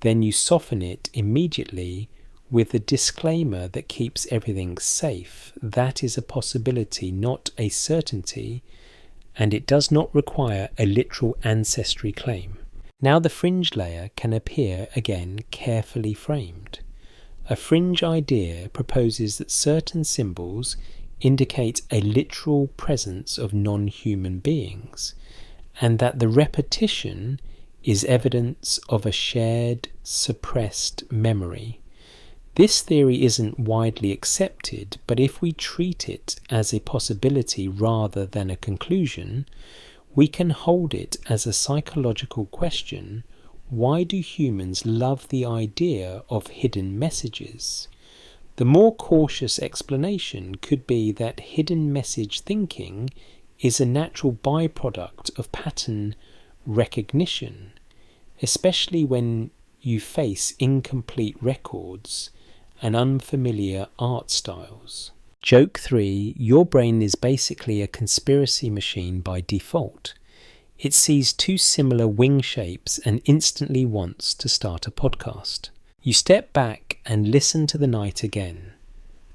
Then you soften it immediately with the disclaimer that keeps everything safe. That is a possibility, not a certainty, and it does not require a literal ancestry claim. Now the fringe layer can appear again carefully framed. A fringe idea proposes that certain symbols indicate a literal presence of non-human beings, and that the repetition is evidence of a shared, suppressed memory. This theory isn't widely accepted, but if we treat it as a possibility rather than a conclusion, we can hold it as a psychological question. Why do humans love the idea of hidden messages? The more cautious explanation could be that hidden message thinking is a natural byproduct of pattern recognition, especially when you face incomplete records and unfamiliar art styles. Joke 3, your brain is basically a conspiracy machine by default. It sees two similar wing shapes and instantly wants to start a podcast. You step back and listen to the night again.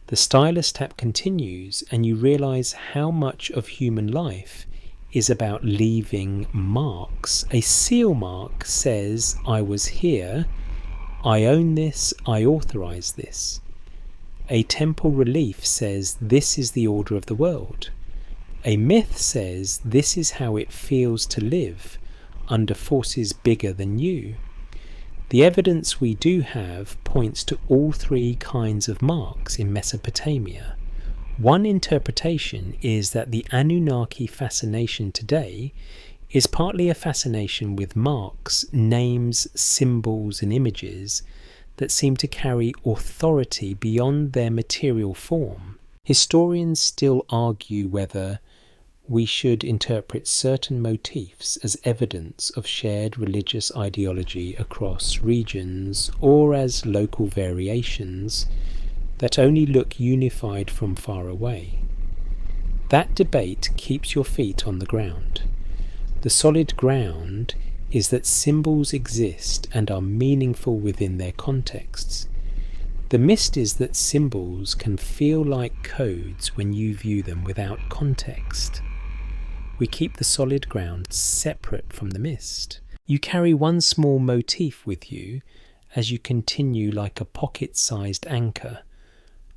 The stylus tap continues and you realize how much of human life is about leaving marks. A seal mark says, I was here, I own this, I authorize this. A temple relief says, this is the order of the world. A myth says, this is how it feels to live under forces bigger than you. The evidence we do have points to all three kinds of marks in Mesopotamia. One interpretation is that the Anunnaki fascination today is partly a fascination with marks, names, symbols and images that seem to carry authority beyond their material form. Historians still argue whether we should interpret certain motifs as evidence of shared religious ideology across regions or as local variations that only look unified from far away. That debate keeps your feet on the ground. The solid ground is that symbols exist and are meaningful within their contexts. The mist is that symbols can feel like codes when you view them without context. We keep the solid ground separate from the mist. You carry one small motif with you as you continue, like a pocket-sized anchor,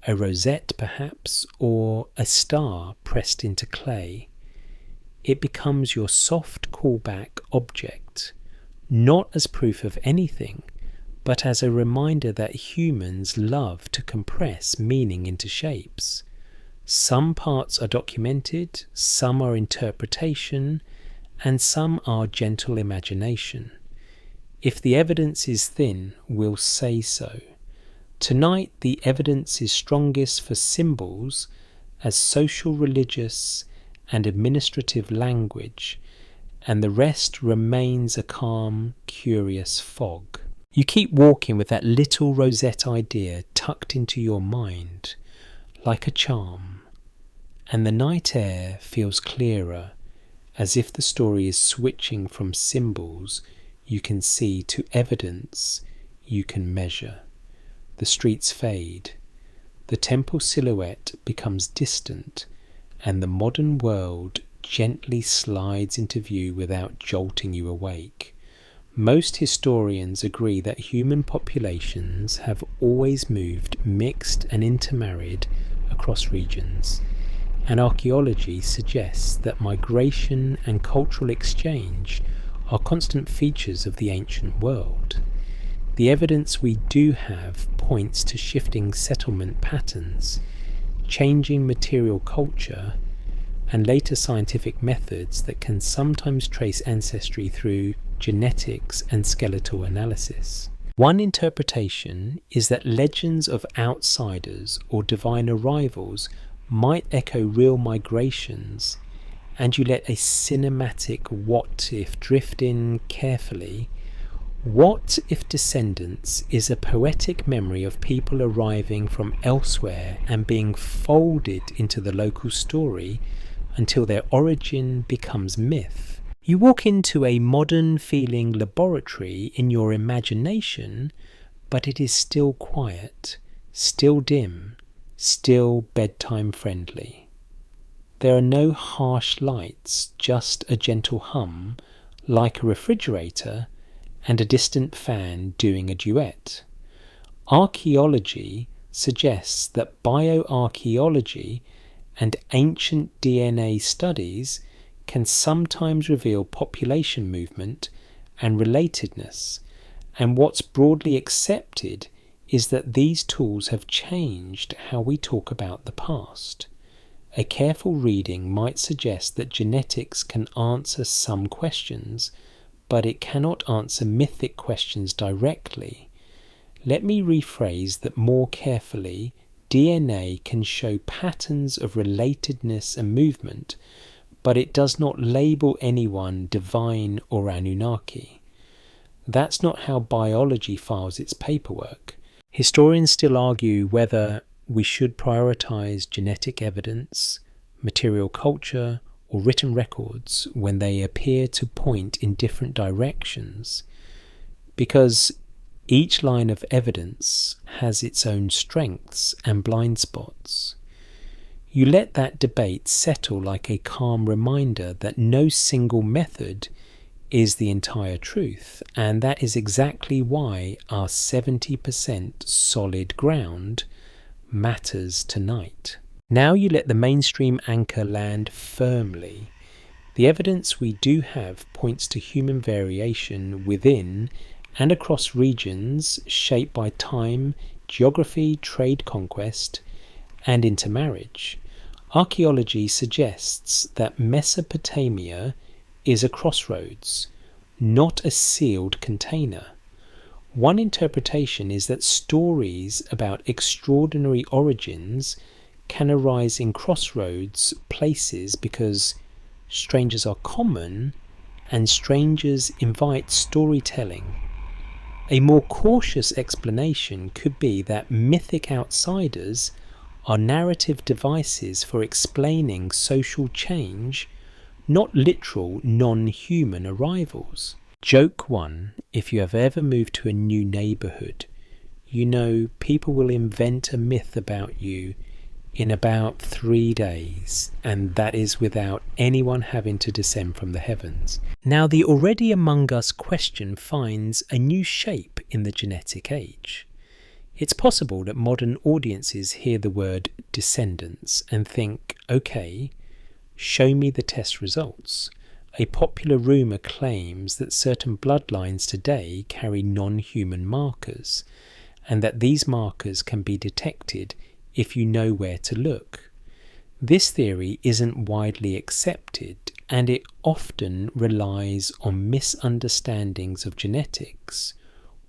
a rosette perhaps, or a star pressed into clay. It becomes your soft callback object, not as proof of anything, but as a reminder that humans love to compress meaning into shapes. Some parts are documented, some are interpretation, and some are gentle imagination. If the evidence is thin, we'll say so. Tonight the evidence is strongest for symbols as social, religious, and administrative language, and the rest remains a calm, curious fog. You keep walking with that little rosette idea tucked into your mind, like a charm, and the night air feels clearer, as if the story is switching from symbols you can see to evidence you can measure. The streets fade, the temple silhouette becomes distant, and the modern world gently slides into view without jolting you awake. Most historians agree that human populations have always moved mixed and intermarried across regions, and archaeology suggests that migration and cultural exchange are constant features of the ancient world. The evidence we do have points to shifting settlement patterns, changing material culture, and later scientific methods that can sometimes trace ancestry through genetics and skeletal analysis. One interpretation is that legends of outsiders or divine arrivals might echo real migrations, and you let a cinematic what if drift in carefully. What if descendants is a poetic memory of people arriving from elsewhere and being folded into the local story until their origin becomes myth? You walk into a modern feeling laboratory in your imagination, but it is still quiet, still dim, still bedtime friendly. There are no harsh lights, just a gentle hum, like a refrigerator, and a distant fan doing a duet. Archaeology suggests that bioarchaeology and ancient DNA studies can sometimes reveal population movement and relatedness, and what's broadly accepted is that these tools have changed how we talk about the past. A careful reading might suggest that genetics can answer some questions, but it cannot answer mythic questions directly. Let me rephrase that more carefully. DNA can show patterns of relatedness and movement, but it does not label anyone divine or Anunnaki. That's not how biology files its paperwork. Historians still argue whether we should prioritize genetic evidence, material culture, or written records when they appear to point in different directions, because each line of evidence has its own strengths and blind spots. You let that debate settle like a calm reminder that no single method is the entire truth, and that is exactly why our 70% solid ground matters tonight. Now you let the mainstream anchor land firmly. The evidence we do have points to human variation within and across regions shaped by time, geography, trade conquest, and intermarriage. Archaeology suggests that Mesopotamia is a crossroads, not a sealed container. One interpretation is that stories about extraordinary origins can arise in crossroads places because strangers are common and strangers invite storytelling. A more cautious explanation could be that mythic outsiders are narrative devices for explaining social change, not literal non-human arrivals. Joke 1. If you have ever moved to a new neighbourhood, you know people will invent a myth about you in about 3 days, and that is without anyone having to descend from the heavens. Now the already among us question finds a new shape in the genetic age. It's possible that modern audiences hear the word descendants and think, okay, show me the test results. A popular rumour claims that certain bloodlines today carry non-human markers, and that these markers can be detected if you know where to look. This theory isn't widely accepted, and it often relies on misunderstandings of genetics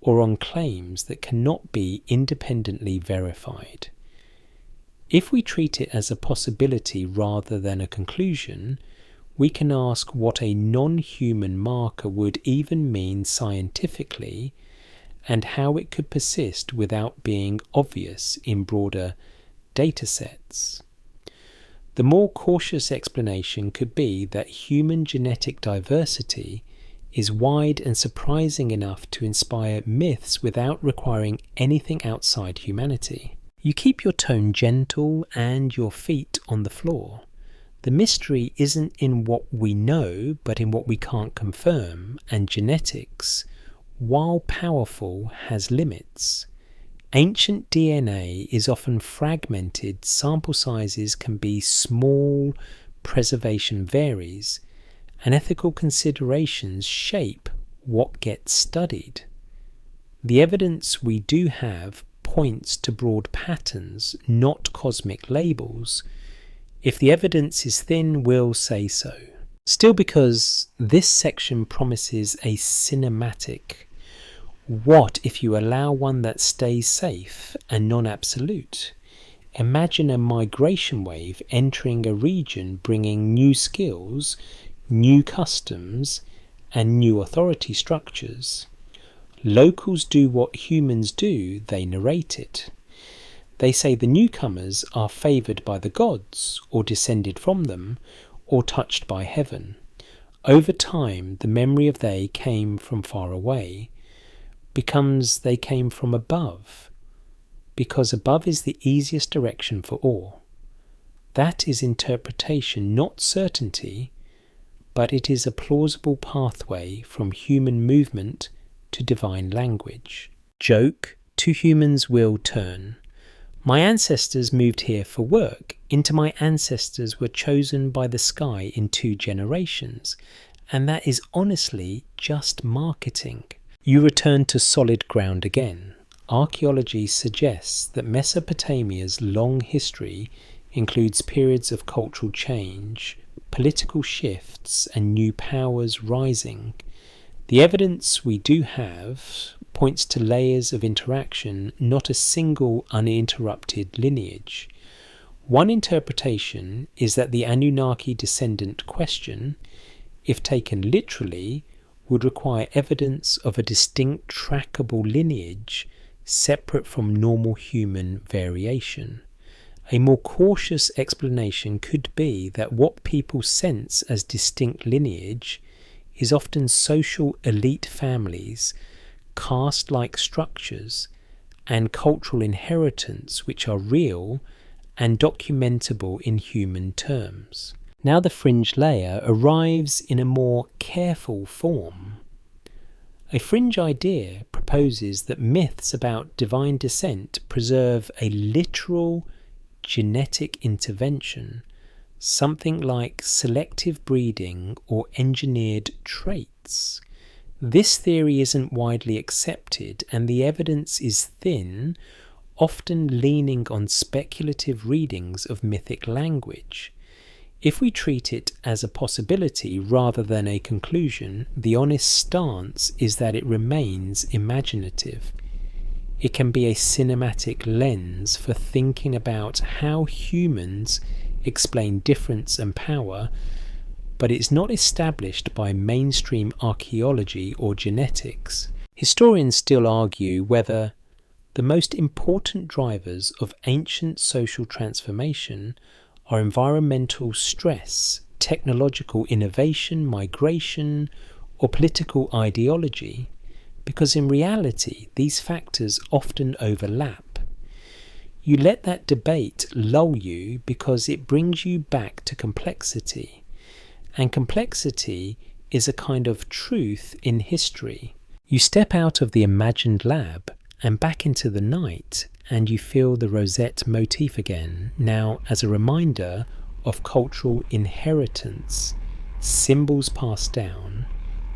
or on claims that cannot be independently verified. If we treat it as a possibility rather than a conclusion, we can ask what a non-human marker would even mean scientifically, and how it could persist without being obvious in broader datasets. The more cautious explanation could be that human genetic diversity is wide and surprising enough to inspire myths without requiring anything outside humanity. You keep your tone gentle and your feet on the floor. The mystery isn't in what we know, but in what we can't confirm, and genetics, while powerful, has limits. Ancient DNA is often fragmented, sample sizes can be small, preservation varies, and ethical considerations shape what gets studied. The evidence we do have points to broad patterns, not cosmic labels. If the evidence is thin, we'll say so. Still, because this section promises a cinematic. What if you allow one that stays safe and non-absolute? Imagine a migration wave entering a region bringing new skills, new customs, and new authority structures. Locals do what humans do, they narrate it. They say the newcomers are favoured by the gods, or descended from them, or touched by heaven. Over time, the memory of they came from far away becomes they came from above, because above is the easiest direction for all. That is interpretation, not certainty, but it is a plausible pathway from human movement to divine language. Joke, to humans will turn. My ancestors moved here for work. Into my ancestors were chosen by the sky in 2 generations, and that is honestly just marketing. You return to solid ground again. Archaeology suggests that Mesopotamia's long history includes periods of cultural change, political shifts, and new powers rising. The evidence we do have points to layers of interaction, not a single uninterrupted lineage. One interpretation is that the Anunnaki descendant question, if taken literally, would require evidence of a distinct trackable lineage separate from normal human variation. A more cautious explanation could be that what people sense as distinct lineage is often social elite families, caste-like structures, and cultural inheritance which are real and documentable in human terms. Now the fringe layer arrives in a more careful form. A fringe idea proposes that myths about divine descent preserve a literal genetic intervention, something like selective breeding or engineered traits. This theory isn't widely accepted, and the evidence is thin, often leaning on speculative readings of mythic language. If we treat it as a possibility rather than a conclusion, the honest stance is that it remains imaginative. It can be a cinematic lens for thinking about how humans explain difference and power, but it's not established by mainstream archaeology or genetics. Historians still argue whether the most important drivers of ancient social transformation are environmental stress, technological innovation, migration, or political ideology, because in reality these factors often overlap. You let that debate lull you because it brings you back to complexity, and complexity is a kind of truth in history. You step out of the imagined lab and back into the night, and you feel the rosette motif again, now as a reminder of cultural inheritance, symbols passed down,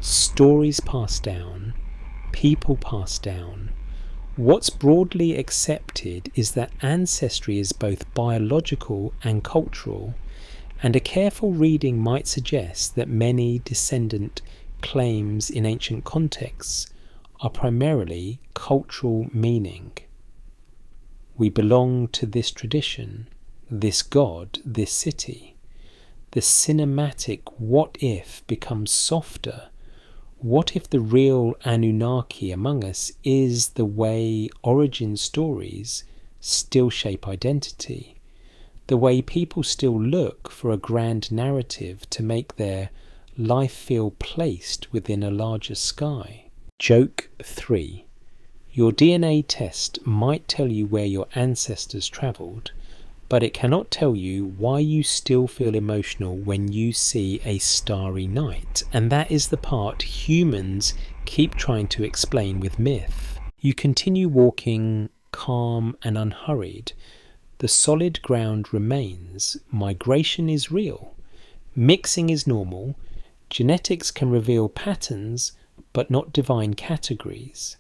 stories passed down, people passed down. What's broadly accepted is that ancestry is both biological and cultural, and a careful reading might suggest that many descendant claims in ancient contexts are primarily cultural meaning. We belong to this tradition, this god, this city. The cinematic what if becomes softer. What if the real Anunnaki among us is the way origin stories still shape identity? The way people still look for a grand narrative to make their life feel placed within a larger sky? Joke 3. Your DNA test might tell you where your ancestors travelled, but it cannot tell you why you still feel emotional when you see a starry night. And that is the part humans keep trying to explain with myth. You continue walking calm and unhurried. The solid ground remains. Migration is real. Mixing is normal. Genetics can reveal patterns, but not divine categories.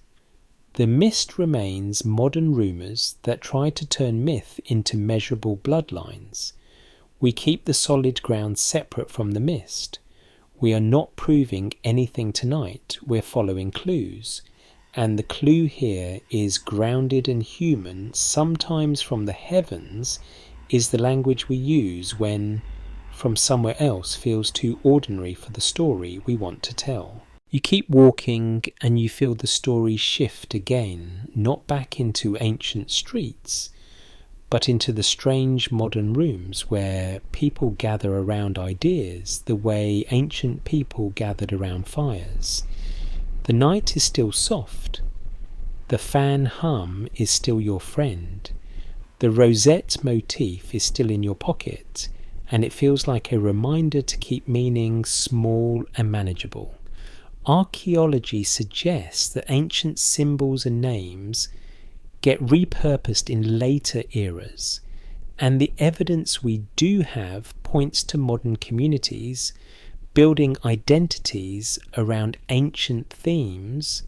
The mist remains modern rumours that try to turn myth into measurable bloodlines. We keep the solid ground separate from the mist. We are not proving anything tonight, we're following clues. And the clue here is grounded and human, sometimes from the heavens, is the language we use when from somewhere else feels too ordinary for the story we want to tell. You keep walking and you feel the story shift again, not back into ancient streets, but into the strange modern rooms where people gather around ideas the way ancient people gathered around fires. The night is still soft. The fan hum is still your friend. The rosette motif is still in your pocket, and it feels like a reminder to keep meaning small and manageable. Archaeology suggests that ancient symbols and names get repurposed in later eras, and the evidence we do have points to modern communities building identities around ancient themes,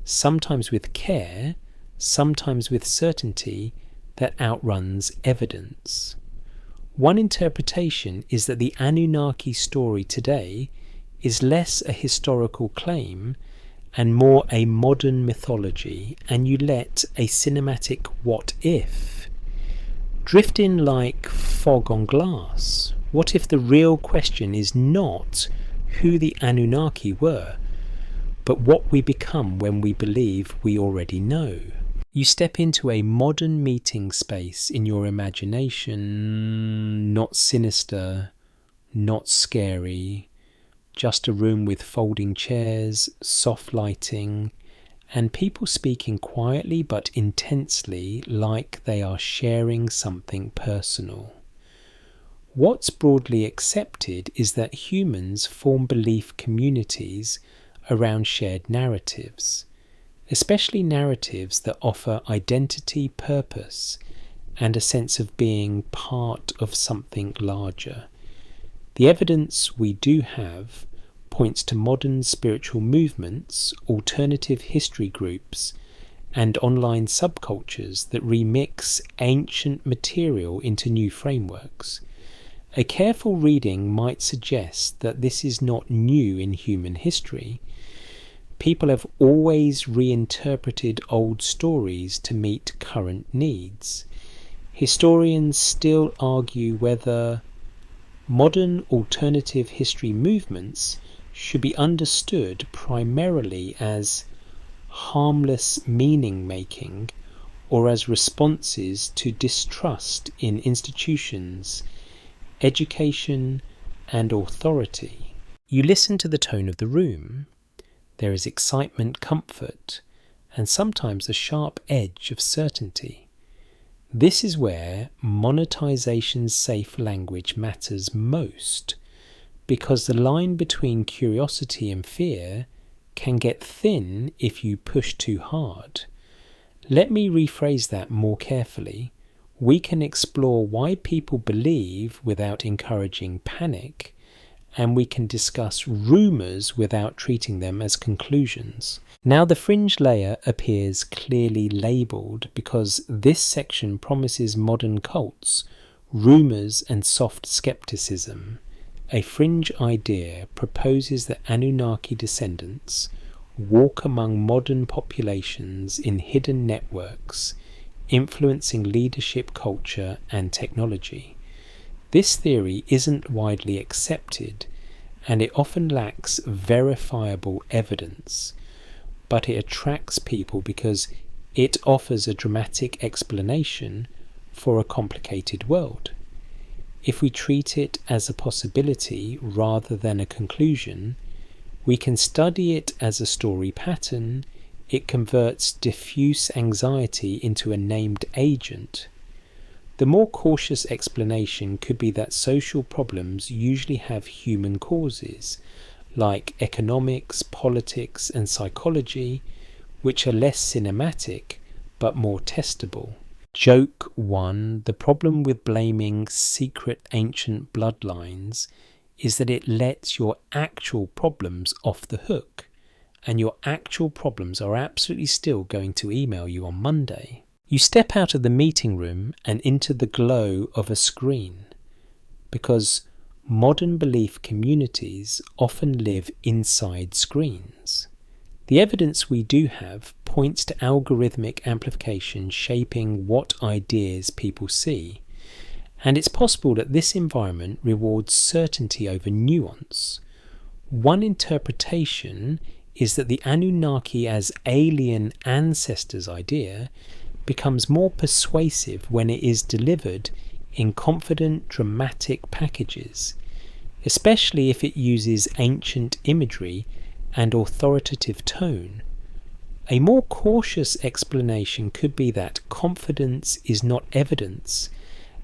sometimes with care, sometimes with certainty that outruns evidence. One interpretation is that the Anunnaki story today is less a historical claim and more a modern mythology, and you let a cinematic what if drift in like fog on glass. What if the real question is not who the Anunnaki were, but what we become when we believe we already know? You step into a modern meeting space in your imagination, not sinister, not scary, just a room with folding chairs, soft lighting, and people speaking quietly but intensely like they are sharing something personal. What's broadly accepted is that humans form belief communities around shared narratives, especially narratives that offer identity, purpose, and a sense of being part of something larger. The evidence we do have points to modern spiritual movements, alternative history groups, and online subcultures that remix ancient material into new frameworks. A careful reading might suggest that this is not new in human history. People have always reinterpreted old stories to meet current needs. Historians still argue whether modern alternative history movements should be understood primarily as harmless meaning-making or as responses to distrust in institutions, education, and authority. You listen to the tone of the room. There is excitement, comfort, and sometimes a sharp edge of certainty. This is where monetization's safe language matters most, because the line between curiosity and fear can get thin if you push too hard. Let me rephrase that more carefully. We can explore why people believe without encouraging panic, and we can discuss rumours without treating them as conclusions. Now the fringe layer appears clearly labelled because this section promises modern cults, rumours and soft skepticism. A fringe idea proposes that Anunnaki descendants walk among modern populations in hidden networks, influencing leadership, culture, and technology. This theory isn't widely accepted, and it often lacks verifiable evidence, but it attracts people because it offers a dramatic explanation for a complicated world. If we treat it as a possibility rather than a conclusion, we can study it as a story pattern. It converts diffuse anxiety into a named agent. The more cautious explanation could be that social problems usually have human causes, like economics, politics, and psychology, which are less cinematic but more testable. Joke 1. The problem with blaming secret ancient bloodlines is that it lets your actual problems off the hook, and your actual problems are absolutely still going to email you on Monday. You step out of the meeting room and into the glow of a screen, because modern belief communities often live inside screens. The evidence we do have points to algorithmic amplification shaping what ideas people see, and it's possible that this environment rewards certainty over nuance. One interpretation is that the Anunnaki as alien ancestors idea becomes more persuasive when it is delivered in confident, dramatic packages, especially if it uses ancient imagery and authoritative tone. A more cautious explanation could be that confidence is not evidence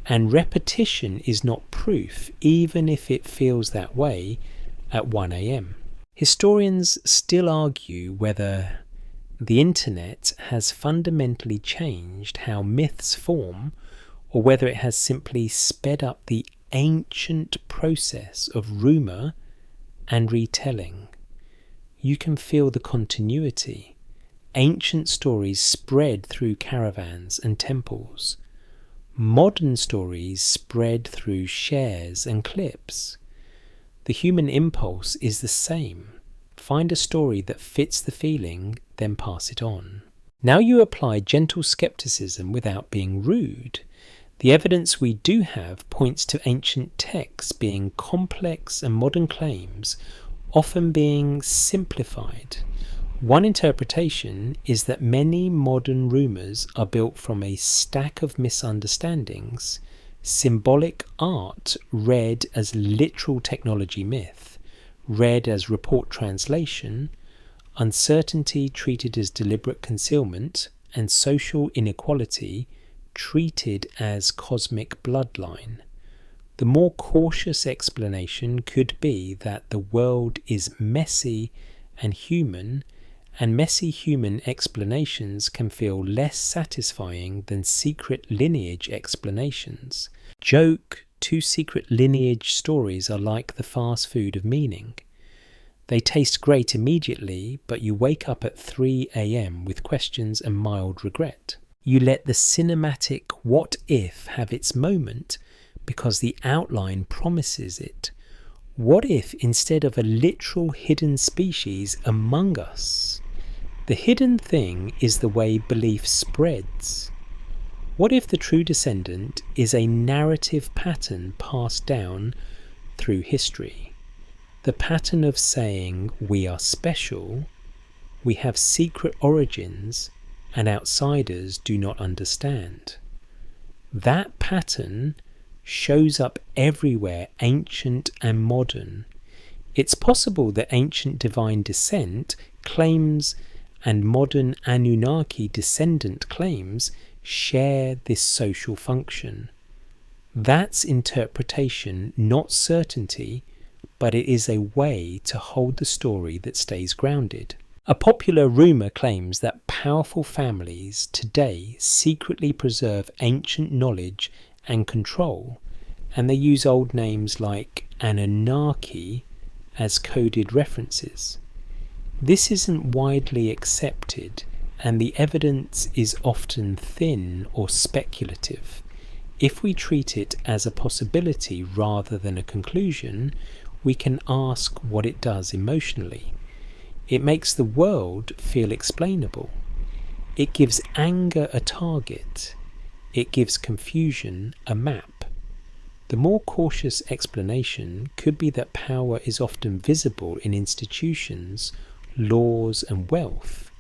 and repetition is not proof, even if it feels that way at 1 a.m. Historians still argue whether the internet has fundamentally changed how myths form, or whether it has simply sped up the ancient process of rumour and retelling. You can feel the continuity. Ancient stories spread through caravans and temples. Modern stories spread through shares and clips. The human impulse is the same. Find a story that fits the feeling, then pass it on. Now you apply gentle skepticism without being rude. The evidence we do have points to ancient texts being complex and modern claims often being simplified. One interpretation is that many modern rumours are built from a stack of misunderstandings, symbolic art read as literal technology myth, read as report translation, uncertainty treated as deliberate concealment, and social inequality treated as cosmic bloodline. The more cautious explanation could be that the world is messy and human, and messy human explanations can feel less satisfying than secret lineage explanations. Joke, 2 secret lineage stories are like the fast food of meaning. They taste great immediately, but you wake up at 3 a.m. with questions and mild regret. You let the cinematic what if have its moment because the outline promises it. What if instead of a literal hidden species among us, the hidden thing is the way belief spreads? What if the true descendant is a narrative pattern passed down through history? The pattern of saying we are special, we have secret origins, and outsiders do not understand. That pattern shows up everywhere, ancient and modern. It's possible that ancient divine descent claims and modern Anunnaki descendant claims share this social function. That's interpretation, not certainty, but it is a way to hold the story that stays grounded. A popular rumour claims that powerful families today secretly preserve ancient knowledge and control, and they use old names like Anunnaki as coded references. This isn't widely accepted, and the evidence is often thin or speculative. If we treat it as a possibility rather than a conclusion, we can ask what it does emotionally. It makes the world feel explainable. It gives anger a target. It gives confusion a map. The more cautious explanation could be that power is often visible in institutions, laws, and wealth,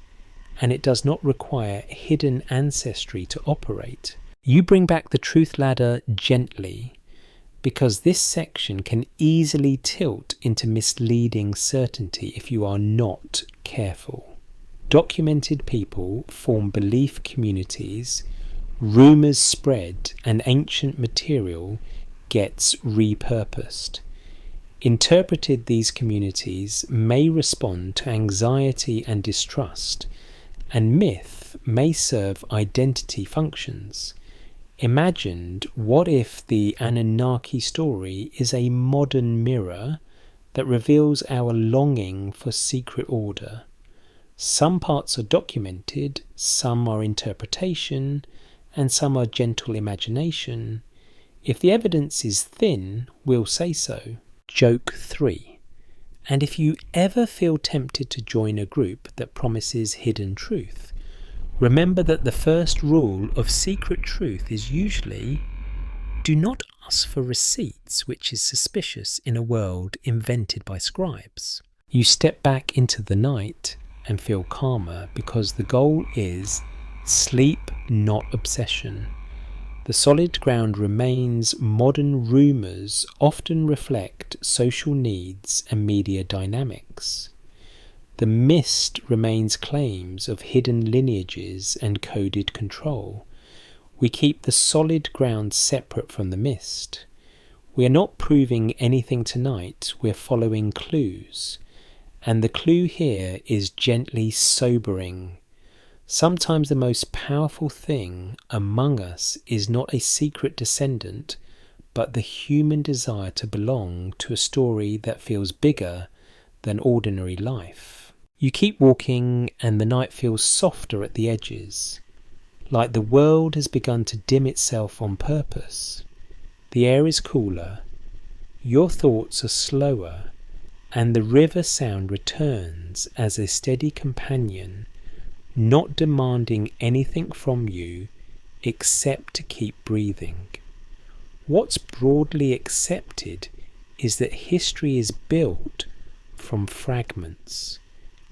and it does not require hidden ancestry to operate. You bring back the truth ladder gently, because this section can easily tilt into misleading certainty if you are not careful. Documented people form belief communities Rumours spread and ancient material gets repurposed. Interpreted, these communities may respond to anxiety and distrust, and myth may serve identity functions. Imagined, what if the Anunnaki story is a modern mirror that reveals our longing for secret order? Some parts are documented, some are interpretation, and some are gentle imagination. If the evidence is thin, we'll say so. Joke 3. And if you ever feel tempted to join a group that promises hidden truth, remember that the first rule of secret truth is usually, do not ask for receipts, which is suspicious in a world invented by scribes. You step back into the night and feel calmer because the goal is sleep, not obsession. The solid ground remains. Modern rumours often reflect social needs and media dynamics. The mist remains claims of hidden lineages and coded control. We keep the solid ground separate from the mist. We are not proving anything tonight, we're following clues. And the clue here is gently sobering. Sometimes the most powerful thing among us is not a secret descendant, but the human desire to belong to a story that feels bigger than ordinary life. You keep walking and the night feels softer at the edges, like the world has begun to dim itself on purpose. The air is cooler, your thoughts are slower, and the river sound returns as a steady companion, not demanding anything from you except to keep breathing. What's broadly accepted is that history is built from fragments,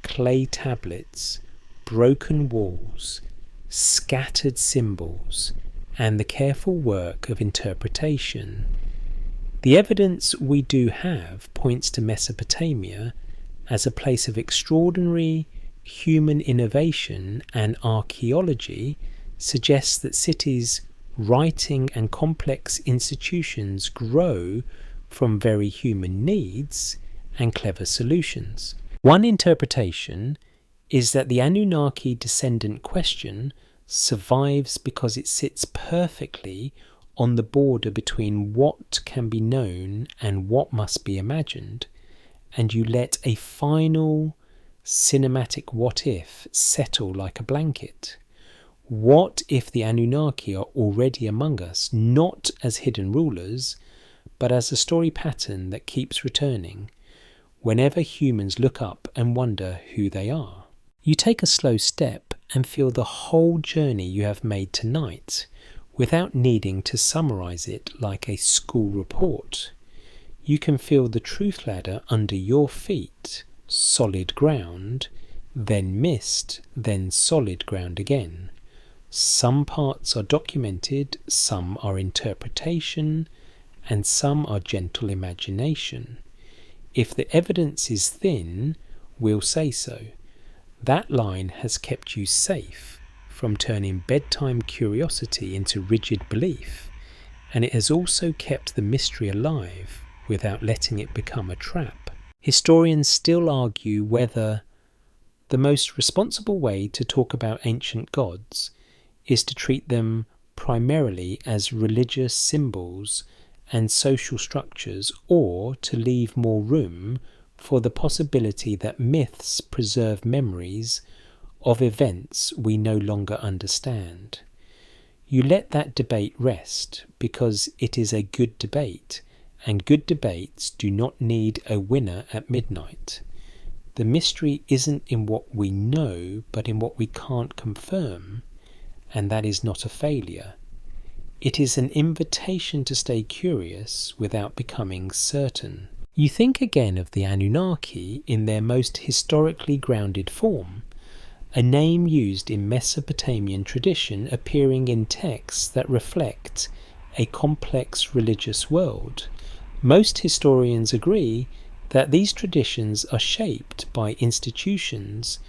clay tablets, broken walls, scattered symbols, and the careful work of interpretation. The evidence we do have points to Mesopotamia as a place of extraordinary human innovation, and archaeology suggests that cities, writing, and complex institutions grow from very human needs and clever solutions. One interpretation is that the Anunnaki descendant question survives because it sits perfectly on the border between what can be known and what must be imagined, and you let a final cinematic what if settle like a blanket. What if the Anunnaki are already among us, not as hidden rulers, but as a story pattern that keeps returning whenever humans look up and wonder who they are? You take a slow step and feel the whole journey you have made tonight without needing to summarize it like a school report. You can feel the truth ladder under your feet, solid ground, then mist, then solid ground again. Some parts are documented, some are interpretation, and some are gentle imagination. If the evidence is thin, we'll say so. That line has kept you safe from turning bedtime curiosity into rigid belief, and it has also kept the mystery alive without letting it become a trap. Historians still argue whether the most responsible way to talk about ancient gods is to treat them primarily as religious symbols and social structures, or to leave more room for the possibility that myths preserve memories of events we no longer understand. You let that debate rest because it is a good debate, and good debates do not need a winner at midnight. The mystery isn't in what we know, but in what we can't confirm, and that is not a failure. It is an invitation to stay curious without becoming certain. You think again of the Anunnaki in their most historically grounded form, a name used in Mesopotamian tradition appearing in texts that reflect a complex religious world. Most historians agree that these traditions are shaped by institutions,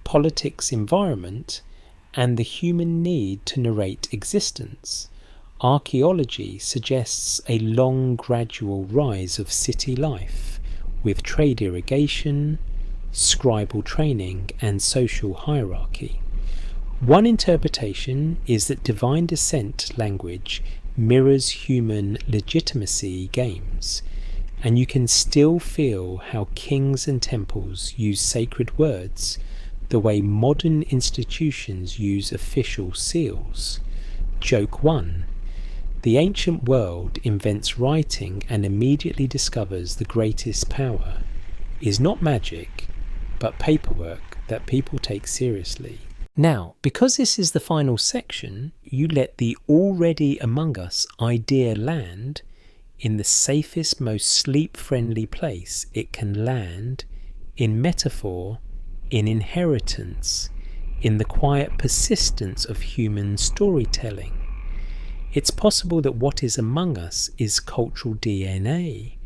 politics, environment, and the human need to narrate existence. Archaeology suggests a long gradual rise of city life, with trade irrigation, scribal training, and social hierarchy. One interpretation is that divine descent language mirrors human legitimacy games, and you can still feel how kings and temples use sacred words the way modern institutions use official seals. Joke 1. The ancient world invents writing and immediately discovers the greatest power is not magic, but paperwork that people take seriously. Now, because this is the final section, you let the already among us idea land in the safest, most sleep-friendly place it can land, in metaphor, in inheritance, in the quiet persistence of human storytelling. It's possible that what is among us is cultural DNA,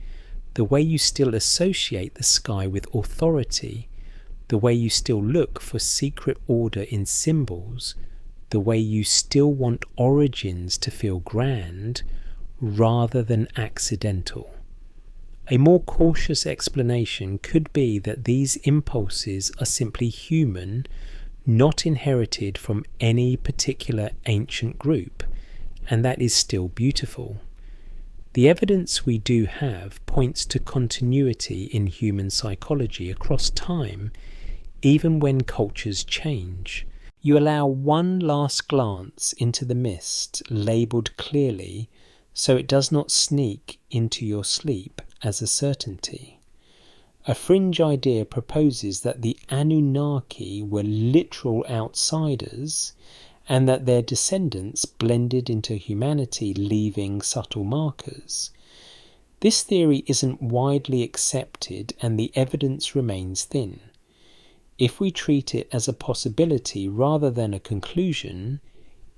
the way you still associate the sky with authority, the way you still look for secret order in symbols, the way you still want origins to feel grand rather than accidental. A more cautious explanation could be that these impulses are simply human, not inherited from any particular ancient group, and that is still beautiful. The evidence we do have points to continuity in human psychology across time, even when cultures change. You allow one last glance into the mist, labelled clearly, so it does not sneak into your sleep as a certainty. A fringe idea proposes that the Anunnaki were literal outsiders, and that their descendants blended into humanity, leaving subtle markers. This theory isn't widely accepted, and the evidence remains thin. If we treat it as a possibility rather than a conclusion,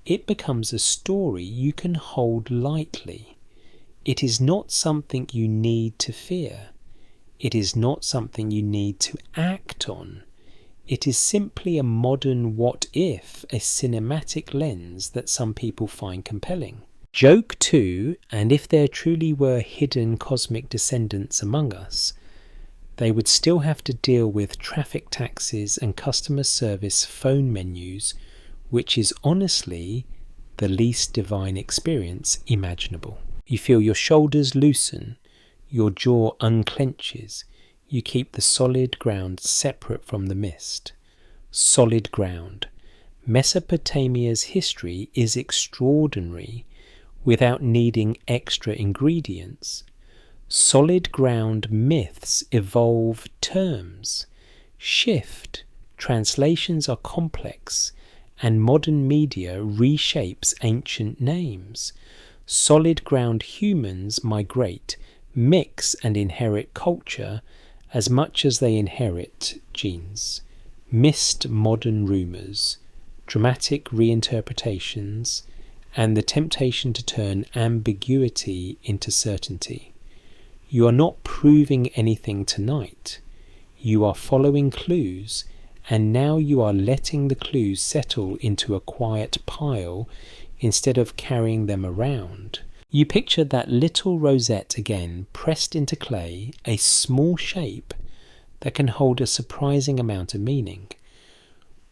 it becomes a story you can hold lightly. It is not something you need to fear. It is not something you need to act on. It is simply a modern what if, a cinematic lens that some people find compelling. Joke 2, and if there truly were hidden cosmic descendants among us, they would still have to deal with traffic taxes and customer service phone menus, which is honestly the least divine experience imaginable. You feel your shoulders loosen, your jaw unclenches, you keep the solid ground separate from the mist. Solid ground. Mesopotamia's history is extraordinary without needing extra ingredients. Solid ground myths evolve terms, shift, translations are complex, and modern media reshapes ancient names. Solid ground humans migrate, mix and inherit culture as much as they inherit genes. Missed modern rumours, dramatic reinterpretations, and the temptation to turn ambiguity into certainty. You are not proving anything tonight. You are following clues, and now you are letting the clues settle into a quiet pile instead of carrying them around. You picture that little rosette again, pressed into clay, a small shape that can hold a surprising amount of meaning.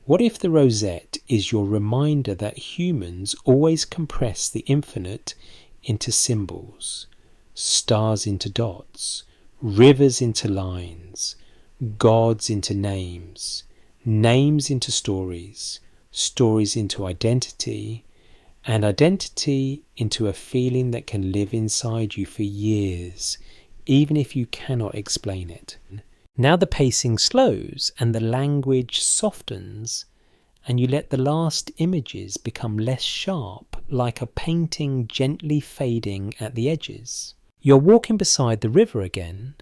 What if the rosette is your reminder that humans always compress the infinite into symbols? Stars into dots, rivers into lines, gods into names, names into stories, stories into identity, and identity into a feeling that can live inside you for years, even if you cannot explain it. Now the pacing slows and the language softens, and you let the last images become less sharp, like a painting gently fading at the edges. You're walking beside the river again,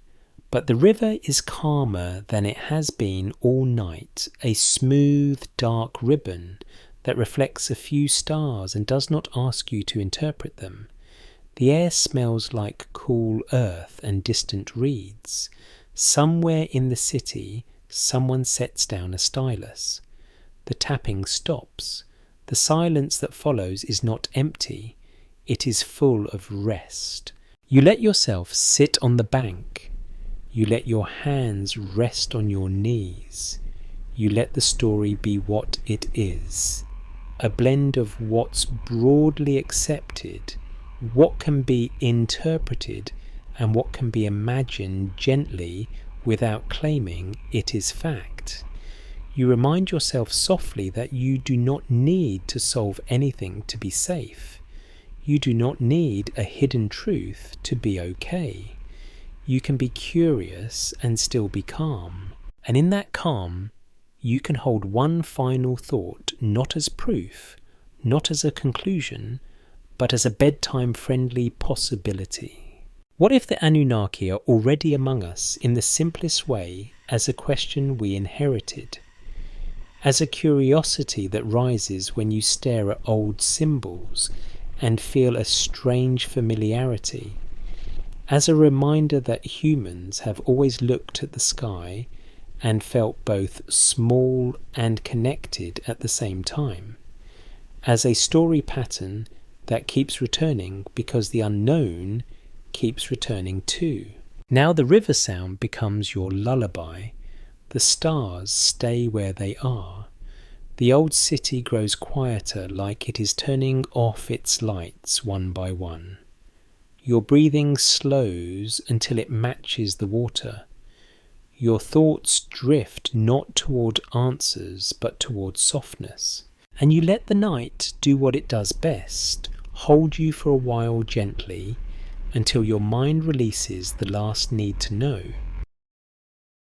but the river is calmer than it has been all night, a smooth, dark ribbon that reflects a few stars and does not ask you to interpret them. The air smells like cool earth and distant reeds. Somewhere in the city, someone sets down a stylus. The tapping stops. The silence that follows is not empty, it is full of rest. You let yourself sit on the bank. You let your hands rest on your knees. You let the story be what it is. A blend of what's broadly accepted, what can be interpreted, and what can be imagined gently without claiming it is fact. You remind yourself softly that you do not need to solve anything to be safe. You do not need a hidden truth to be okay. You can be curious and still be calm. And in that calm, you can hold one final thought, not as proof, not as a conclusion, but as a bedtime-friendly possibility. What if the Anunnaki are already among us in the simplest way as a question we inherited? As a curiosity that rises when you stare at old symbols and feel a strange familiarity? As a reminder that humans have always looked at the sky and felt both small and connected at the same time, as a story pattern that keeps returning because the unknown keeps returning too. Now the river sound becomes your lullaby. The stars stay where they are. The old city grows quieter, like it is turning off its lights one by one. Your breathing slows until it matches the water. Your thoughts drift not toward answers, but toward softness. And you let the night do what it does best, hold you for a while gently, until your mind releases the last need to know.